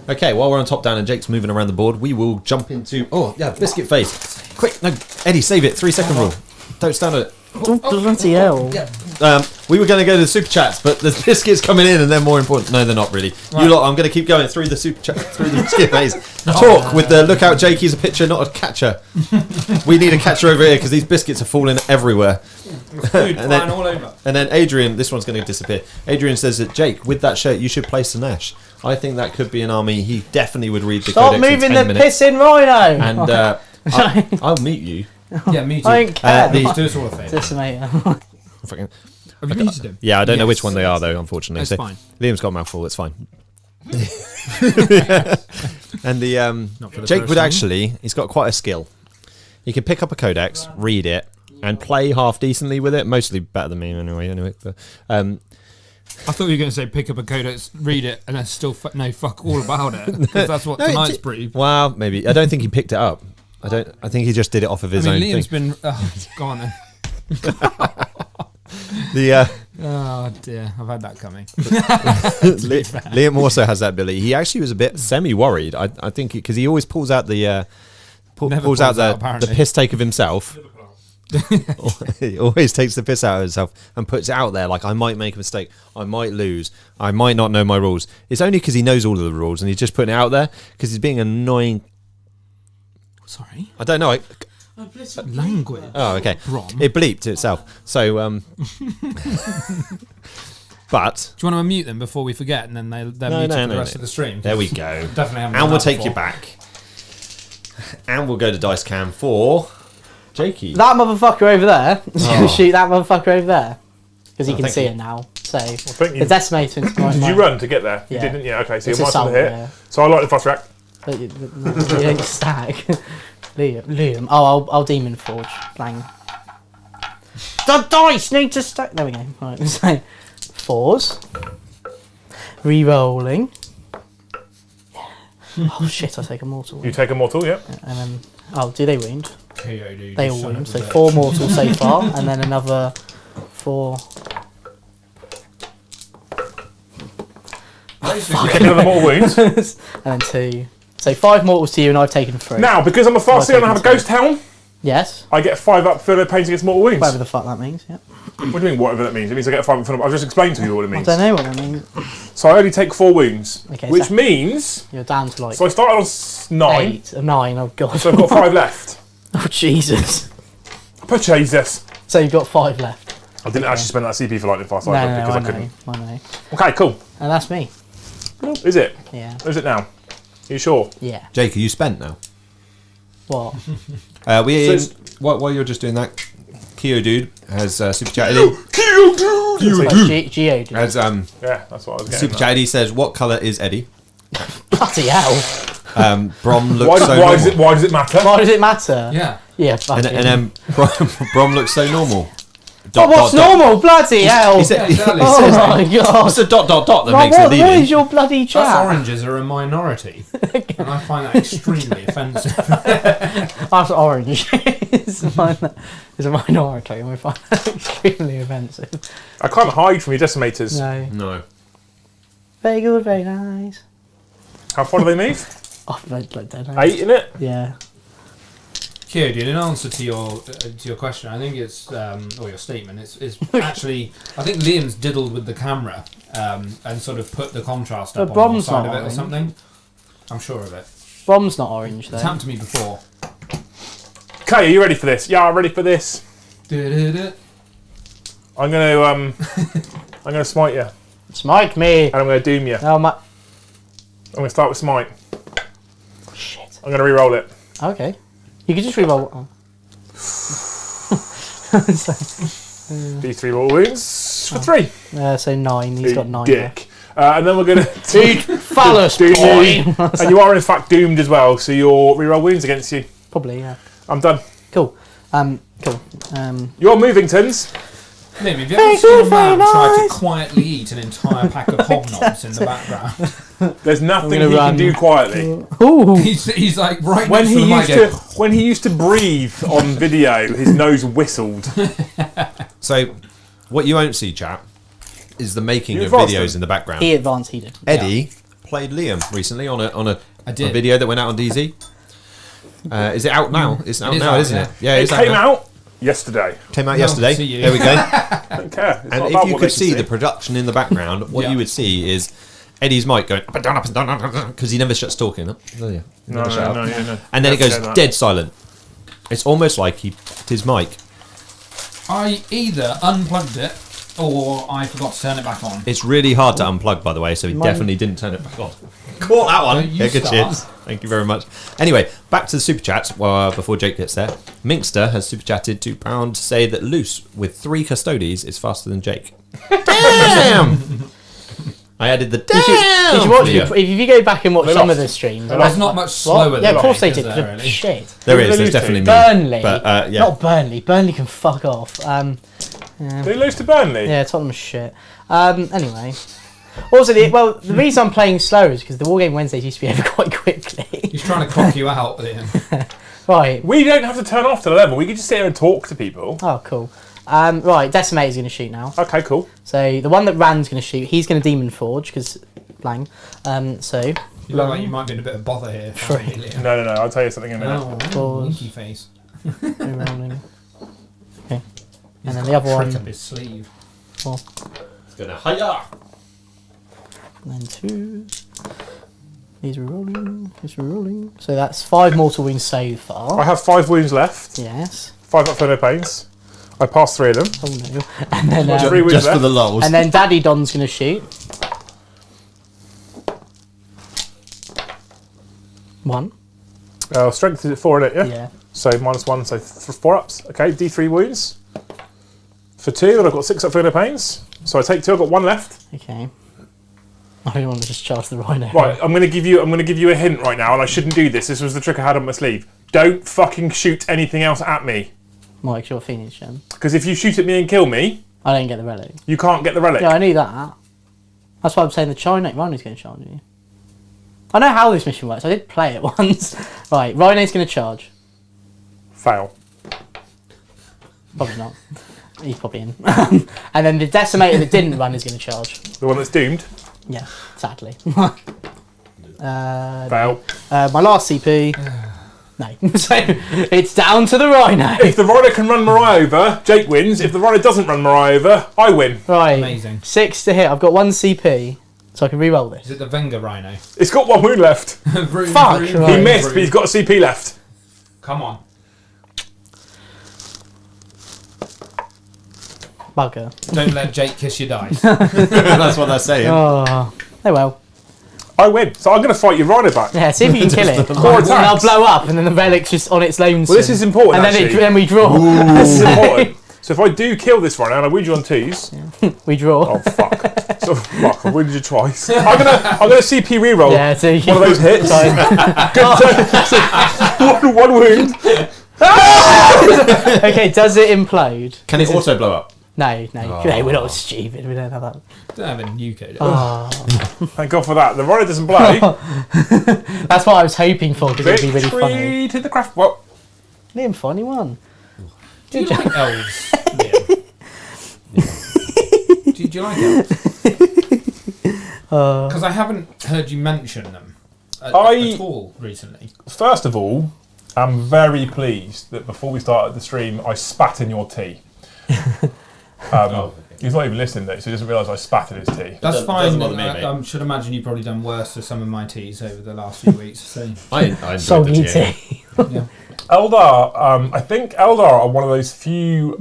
Okay, while we're on top down and Jake's moving around the board, we will jump into... Oh, yeah, biscuit face. Quick, no, Eddie, save it. 3-second rule. Don't stand on it. Bloody hell. We were going to go to the super chats, but the biscuits coming in and they're more important. No, they're not really. Right. You lot, I'm going to keep going through the super chat, through the biscuit phase. Talk with the look out, Jake. He's a pitcher, not a catcher. We need a catcher over here because these biscuits are falling everywhere. Food flying all over. And then Adrian, this one's going to disappear. Adrian says that Jake, with that shirt, you should play Sinesh. I think that could be an army. He definitely would read the Stop codex moving in 10 the minutes. pissing rhino. And I'll meet you. Yeah, me too. I don't care. Do us all a favour. Decimator. Fucking- Have you muted him? Yeah, I don't know Yes. which one they are though, unfortunately. That's So fine. Liam's got a mouthful. It's fine. And the Not for the Jake first would time. actually. He's got quite a skill. He could pick up a codex, read it, and play half decently with it. Mostly better than me anyway. But I thought you were going to say pick up a codex, read it, and then still know fuck all about it. Because that's what tonight's brief. well, maybe I don't think he picked it up. I think he just did it off of his own Liam's thing. been... go on then. Oh dear, I've had that coming. Liam also has that ability. He actually was a bit semi-worried. I think because he always pulls out the Pulls out, the apparently. piss take of himself. He always takes the piss out of himself and puts it out there like, I might make a mistake, I might lose, I might not know my rules. It's only because he knows all of the rules and he's just putting it out there because he's being annoying. Sorry? I don't know. Language. Oh, okay. Brom. It bleeped itself. So, but Do you want to unmute them before we forget and then they'll mute for the rest of the stream? there we go. Definitely haven't And done we'll that take you before. back. And we'll go to Dice Cam for Jakey. That motherfucker over there. He's Oh. going to shoot that motherfucker over there. Because he Oh, can thank see you. it now. So, Thank the you. decimator into my Did you run to get there? Yeah. You didn't? Yeah, okay, so It's you're a marking the salvo, hit. yeah. So I like the fast rack. But you don't stack. Liam. Oh, I'll Demon Forge. Bang. The dice need to stack. There we go. Right, so 4s. Re-rolling. Oh shit, I take a mortal. You take a mortal, yeah. And then, do they wound? KOD, They all son wound. of So a bitch. 4 mortals so far, and then another 4. Take another mortal wound. And then 2. So 5 mortals to you, and I've taken 3. Now, because I'm a fast seer and I have a ghost town, Yes. I get 5 up for the pains against mortal wounds. Whatever the fuck that means. Yep. What do you mean, whatever that means? It means I get 5 up for I've just explained to you what it I means. don't know what that means. So I only take 4 wounds, Okay, which so- means... You're down to like So I started on 9, 8 or 9. Oh god. so I've got 5 left. Oh Jesus. But Jesus. So you've got 5 left. I didn't actually spend that CP for lightning fast No, either no, because I I couldn't. know. I know. Okay, cool. And that's me. Is it? Yeah. Is it now? Are you sure? Yeah. Jake, are you spent now? What? While you're just doing that, Keo Dude has super chatted in. Geo. Has Yeah, that's what I was getting. super chatted. He says, "What colour is Eddie?" Bloody hell. Brom Why, looks so normal. why does it matter? Why does it matter? Yeah. Yeah, fuck And then Brom looks so normal. Oh, what's normal? Bloody hell. He said, exactly. Oh my god. it's a ... that Right, makes it what leading. is your bloody Us chat? oranges are a minority, and I find that extremely offensive. Us orange is a minority, and we find that extremely offensive. I can't hide from your decimators. No. No. Very good, very nice. How far do they move? Oh, don't know. 8, innit? Yeah. Kyo, dude, in answer to your question, I think it's or your statement, it's actually I think Liam's diddled with the camera and sort of put the contrast up But on one Brom's side not of it or orange. something. I'm sure of it. Bomb's not orange, though. It's happened to me before. Okay, are you ready for this? Yeah, I'm ready for this. I'm gonna smite you, Smite me. and I'm gonna doom you. Oh, my... I'm gonna start with smite. Shit. I'm gonna re-roll it. Okay. You can just reroll. Oh. D3 roll wounds for 3. So 9. He's got 9. Dick. And then we're gonna Phallus doom boy. you. And you are in fact doomed as well. So your re-roll wounds against you. Probably, yeah. I'm done. Cool. Cool. You're Movingtons. Liam, have you ever seen a man try to quietly eat an entire pack of hobnobs in the background? There's nothing gonna he run. can do quietly. Ooh. He's like right When next to he the mic. used to when he used to breathe on video, his nose whistled. So, what you won't see, chap, is the making You of advanced videos them. in the background. He advanced, he did. Eddie played Liam recently on a I did. video that went out on DZ. Is it out now? It's out It is now, out, isn't yeah. it? Yeah, It it's came now. out yesterday. Came out No, yesterday. see you. There we go. I don't care. It's not And about if you what they could can see the production in the background, what Yeah. you would see is Eddie's mic going up and down, because he never shuts talking. Oh, yeah. He No, never shut up. no. And then it Never goes say that. dead silent. It's almost like he picked his mic. I either unplugged it or I forgot to turn it back on. It's really hard to unplug, by the way, so he Mine- definitely didn't turn it back on. Caught that one. No, you Yeah, good start. cheers. Thank you very much. Anyway, back to the super chats before Jake gets there. Minkster has super chatted £2 to say that Loose with 3 custodies is faster than Jake. Damn! I added the damn. Did you watch? video. If you go back and watch They some lost. of the streams, They I There's lost. not much What? slower Yeah, than of course they Jake, did. is there, really? Shit. There Who is. did they There's lose to? definitely me. Burnley. But yeah. Not Burnley. Burnley can fuck off. They lose to Burnley. Yeah, Tottenham's shit. Anyway. Also, the reason I'm playing slow is because the War Game Wednesdays used to be over quite quickly. He's trying to clock you out, Liam. Right. We don't have to turn off to the level. We can just sit here and talk to people. Oh, cool. Right, Decimator's going to shoot now. Okay, cool. So the one that Rand's going to shoot, he's going to Demon Forge because Lang. So You look like you might be in a bit of bother here. Free. Liam. No. I'll tell you something in a minute. Oh, winky face. rolling. Okay. He's And then got the other a trick one. up his sleeve. It's gonna hiya. And then 2. These are rolling. These are rolling. So that's 5 mortal wounds so I far. have 5 wounds left. Yes. 5 up for no pains. I passed 3 of them. Oh no. And then Just 3 wounds Just for left. the lulz. and then Daddy Don's going to shoot. 1. Strength is at 4 in it, yeah? Yeah. So -1, so 4 ups. Okay, D3 wounds. For 2, and I've got 6 up for no pains. So I take 2, I've got 1 left. Okay. I don't want to just charge the rhino. Right, I'm gonna give you a hint right now, and I shouldn't do this. This was the trick I had on my sleeve. Don't fucking shoot anything else at me. Mike, you're Phoenix Gem. Because if you shoot at me and kill me, I don't get the relic. you can't get the relic. Yeah, I knew that. That's why I'm saying the China Rhino's going to charge you. I know how this mission works. I did play it once. Right, Rhino's going to charge. Fail. Probably not. He's probably in. And then the Decimator that didn't run is going to charge. The one that's doomed. Yeah, sadly. Fail. My last CP. No. So it's down to the Rhino. If the Rhino can run Mariah over, Jake wins. If the Rhino doesn't run Mariah over, I win. Right. Amazing. 6 to hit. I've got 1 CP, so I can re-roll this. Is it the Venga Rhino? It's got 1 wound left. Vroom, Fuck, vroom, He right. vroom, missed, vroom. but he's got a CP left. Come on. Bugger. Don't let Jake kiss your dice. That's what they're saying. Oh well. I win. So I'm going to fight your rhino back. Yeah, see if you can kill it. Core And I'll attacks. blow up, and then the relic's just on its lonesome. Well, this is important, And actually. then we draw. This is important. So if I do kill this rhino and I wound you on 2s, We draw. oh fuck! So fuck, I wounded you twice. I'm gonna CP reroll. Yeah, so One of those hits. Good, one wound. Okay, does it implode? Can it also blow up? No. Oh. No, we're not stupid. We don't have that. Don't have a new code. Oh, Thank God for that. The rhino doesn't blow. that's what I was hoping for because it'd be really funny. Victory to the craft. What? Liam finally won. Do you like elves? Liam? Do you like elves? Because I haven't heard you mention them at all recently. First of all, I'm very pleased that before we started the stream, I spat in your tea. He's not even listening though, so he doesn't realise I spat in his tea. That's Doesn't fine. bother me, mate. I should imagine you've probably done worse to some of my teas over the last few weeks. So I enjoyed Soggy the tea. tea. yeah. Eldar, I think Eldar are one of those few,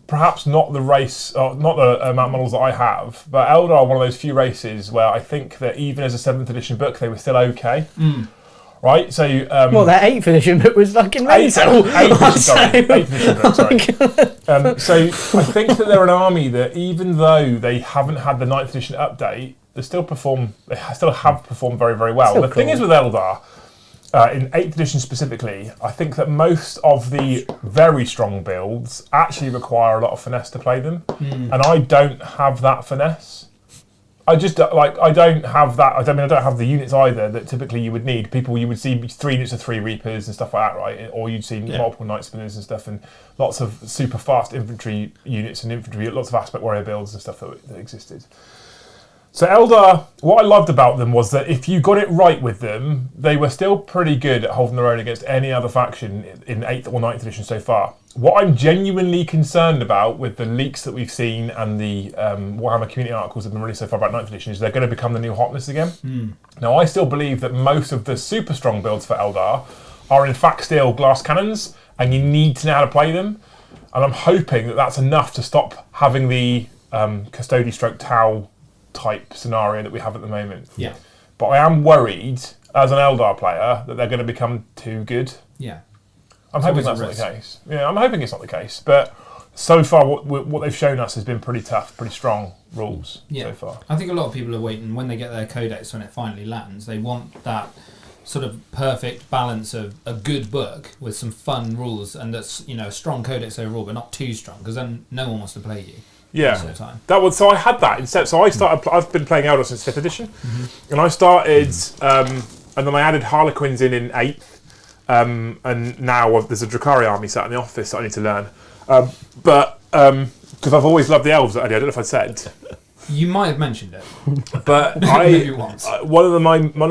perhaps not the race, or not the amount of models that I have, but Eldar are one of those few races where I think that even as a 7th edition book, they were still okay. Right? So, Well, that 8th edition book was fucking amazing. 8th edition book, sorry. So I think that they're an army that even though they haven't had the 9th edition update, they still have performed very, very well. Still The thing cool. is with Eldar, in 8th edition specifically, I think that most of the very strong builds actually require a lot of finesse to play them, and I don't have that finesse. I just I don't have that. I don't have the units either that typically you would need. You would see 3 units of 3 Reapers and stuff like that, right? Or you'd see multiple Night Spinners and stuff, and lots of super fast infantry units and lots of aspect warrior builds and stuff that existed. So Eldar, what I loved about them was that if you got it right with them, they were still pretty good at holding their own against any other faction in 8th or 9th edition so far. What I'm genuinely concerned about with the leaks that we've seen and the Warhammer community articles that have been released so far about 9th edition is they're going to become the new hotness again. Now, I still believe that most of the super strong builds for Eldar are in fact still glass cannons, and you need to know how to play them. And I'm hoping that that's enough to stop having the Custody stroke Tau type scenario that we have at the moment. Yeah. But I am worried as an Eldar player that they're going to become too good. Yeah. I'm hoping that's not the case. Yeah, I'm hoping it's not the case. But so far, what they've shown us has been pretty tough, pretty strong rules so far. I think a lot of people are waiting when they get their codex when it finally lands. They want that sort of perfect balance of a good book with some fun rules and that's a strong codex overall, but not too strong because then no one wants to play you. Yeah, most of the time. So I had that instead. So I started. I've been playing Eldar since 5th edition, and I started, and then I added Harlequins in 8th, and now there's a Drakari army sat in the office that I need to learn. But because I've always loved the elves, I don't know if I said. You might have mentioned it, but maybe once. one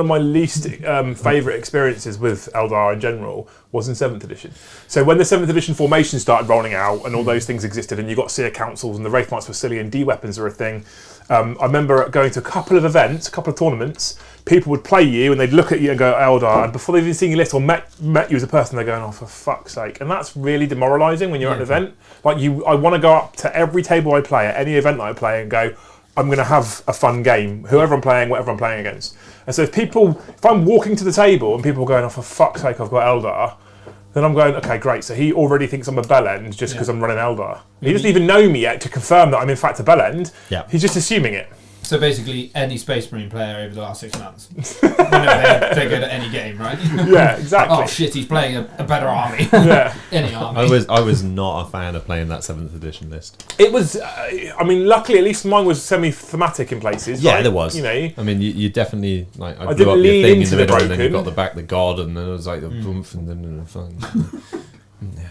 of my least favourite experiences with Eldar in general was in 7th edition. So when the 7th edition formation started rolling out and all those things existed, and you got seer councils and the wraith knights were silly and D-weapons were a thing. I remember going to a couple of events, a couple of tournaments. People would play you and they'd look at you and go Eldar, and before they've even seen your list or met you as a person, they're going, oh, for fuck's sake. And that's really demoralising when you're at an event. Like I want to go up to every table I play at any event that I play and go, I'm going to have a fun game, whoever I'm playing, whatever I'm playing against. And so if I'm walking to the table and people are going, oh, for fuck's sake, I've got Eldar, then I'm going, okay, great. So he already thinks I'm a bellend just because I'm running Eldar. He doesn't even know me yet to confirm that I'm in fact a bellend. Yeah. He's just assuming it. So basically, any Space Marine player over the last 6 months, they're good at any game, right? Yeah, exactly. Oh shit, he's playing a better army. Yeah. Any army. I was not a fan of playing that 7th edition list. It was, luckily at least mine was semi-thematic in places. Yeah, right? there was. I mean, you definitely I blew didn't up your lean thing in into the the middle, and then you broken. got the back the god, and then it was like the boomf, and then the fun. Yeah.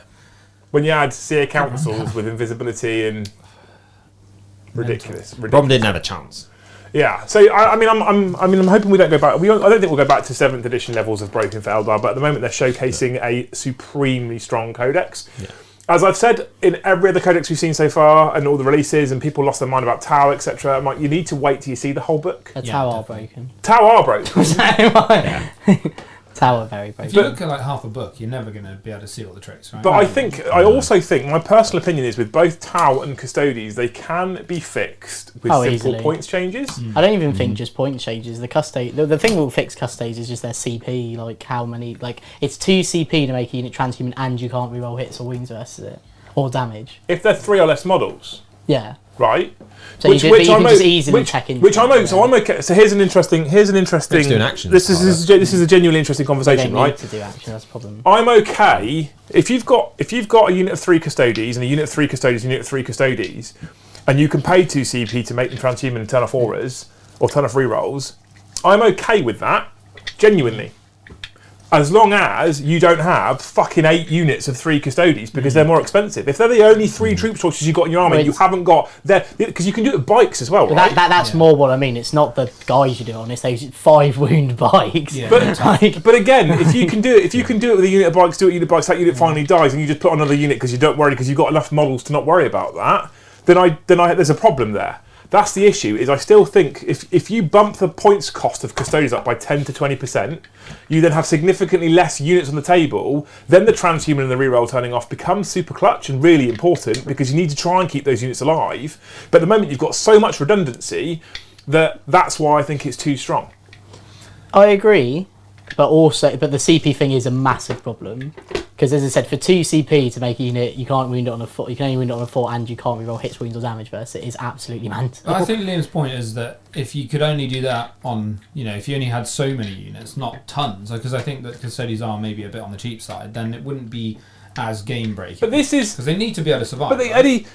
When you had seer councils with invisibility and ridiculous. Brom didn't have a chance. Yeah, so I'm hoping we don't go back. I don't think we'll go back to 7th edition levels of broken for Eldar, but at the moment they're showcasing a supremely strong codex. Yeah. As I've said in every other codex we've seen so far, and all the releases, and people lost their mind about Tau, etc. I'm like, you need to wait till you see the whole book. That's how are broken. Tau are broken. Tau are very If broken. you look at like half a book, you're never going to be able to see all the tricks, right? But I also think, my personal opinion is with both Tau and Custodes, they can be fixed with simple easily. points changes. I don't even think just point changes. The thing that will fix Custodes is just their CP. Like how many? Like it's 2 CP to make a unit transhuman, and you can't reroll hits or wounds versus it or damage. If they're 3 or less models, Yeah. right? So you can just easily check in. Which I'm okay. So I'm okay. So here's an interesting. Let's do an action. This is a genuinely interesting conversation, They don't right? need to do action. That's a problem. I'm okay if you've got a unit of 3 Custodes and a unit of 3 Custodes and a unit of 3 Custodes, and you can pay 2 CP to make them transhuman and turn off auras or turn off rerolls. I'm okay with that, genuinely. As long as you don't have fucking 8 units of 3 Custodes because they're more expensive. If they're the only 3 troop choices you've got in your army, you haven't got because you can do it with bikes as well, right? That's more what I mean. It's not the guys you do it on. It's those 5 wound bikes. Yeah. But again, if you can do it with a unit of bikes, do it with a unit of bikes. That unit finally dies, and you just put on another unit because you don't worry because you've got enough models to not worry about that. Then there's a problem there. That's the issue. Is I still think if you bump the points cost of Custodes up by 10 to 20%, you then have significantly less units on the table. Then the transhuman and the reroll turning off becomes super clutch and really important because you need to try and keep those units alive. But at the moment you've got so much redundancy that's why I think it's too strong. I agree, but the CP thing is a massive problem because, as I said, for 2 CP to make a unit, you can't wound it on a 4. You can only wound it on a 4, and you can't reroll hits, wounds, or damage versus it. Is absolutely mental. I think Liam's point is that if you could only do that on, if you only had so many units, not tons, because I think that Custodes are maybe a bit on the cheap side, then it wouldn't be as game breaking. But this is because they need to be able to survive. But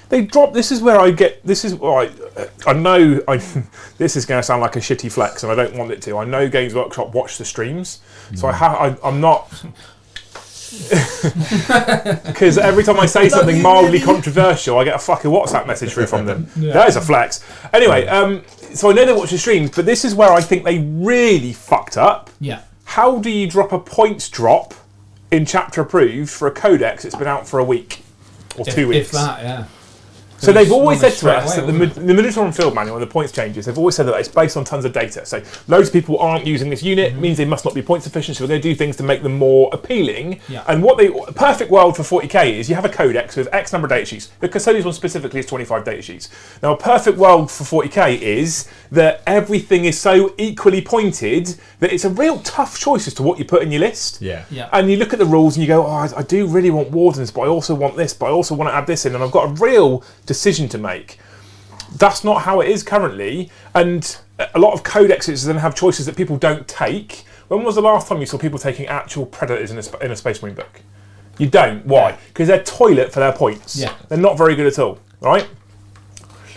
they drop. This is where I get. This is why I know. This is going to sound like a shitty flex, and I don't want it to. I know Games Workshop watch the streams, so I'm not. Because every time I say something mildly controversial, I get a fucking WhatsApp message through from them. Yeah. That is a flex. Anyway, so I know they watch the streams, but this is where I think they really fucked up. Yeah. How do you drop a points drop in chapter approved for a codex that's been out for a week or 2 weeks? If that, yeah. So they've always said to us that the Minotaur field manual and the points changes, they've always said that it's based on tons of data. So loads of people aren't using this unit, means they must not be points efficient, so we're going to do things to make them more appealing. Yeah. And a perfect world for 40k is you have a codex with X number of data sheets. The Custodes one specifically is 25 data sheets. Now a perfect world for 40k is that everything is so equally pointed that it's a real tough choice as to what you put in your list. Yeah. And you look at the rules and you go, I do really want wardens, but I also want this, but I also want to add this in, and I've got a real decision to make. That's not how it is currently, and a lot of codexes then have choices that people don't take. When was the last time you saw people taking actual predators in a Space Marine book? You don't. Why? Because they're toilet for their points. Yeah. They're not very good at all, right?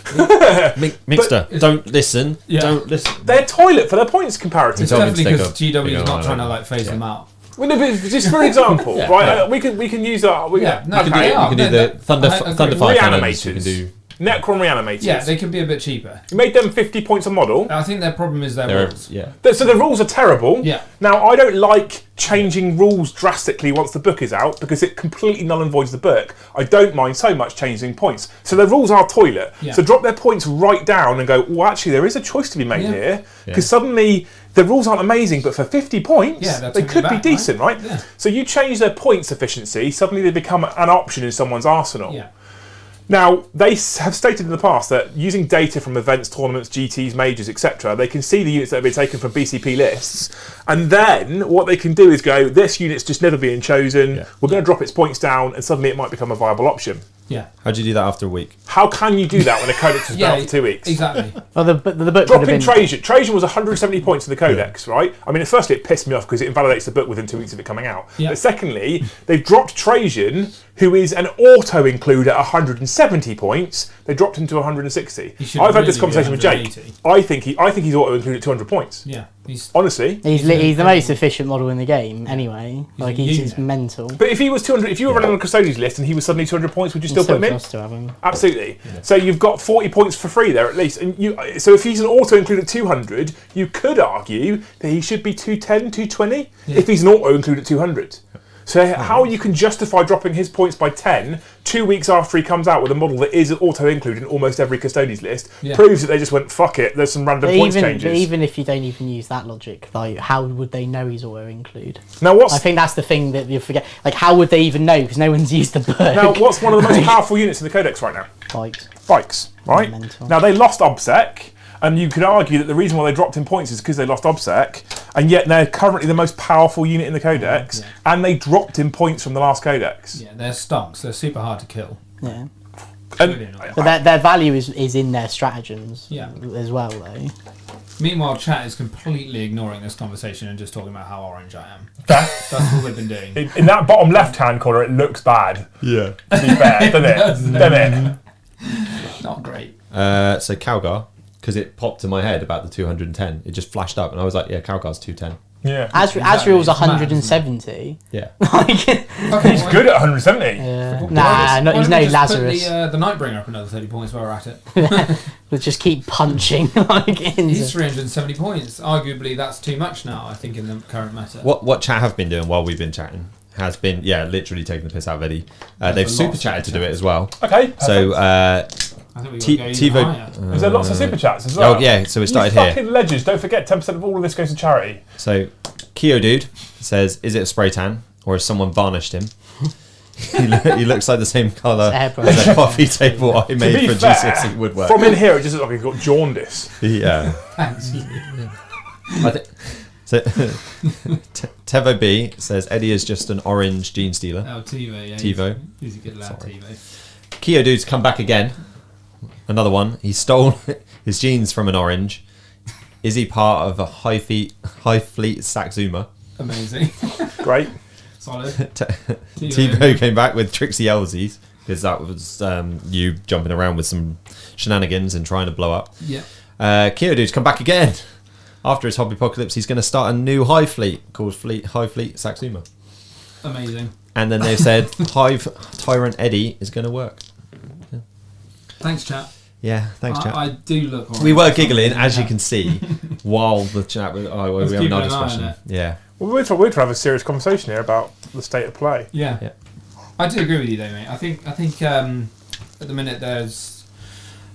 Mixter, don't listen. Yeah. Don't listen. They're toilet for their points comparatively. It's definitely because GW is not trying to phase them out. Well, no, but just for example, right? We can use that. You can do the Thunderfire cannons. You can do Necron reanimators. Yeah, they can be a bit cheaper. You made them 50 points a model. I think their problem is their rules. Yeah. So the rules are terrible. Yeah. Now, I don't like changing rules drastically once the book is out because it completely null and voids the book. I don't mind so much changing points. So the rules are toilet. Yeah. So drop their points right down and go, well, actually, there is a choice to be made here. Because suddenly the rules aren't amazing, but for 50 points, they could be decent, right? Yeah. So you change their points efficiency, suddenly they become an option in someone's arsenal. Yeah. Now, they have stated in the past that using data from events, tournaments, GTs, majors, etc., they can see the units that have been taken from BCP lists, and then what they can do is go, this unit's just never being chosen, we're going to drop its points down, and suddenly it might become a viable option. Yeah. How do you do that after a week? How can you do that when a codex has been out for 2 weeks? Exactly. Well, the book would have Dropping been... Trajan. Trajan was 170 points in the codex, right? I mean, firstly, it pissed me off because it invalidates the book within 2 weeks of it coming out. Yeah. But secondly, they've dropped Trajan, who is an auto-include at 170 points. They dropped him to 160. I've had this conversation with Jake. I think he's auto-included at 200 points. Yeah. Honestly. He's the most efficient model in the game, anyway. He's just mental. But if he was 200, if you were running on a Custodes list and he was suddenly 200 points, would you still put him in? Still have him. Absolutely. Yeah. So you've got 40 points for free there at least. And so if he's an auto-include at 200, you could argue that he should be 210, 220 if he's an auto-include at 200. So how you can justify dropping his points by 10 to 2 weeks after he comes out with a model that is auto-included in almost every custodian's list, Yeah. proves that they just went, fuck it, there's some random points changes. But even if you don't even use that logic, like, how would they know he's auto-include? Now, I think that's the thing that you forget. Like, how would they even know? Because no one's used the book. Now, what's one of the most powerful units in the Codex right now? Bikes, right? Mental. Now, they lost OBSEC, and you could argue that the reason why they dropped in points is because they lost OBSEC, and yet they're currently the most powerful unit in the Codex, and they dropped in points from the last Codex. Yeah, they're stonks. They're super hard to kill. Yeah. And But their value is in their stratagems as well, though. Meanwhile, chat is completely ignoring this conversation and just talking about how orange I am. That's what they've been doing. in that bottom left-hand corner, it looks bad. Yeah. To be fair, doesn't it? Not great. So Calgar, because it popped in my head about the 210, it just flashed up, and I was like, yeah, Calgar's 210. Yeah. Asriel's It's mad, 170. Yeah. He's good at 170. Nah, he's no Lazarus. Put the Nightbringer up another 30 points while we're at it. We'll just keep punching He's into. 370 points. Arguably, that's too much now, I think, in the current meta. What chat have been doing while we've been chatting has been, literally taking the piss out of Eddie. They've a lot super of chatted to super do it as well. Okay. So, I think we've got to go even higher. Is there lots of super chats as well? Oh, yeah, so we started you here. fucking legends, don't forget 10% of all of this goes to charity. So, Keo Dude says, is it a spray tan, or has someone varnished him? he looks like the same colour as a coffee table I made for G6 woodwork. From in here, it just looks like he's got jaundice. Yeah. Thanks. So, Tevo B says, Eddie is just an orange gene stealer. Oh, TiVo, yeah. TiVo. He's a good lad, Sorry. TiVo. Keo Dude's come back again. Another one. He stole his genes from an orange. Is he part of a high fleet Saxuma? Amazing. Great. Solid. TiVo came back with Trixie Elsies, because that was you jumping around with some shenanigans and trying to blow up. Yeah. Keo Dude's come back again. After his hobby apocalypse, he's going to start a new high fleet called High Fleet Saxuma. Amazing. And then they've said Hive Tyrant Eddie is going to work. Yeah. Thanks, chat. Yeah, thanks, chat. I do look orange. We were giggling, as you can see, while the chat was. Oh, Let's we having keep our an eye on discussion. it. Yeah. Well, we're trying to have a serious conversation here about the state of play. Yeah. Yeah. I do agree with you, though, mate. I think at the minute there is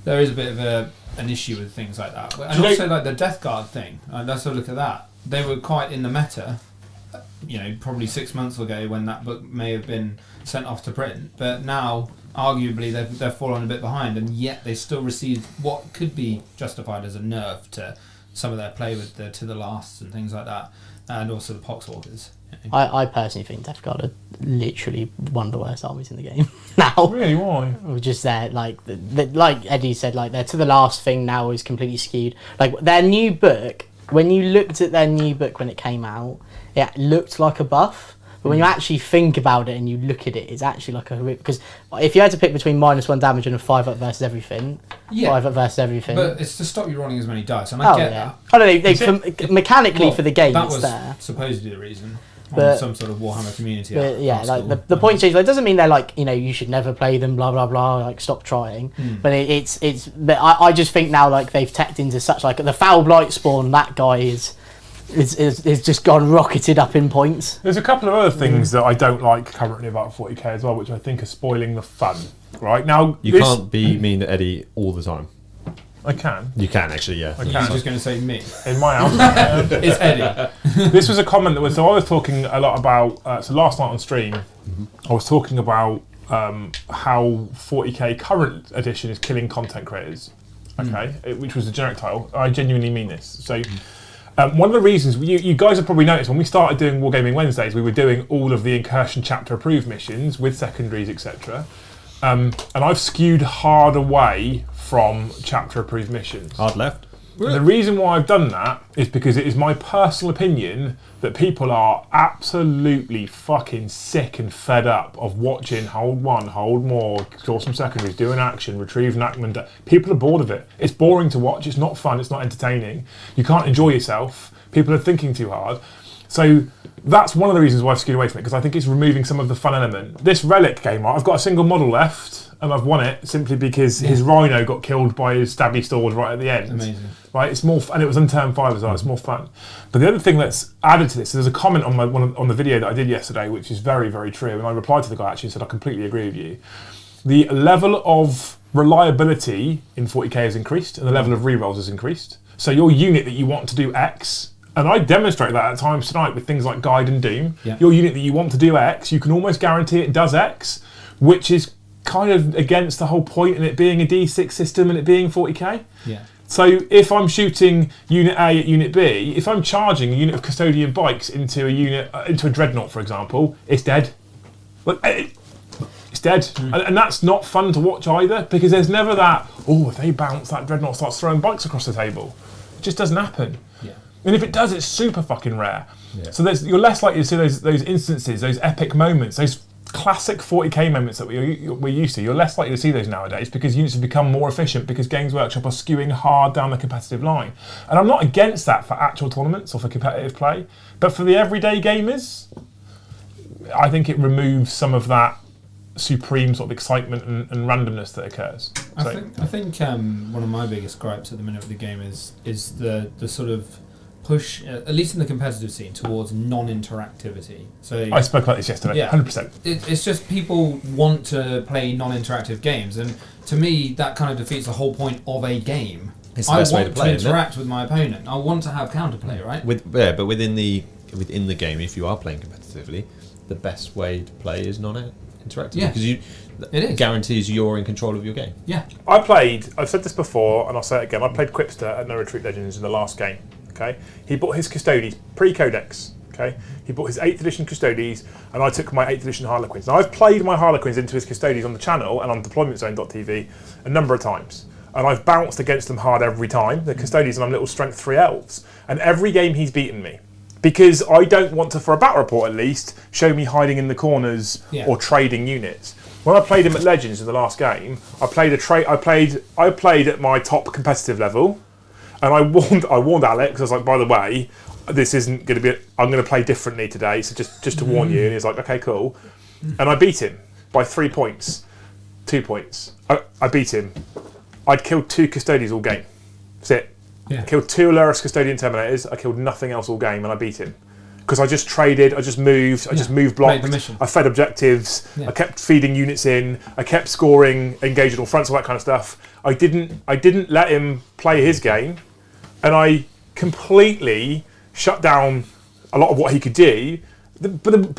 a bit of an issue with things like that, and also like the Death Guard thing. Let's have a look at that. They were quite in the meta, probably 6 months ago when that book may have been sent off to print, but now arguably they've fallen a bit behind, and yet they still receive what could be justified as a nerf to some of their play with the To the Lasts and things like that, and also the Poxwalkers. I personally think Death Guard are literally one of the worst armies in the game now. Really? Why? We're just there, like like Eddie said, like their To the Last thing now is completely skewed. Like their new book, when you looked at their new book when it came out, it looked like a buff. But when you actually think about it and you look at it, it's actually like a... Because if you had to pick between -1 damage and a 5-up versus everything, 5-up versus everything... But it's to stop you rolling as many dice, and I get that. I don't know, mechanically for the game that it's was there. supposedly the reason. But- On some sort of Warhammer community. But yeah, like the point is, that doesn't mean they're like, you should never play them, blah blah blah, like stop trying. But it's but I just think now like they've tapped into such like the Foul Blight Spawn. That guy is just gone rocketed up in points. There's a couple of other things that I don't like currently about 40k as well, which I think are spoiling the fun. Right now, You can't be mean to Eddie all the time. I can. You can actually, yeah. I You're can. just going to say me. In my house. It's Eddie. This was a comment that was. So I was talking a lot about. So last night on stream, I was talking about how 40k current edition is killing content creators. Okay, which was the generic title. I genuinely mean this. So. One of the reasons, you guys have probably noticed, when we started doing Wargaming Wednesdays, we were doing all of the Incursion chapter approved missions with secondaries, etc. And I've skewed hard away from chapter approved missions. Hard left. The reason why I've done that is because it is my personal opinion that people are absolutely fucking sick and fed up of watching hold one, hold more, draw some secondaries, do an action, retrieve enactment. People are bored of it. It's boring to watch. It's not fun. It's not entertaining. You can't enjoy yourself. People are thinking too hard. So that's one of the reasons why I've skewed away from it, because I think it's removing some of the fun element. This Relic game, I've got a single model left, and I've won it simply because his Rhino got killed by his stabby sword right at the end. Amazing. Right, it's more, and it was on turn 5 as well. It's more fun. But the other thing that's added to this, so there's a comment on on the video that I did yesterday, which is very, very true. And I replied to the guy actually and said, I completely agree with you. the level of reliability in 40k has increased and the level of rerolls has increased. So your unit that you want to do X, and I demonstrate that at times tonight with things like Guide and Doom, your unit that you want to do X, you can almost guarantee it does X, which is kind of against the whole point in it being a D6 system and it being 40k. Yeah. So if I'm shooting Unit A at Unit B, if I'm charging a unit of custodian bikes into a dreadnought, for example, it's dead. It's dead. And that's not fun to watch either, because there's never that, if they bounce, that dreadnought starts throwing bikes across the table. It just doesn't happen. Yeah. And if it does, it's super fucking rare. Yeah. So you're less likely to see those instances, those epic moments, those classic 40k moments that we're used to. You're less likely to see those nowadays because units have become more efficient, because Games Workshop are skewing hard down the competitive line. And I'm not against that for actual tournaments or for competitive play, but for the everyday gamers, I think it removes some of that supreme sort of excitement and randomness that occurs. I think one of my biggest gripes at the minute with the game is the sort of push, at least in the competitive scene, towards non-interactivity. So I spoke about this yesterday. 100%. It's just people want to play non-interactive games, and to me that kind of defeats the whole point of a game. It's the best way to play, to interact with my opponent. I want to have counterplay, right? But within the game, if you are playing competitively, the best way to play is non-interactive, because it guarantees you're in control of your game. Yeah. I've said this before and I'll say it again, I played Quipster at No Retreat Legends in the last game. Okay, he bought his Custodes pre-Codex. Okay, he bought his 8th edition Custodes, and I took my 8th edition Harlequins. Now I've played my Harlequins into his Custodes on the channel and on deploymentzone.tv a number of times, and I've bounced against them hard every time. The Custodes and I'm little strength 3 elves, and every game he's beaten me, because I don't want to, for a battle report at least, show me hiding in the corners or trading units. When I played him at Legends in the last game, I played at my top competitive level. And I warned Alex. I was like, by the way, this isn't going to be. I'm going to play differently today, so just to warn you. And he's like, okay, cool. And I beat him by 3 points, 2 points. I beat him. I'd killed 2 Custodians all game. That's it. Yeah. I killed 2 Alerus Custodian Terminators. I killed nothing else all game, and I beat him because I just traded. I just moved. I just moved blocks. I fed objectives. I kept feeding units in. I kept scoring, engaging all fronts, all that kind of stuff. I didn't let him play his game. And I completely shut down a lot of what he could do. But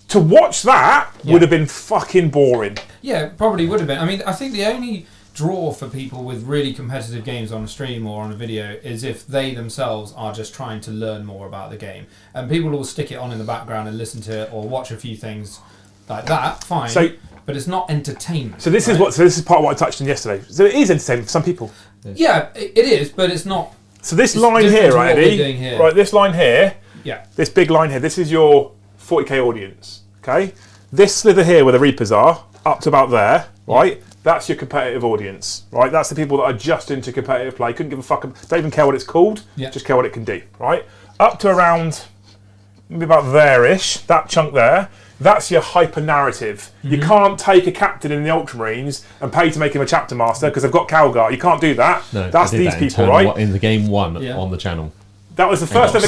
to watch that would have been fucking boring. Yeah, probably would have been. I mean, I think the only draw for people with really competitive games on a stream or on a video is if they themselves are just trying to learn more about the game. And people will stick it on in the background and listen to it or watch a few things like that, fine. But it's not entertainment. So this is part of what I touched on yesterday. So it is entertainment for some people. Yeah, it is, but it's not. So this line here, right, Eddie? Right, this line here. Yeah. This big line here. This is your 40k audience. Okay. This slither here, where the Reapers are, up to about there, right? That's your competitive audience, right? That's the people that are just into competitive play. Couldn't give a fuck. Don't even care what it's called. Just care what it can do, right? Up to around maybe about there-ish. That chunk there. That's your hyper narrative. Mm-hmm. You can't take a captain in the Ultramarines and pay to make him a chapter master because they've got Calgar. You can't do that. No, that's these people, right? In the game 1 on the channel. That was the first ever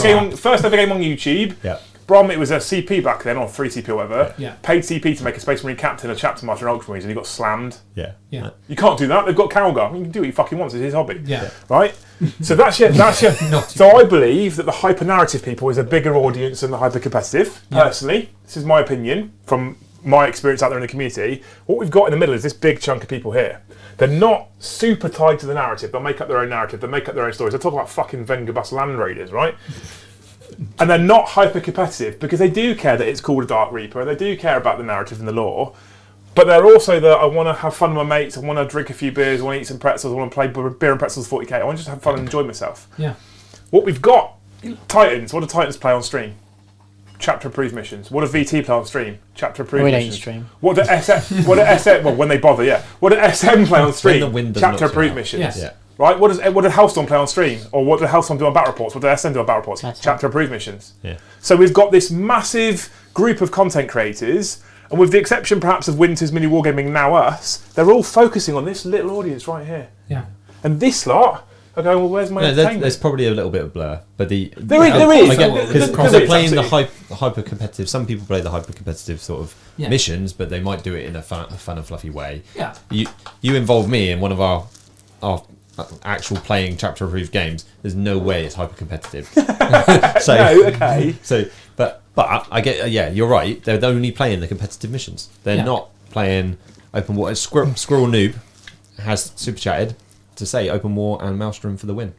game on YouTube. Yeah. Brom, it was a CP back then, or 3 CP or whatever. Yeah. Paid CP to make a Space Marine captain, a chapter master in Ultramarines, and he got slammed. Yeah. You can't do that. They've got Calgar. You can do what he fucking wants. It's his hobby. Yeah. Right. So that's your. So I believe that the hyper narrative people is a bigger audience than the hyper competitive. Personally, this is my opinion from my experience out there in the community. What we've got in the middle is this big chunk of people here. They're not super tied to the narrative. They'll make up their own narrative. They'll make up their own stories. They talk about fucking Vengabus Land Raiders, right? And they're not hyper competitive because they do care that it's called a Dark Reaper. They do care about the narrative and the lore. But they're also I want to have fun with my mates. I want to drink a few beers. I want to eat some pretzels. I want to play beer and pretzels 40k. I want to just have fun and enjoy myself. Yeah. What we've got, Titans. What do Titans play on stream? Chapter approved missions. What do VT play on stream? Chapter approved missions. Stream. What do SM? Well, when they bother, yeah. What do SM play on stream? Chapter approved missions. Yes. Yeah. Right? What does Hellstorm play on stream? Or what does Hellstorm do on battle reports? What does SM do on battle reports? Chapter approved missions. Yeah. So we've got this massive group of content creators, and with the exception perhaps of Winter's Mini Wargaming, now us, they're all focusing on this little audience right here. Yeah. And this lot, I go, well, where's my No, entertainment? there's probably a little bit of blur, but There is. because There they're is, playing the absolutely. hyper competitive. Some people play the hyper competitive sort of missions, but they might do it in a fun and fluffy way. Yeah. You involve me in one of our actual playing chapter approved games. There's no way it's hyper competitive. So No, okay. So, but I get you're right. They're only playing the competitive missions. They're not playing open war. Squirrel Noob has super chatted to say open war and Maelstrom for the win.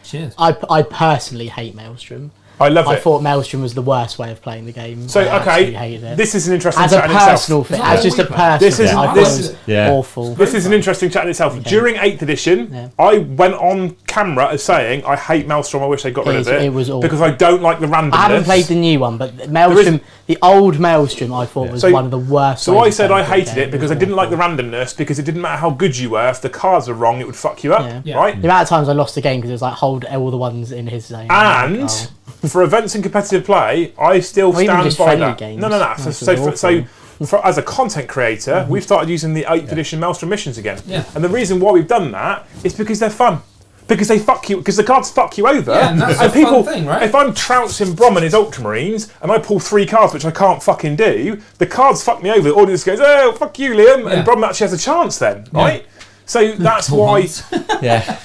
Cheers. I personally hate Maelstrom. I love it. I thought Maelstrom was the worst way of playing the game. So, I okay, absolutely hated it. this is an interesting As chat a in itself. personal thing, It's not as just a what we personal This thing, is- I thought this- it was Yeah. awful. This is an interesting chat in itself. Okay. During 8th edition, I went on camera as saying, I hate Maelstrom, I wish they got rid of it. It was awful. Because I don't like the randomness. I haven't played the new one, but Maelstrom, the old Maelstrom, I thought was So- one of the worst. So ways I of said playing I the hated game. it because I was didn't like the awful. randomness, because it didn't matter how good you were, if the cards were wrong, it would fuck you up, Yeah. right? The amount of times I lost the game because it was like hold all the ones in his zone. And for events and competitive play, I still Or even stand just by friendly that. games. No. That's So as a content creator, we've started using the 8th edition Maelstrom missions again. Yeah. And the reason why we've done that is because they're fun. Because they fuck you, because the cards fuck you over. Yeah, and that's a fun thing, right? If I'm trouncing Brom and his Ultramarines and I pull 3 cards which I can't fucking do, the cards fuck me over. The audience goes, oh, fuck you, Liam. Yeah. And Brom actually has a chance then, right? So that's why. Yeah.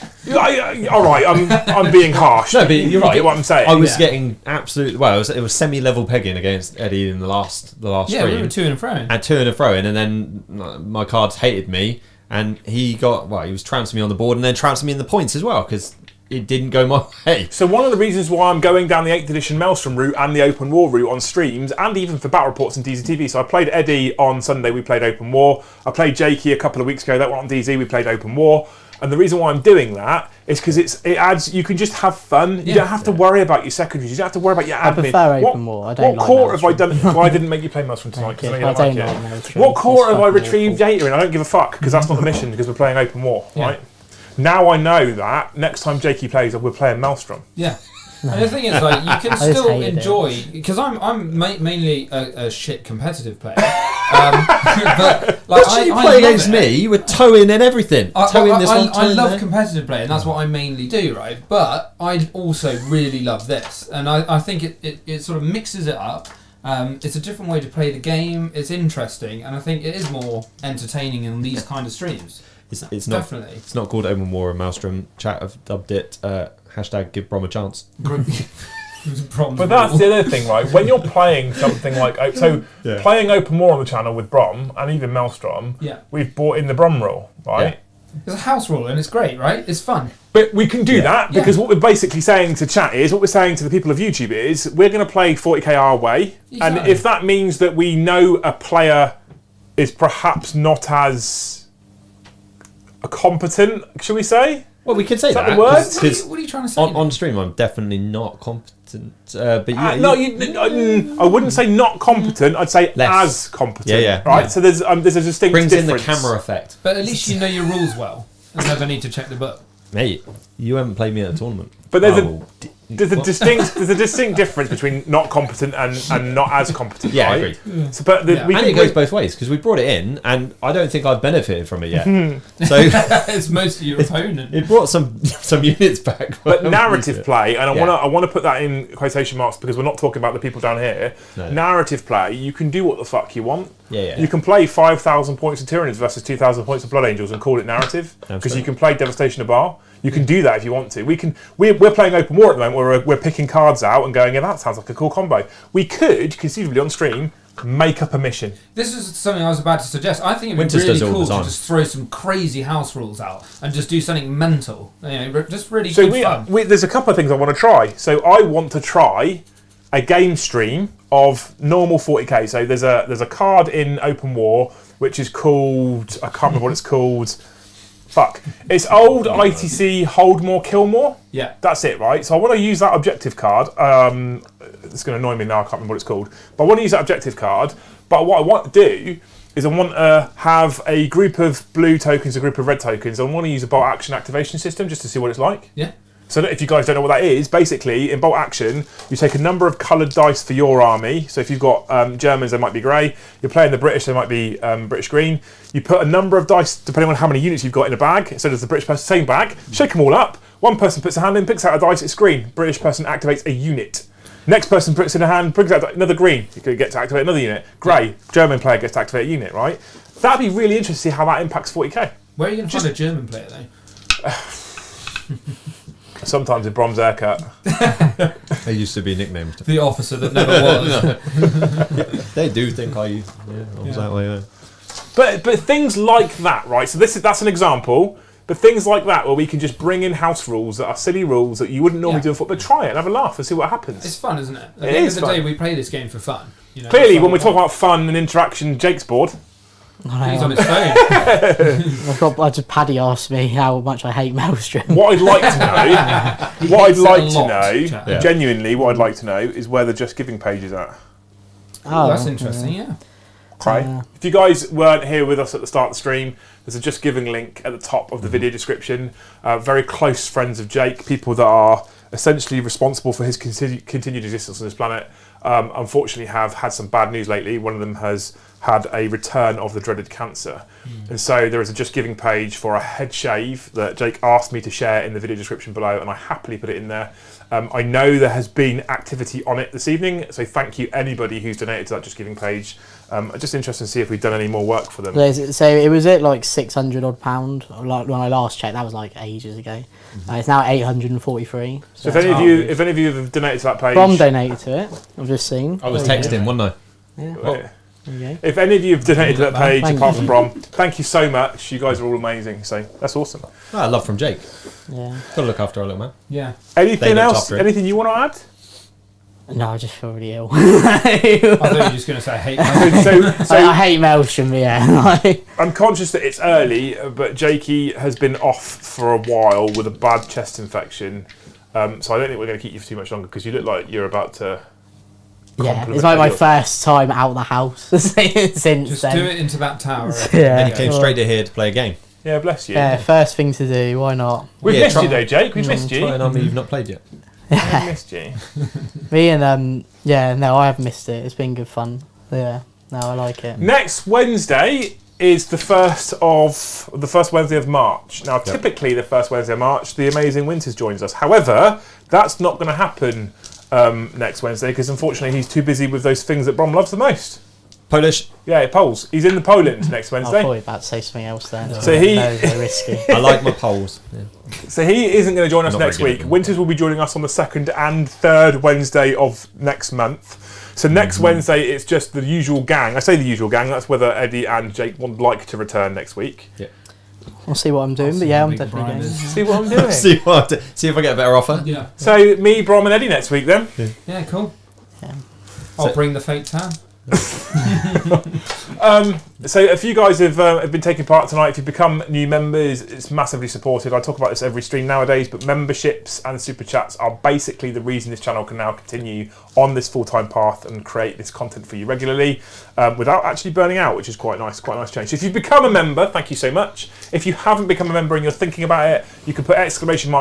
All right, I'm being harsh. No, but you're right. You get what I'm saying? I was getting absolute. Well, it was semi-level pegging against Eddie in the last Yeah, stream. we were to and fro. And to and fro, and then my cards hated me, and he was trouncing me on the board, and then trouncing me in the points as well because it didn't go my way. So one of the reasons why I'm going down the 8th edition Maelstrom route and the Open War route on streams, and even for battle reports and DZ so I played Eddie on Sunday, we played Open War. I played Jakey a couple of weeks ago, that went on DZ, we played Open War. And the reason why I'm doing that is because it adds, you can just have fun. You don't have to worry about your secondaries. You don't have to worry about your admin. I prefer Open War. I don't what like core have I Maelstrom. done? Well, I didn't make you play Maelstrom tonight because I know you I don't don't like like it. Maelstrom. What core It's have I fucking retrieved awful. data in? I don't give a fuck because that's not the mission because we're playing Open War, right? Now I know that next time Jakey plays, we're playing Maelstrom. Yeah. And the thing is, like, you can just still hated it. enjoy because I'm mainly a shit competitive player. But like, You I play love against it. me, you were towing and everything. Towing this one, I towing love there. competitive play, and that's what I mainly do, right? But I also really love this, and I think it sort of mixes it up. It's a different way to play the game. It's interesting, and I think it is more entertaining in these kind of streams. It's not. Definitely. It's not called Open War and Maelstrom. Chat have dubbed it hashtag Give Brom a chance. But that's the other thing, right? When you're playing something like playing Open War on the channel with Brom and even Maelstrom, we've brought in the Brom rule, right? It's a house rule, and it's great, right? It's fun. But we can do that because what we're basically saying to chat is, what we're saying to the people of YouTube is, we're going to play 40k our way, and Exactly. if that means that we know a player is perhaps not as competent, shall we say? Well, we could say Is that that. the word? 'cause What are you trying to say? on stream, I'm definitely not competent. But I wouldn't say not competent. I'd say Less. as competent. Yeah. Right. Yeah. So there's a distinct brings difference. in the camera effect. But at least you know your rules well, and never need to check the book. Mate, you haven't played me at a tournament. But there's There's a distinct difference between not competent and not as competent. Yeah, I right? agree. So, but Yeah. we And can it goes both ways because we brought it in, and I don't think I've benefited from it yet. So It's mostly your opponent. it brought some units back. But narrative play, and Yeah. I want to put that in quotation marks because we're not talking about the people down here. No. Narrative play, you can do what the fuck you want. Yeah. You can play 5,000 points of Tyranids versus 2,000 points of Blood Angels and call it narrative because you can play Devastation of Baal. You can do that if you want to. We're playing Open War at the moment where we're picking cards out and going, yeah, that sounds like a cool combo. We could conceivably on stream make up a mission. This is something I was about to suggest. I think it'd be Winters really does it all cool the to time. just throw some crazy house rules out and just do something mental. You know, just really So good fun. there's a couple of things I want to try. So I want to try a game stream of normal 40k. So there's a card in Open War which is called, I can't remember what it's called. Fuck. It's old ITC Hold More, Kill More. Yeah. That's it, right? So I want to use that objective card. It's going to annoy me now, I can't remember what it's called. But I want to use that objective card. But what I want to do is I want to have a group of blue tokens, a group of red tokens. I want to use a bolt action activation system just to see what it's like. Yeah. So if you guys don't know what that is, basically in bolt action, you take a number of coloured dice for your army. So if you've got Germans, they might be grey. You're playing the British, they might be British green. You put a number of dice, depending on how many units you've got in a bag. So does the British person, same bag, shake them all up. One person puts a hand in, picks out a dice, it's green. British person activates a unit. Next person puts in a hand, brings out another green. You could get to activate another unit. Grey, German player gets to activate a unit, right? That'd be really interesting to see how that impacts 40k. Where are you going to find a German player, though? Sometimes in Brom's haircut. They used to be nicknamed. The officer that never was. They do think I was that way. Yeah. But things like that, right? So that's an example. But things like that where we can just bring in house rules that are silly rules that you wouldn't normally do in football, but try it and have a laugh and see what happens. It's fun, isn't it? At the It end is of the fun. day, we play this game for fun. You know, Clearly, when we talk about fun and interaction, Jake's bored. He's on his phone. I just Paddy asked me how much I hate Maelstrom. What I'd like to know, Chat. genuinely, what I'd like to know is where the Just Giving page is at. Oh, that's interesting, yeah. Right. If you guys weren't here with us at the start of the stream, there's a Just Giving link at the top of the video description. Very close friends of Jake, people that are essentially responsible for his continued existence on this planet. Unfortunately have had some bad news lately. One of them has had a return of the dreaded cancer. And so there is a Just Giving page for a head shave that Jake asked me to share in the video description below, and I happily put it in there. I know there has been activity on it this evening, so thank you anybody who's donated to that Just Giving page. I'm just interested to see if we've done any more work for them. So it was at like £600 odd, like when I last checked. That was like ages ago. It's now 843. So if any of you have donated to that page, Brom donated to it. I've just seen. I was texting, wasn't I? Yeah. Well, There you go. if any of you have donated to that page, Thank apart you. from Brom, thank you so much. You guys are all amazing. So that's awesome. Love from Jake. Yeah. Got to look after our little man. Yeah. Anything looked else? after it. Anything you want to add? No, I just feel really ill. I thought you were just going to say, I hate So I hate Maelstrom, yeah. I'm conscious that it's early, but Jakey has been off for a while with a bad chest infection. So I don't think we're going to keep you for too much longer because you look like you're about to. Yeah, compliment it's like my your- first time out of the house since Just then. do it into that tower. Yeah. And he came straight to here to play a game. Yeah, bless you. Yeah, first thing to do, why not? We've Yeah, missed try- you though, Jake. We've missed you. Try an army you've not played yet. We've missed you. Me and I have missed it. It's been good fun. Yeah, no, I like it. Next Wednesday is the first Wednesday of March. Now, typically the first Wednesday of March, the Amazing Winters joins us. However, that's not going to happen next Wednesday because unfortunately he's too busy with those things that Brom loves the most. Polish. Yeah, Poles. He's in the Poland next I Wednesday. thought you were about to say something else then. So he- very risky. I like my Poles. Yeah. So he isn't going to join us Not next very good week. at them. Winters will be joining us on the second and third Wednesday of next month. So next Wednesday, it's just the usual gang. I say the usual gang. That's whether Eddie and Jake would like to return next week. I'll see what I'm doing, but yeah, I'm definitely Brian going. is. See what I'm doing. see if I get a better offer. Yeah. So me, Brom, and Eddie next week then. Yeah, cool. Yeah. I'll bring the fake tan. So if you guys have been taking part tonight, if you become new members, it's massively supported. I talk about this every stream nowadays, but memberships and super chats are basically the reason this channel can now continue on this full-time path and create this content for you regularly without actually burning out, which is quite nice change. So if you've become a member, thank you so much. If you haven't become a member and you're thinking about it, you can put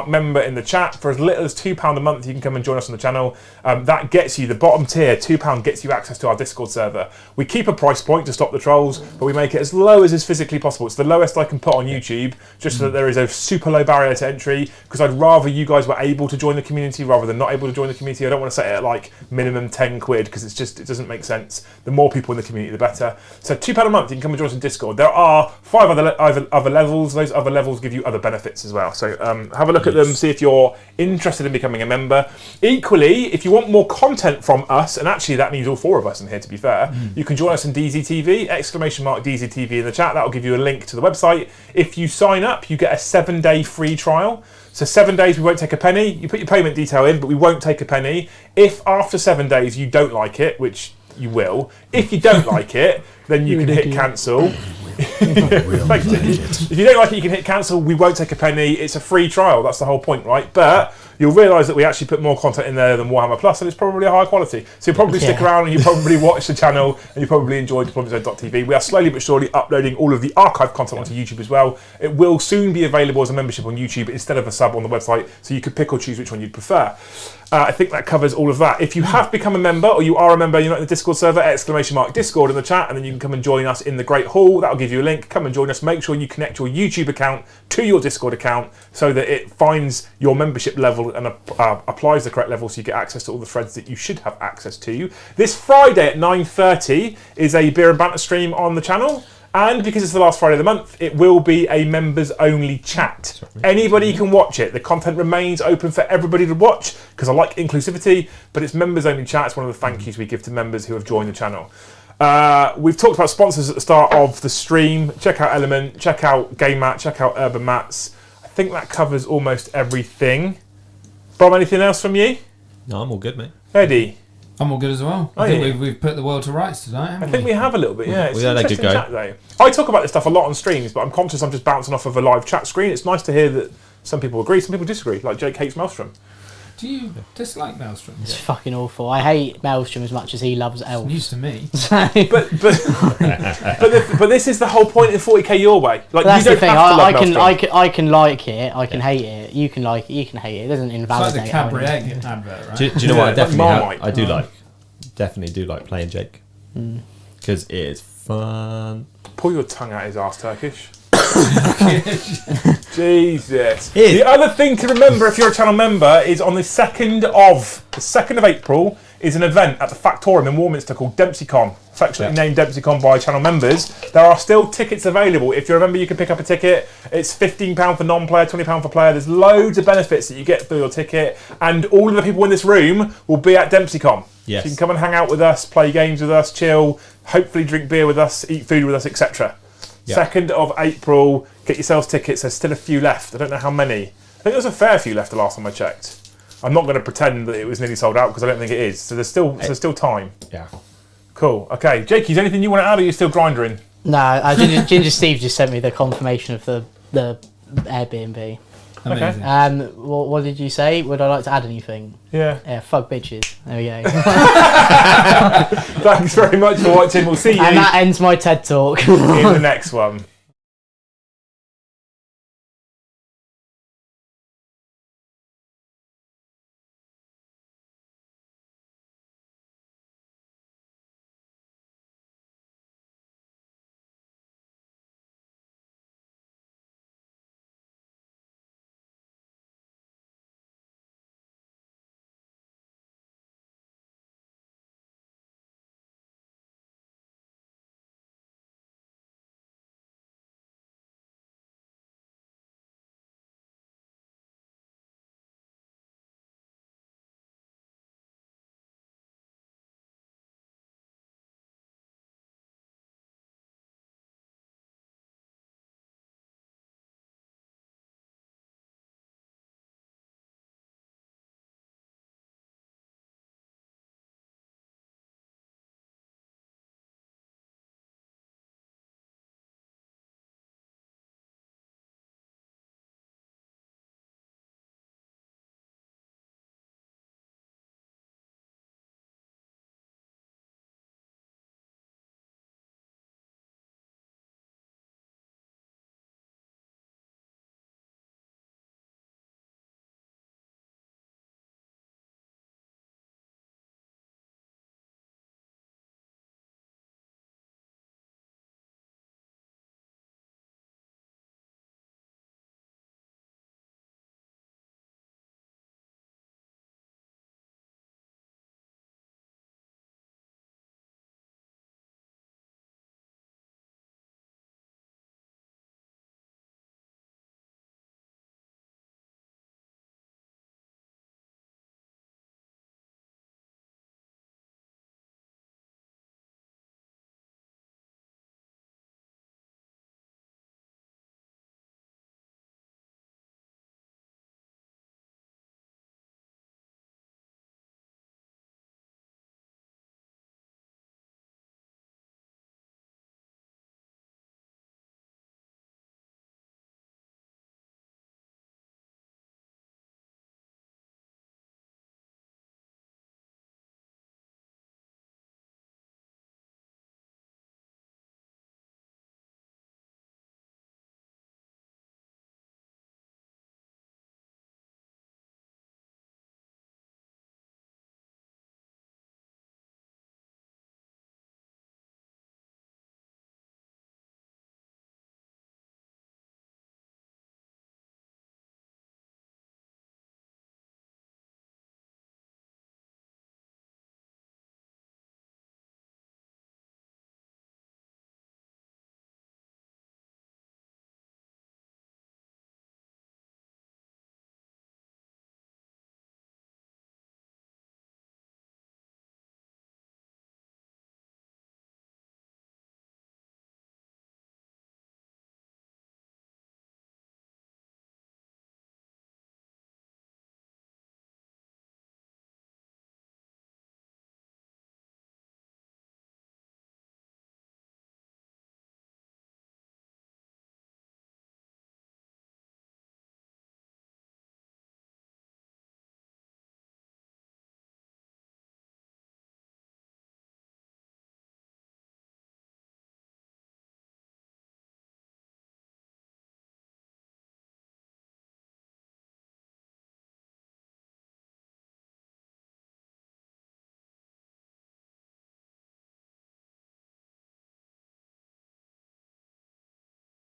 !member in the chat. For as little as £2 a month, you can come and join us on the channel. That gets you the bottom tier. £2 gets you access to our Discord server. We keep a price point to stop the trolls, but we make it as low as is physically possible. It's the lowest I can put on YouTube, just so that there is a super low barrier to entry, because I'd rather you guys were able to join the community rather than not able to join the community. I don't want to set it at like minimum 10 quid, because it doesn't make sense. The more people in the community, the better. So £2 a month, you can come and join us in Discord. There are 5 other levels. Those other levels give you other benefits as well. So have a look at them, see if you're interested in becoming a member. Equally, if you want more content from us, and actually that means all 4 of us in here to be fair, you can join us in DZTV, !DZTV in the chat. That'll give you a link to the website. If you sign up, you get a 7-day free trial. So 7 days we won't take a penny. You put your payment detail in, but we won't take a penny. If after 7 days you don't like it, which you will, if you don't like it, then you can hit cancel. Thanks, Dickie. If you don't like it, you can hit cancel. We won't take a penny. It's a free trial. That's the whole point, right? But you'll realise that we actually put more content in there than Warhammer Plus, and it's probably a high quality. So you'll probably stick around, and you probably watch the channel, and you probably enjoy deploymentzone.tv. We are slowly but surely uploading all of the archive content onto YouTube as well. It will soon be available as a membership on YouTube instead of a sub on the website, so you could pick or choose which one you'd prefer. I think that covers all of that. If you have become a member, or you are a member, you're not in the Discord server, !Discord in the chat, and then you can come and join us in the Great Hall. That'll give you a link. Come and join us. Make sure you connect your YouTube account to your Discord account so that it finds your membership level and applies the correct level so you get access to all the threads that you should have access to. This Friday at 9:30 is a beer and banter stream on the channel. And because it's the last Friday of the month, it will be a members-only chat. Anybody can watch it. The content remains open for everybody to watch because I like inclusivity, but it's members-only chat. It's one of the thank yous we give to members who have joined the channel. We've talked about sponsors at the start of the stream. Check out Element, check out Game Mat, check out Urban Mats. I think that covers almost everything. Bob, anything else from you? No, I'm all good, mate. Eddie? I'm all good as well. I think we've put the world to rights tonight, haven't we? I think we have a little bit, yeah. It's we had a good go. Chat, though. I talk about this stuff a lot on streams, but I'm conscious I'm just bouncing off of a live chat screen. It's nice to hear that some people agree, some people disagree, like Jake hates Maelstrom. Do you dislike Maelstrom? It's fucking awful. I hate Maelstrom as much as he loves Elf. It's news to me. But this is the whole point in 40k your way. Like, that's you the don't thing. have to love I can like it. I can hate it. You can like it. You can hate it. It doesn't invalidate. It's like the Cadbury egg advert, right? Do you know what I definitely Marmite. I do like? Definitely do like playing Jake. Because it is fun. Pull your tongue out his arse, Turkish. Jesus. The other thing to remember if you're a channel member is on the 2nd of April is an event at the Factorium in Warminster called DempseyCon. Affectionately named DempseyCon by channel members. There are still tickets available. If you're a member, you can pick up a ticket. It's £15 for non-player, £20 for player. There's loads of benefits that you get through your ticket. And all of the people in this room will be at DempseyCon. Yes. So you can come and hang out with us, play games with us, chill, hopefully drink beer with us, eat food with us, etc. 2nd of April, get yourselves tickets. There's still a few left. I don't know how many. I think there was a fair few left the last time I checked. I'm not going to pretend that it was nearly sold out because I don't think it is. So there's still time. Yeah. Cool. Okay, Jakey, is there anything you want to add, or are you still grindering? No, Ginger Steve just sent me the confirmation of the Airbnb. Amazing. What did you say? Would I like to add anything? Yeah. Yeah, fuck bitches. There we go. Thanks very much for watching. We'll see you And that ends my TED talk. in the next one.